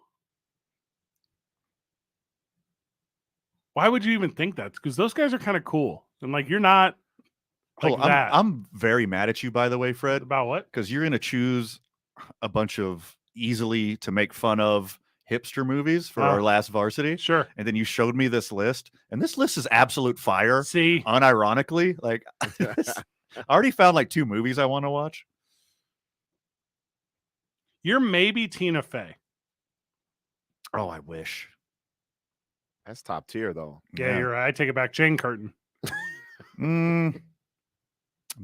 Why would you even think that? Because those guys are kind of cool. And you're not that. I'm very mad at you, by the way, Fred. About what? Because you're going to choose a bunch of easily to make fun of hipster movies for our last varsity. Sure. And then you showed me this list, and this list is absolute fire. See, unironically, I already found 2 movies I want to watch. You're maybe Tina Fey. Oh, I wish. That's top tier, though. Yeah, you're right. I take it back. Jane Curtin. I'm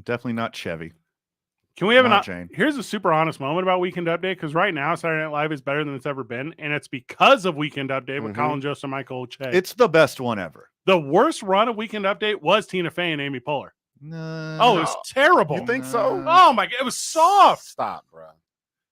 definitely not Chevy. Can we have Jane? Here's a super honest moment about Weekend Update, because right now Saturday Night Live is better than it's ever been, and it's because of Weekend Update with Colin Jost and Michael Che. It's the best one ever. The worst run of Weekend Update was Tina Fey and Amy Poehler. No. Oh, it was terrible. You think so? Oh my God, it was soft. Stop, bro.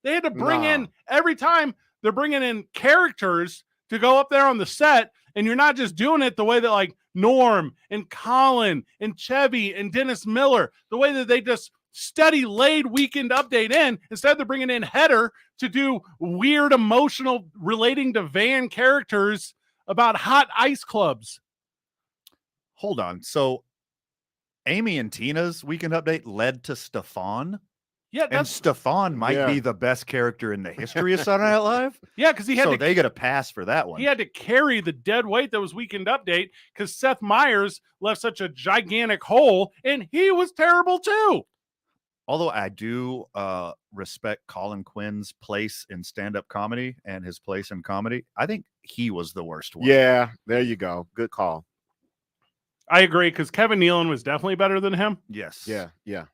They had to bring in every time they're bringing in characters to go up there on the set, and you're not just doing it the way that Norm and Colin and Chevy and Dennis Miller, the way that they just steady laid Weekend Update in. Instead, they're bringing in Header to do weird emotional relating to van characters about hot ice clubs. Hold on. So Amy and Tina's Weekend Update led to Stefan? Yeah, and Stefan might be the best character in the history of Saturday Night Live. Yeah, because he had so they get a pass for that one. He had to carry the dead weight that was Weekend Update because Seth Meyers left such a gigantic hole, and he was terrible too. Although I do respect Colin Quinn's place in stand-up comedy and his place in comedy, I think he was the worst one. Yeah, there you go. Good call. I agree, because Kevin Nealon was definitely better than him. Yes. Yeah, yeah.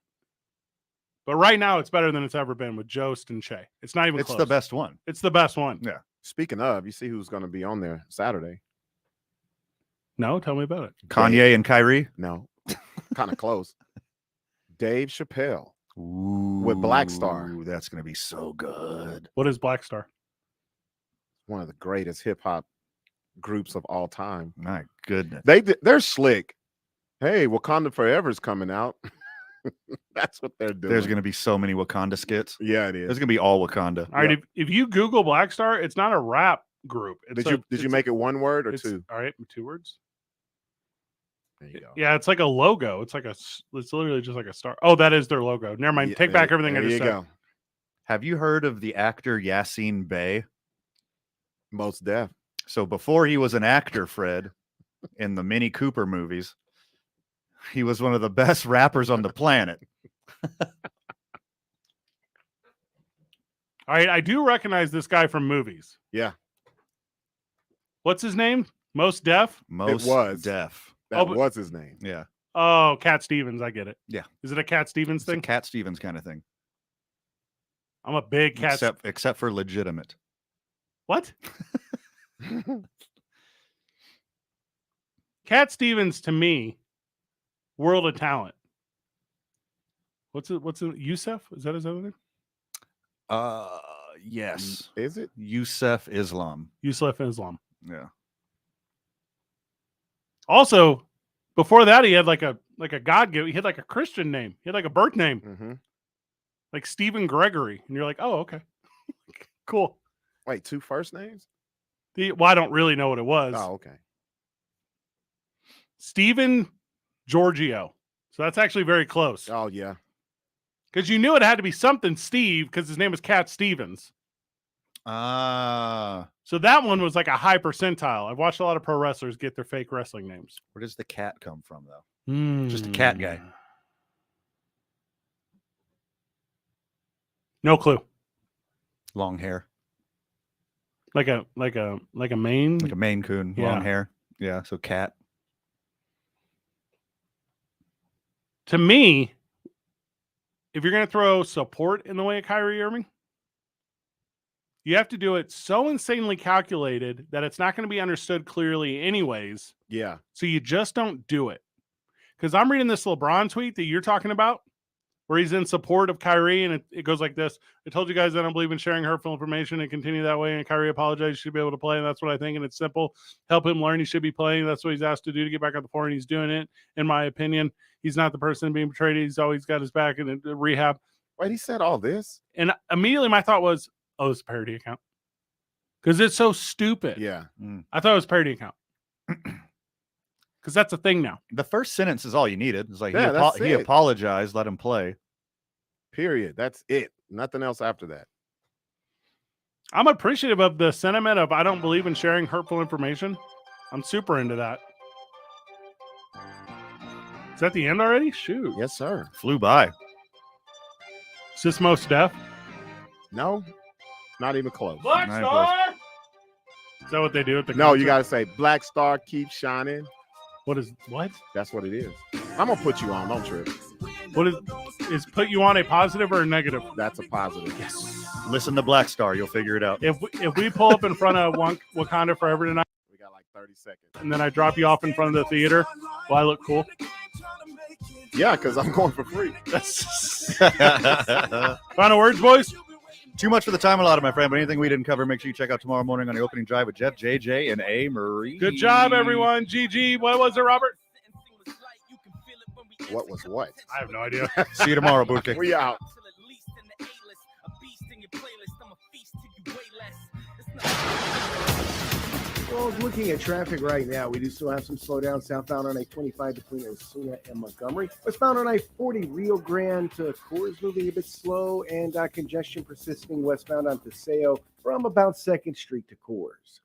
But right now, it's better than it's ever been with Jost and Che. It's not even It's close. the best one. It's the best one. Yeah. Speaking of, you see who's going to be on there Saturday? No, tell me about it. Kanye and Kyrie? No, kind of close. Dave Chappelle with Black Star. Ooh, that's going to be so good. What is Black Star? One of the greatest hip hop groups of all time. My goodness. They're slick. Hey, Wakanda Forever is coming out. That's what they're doing. There's going to be so many Wakanda skits. Yeah, it is. There's going to be all Wakanda. All right, if you Google Black Star, it's not a rap group. Did you make it one word or two? All right, 2 words. There you go. Yeah, it's like a logo. It's literally just like a star. Oh, that is their logo. Never mind. Take back everything I just said. Go. Have you heard of the actor Yassine Bey? Most deaf. So before he was an actor, Fred, in the Mini Cooper movies, he was one of the best rappers on the planet. All right, I do recognize this guy from movies. Yeah. What's his name? Most Def? Most Def. That was his name. Yeah. Oh, Cat Stevens. I get it. Yeah. Is it a Cat Stevens thing? It's a Cat Stevens kind of thing. I'm a big Cat. Except for legitimate. What? Cat Stevens to me, world of talent. What's it? Yusef? Is that his other name? Yes. Is it? Yusef Islam. Yusef Islam. Yeah. Also, before that, he had like a God given. He had like a Christian name. He had like a birth name, like Stephen Gregory, and you're like, oh, okay, cool. Wait, 2 first names? Well, I don't really know what it was. Oh, okay. Stephen Giorgio. So that's actually very close. Oh, yeah. Because you knew it had to be something Steve, because his name was Cat Stevens. So that one was like a high percentile. I've watched a lot of pro wrestlers get their fake wrestling names. Where does the cat come from, though? Just a cat guy. No clue. Long hair. Like a Maine? Like a Maine Coon. Yeah. Long hair. Yeah, so cat. To me, if you're going to throw support in the way of Kyrie Irving, you have to do it so insanely calculated that it's not going to be understood clearly anyways. Yeah. So you just don't do it. Because I'm reading this LeBron tweet that you're talking about, where he's in support of Kyrie, and it goes like this. I told you guys I don't believe in sharing hurtful information and continue that way, and Kyrie apologized. He should be able to play, and that's what I think, and it's simple. Help him learn. He should be playing. That's what he's asked to do to get back on the floor, and he's doing it, in my opinion. He's not the person being betrayed. He's always got his back in rehab. Wait, he said all this? And immediately my thought was, oh, it's a parody account. Because it's so stupid. Yeah. I thought it was a parody account. Because that's a thing now. The first sentence is all you needed. It's like Yeah, he apologized, let him play. Period. That's it. Nothing else after that. I'm appreciative of the sentiment of I don't believe in sharing hurtful information. I'm super into that. Is that the end already? Shoot. Yes, sir. Flew by. Is this Most Def? No, not even close. Black Not even Star! Is that what they do at the No, concert? you got to say Black Star keeps shining. What? That's what it is. I'm going to put you on. Don't trip. What is put you on a positive or a negative? That's a positive. Yes. Listen to Black Star. You'll figure it out. If we pull up in front of Wakanda Forever tonight, We got like 30 seconds. and then I drop you off in front of the theater, will I look cool? Yeah, because I'm going for free. Final words, boys? Too much for the time allotted, my friend, but anything we didn't cover, make sure you check out tomorrow morning on the opening drive with Jeff, JJ, and A. Marie. Good job, everyone. GG. What was it, Robert? What was what? I have no idea. See you tomorrow, Bookie. We out. Well, looking at traffic right now, we do still have some slowdown southbound on I-25 between Osuna and Montgomery. Westbound on I-40, Rio Grande to Coors moving a bit slow, and congestion persisting westbound on Paseo from about 2nd Street to Coors.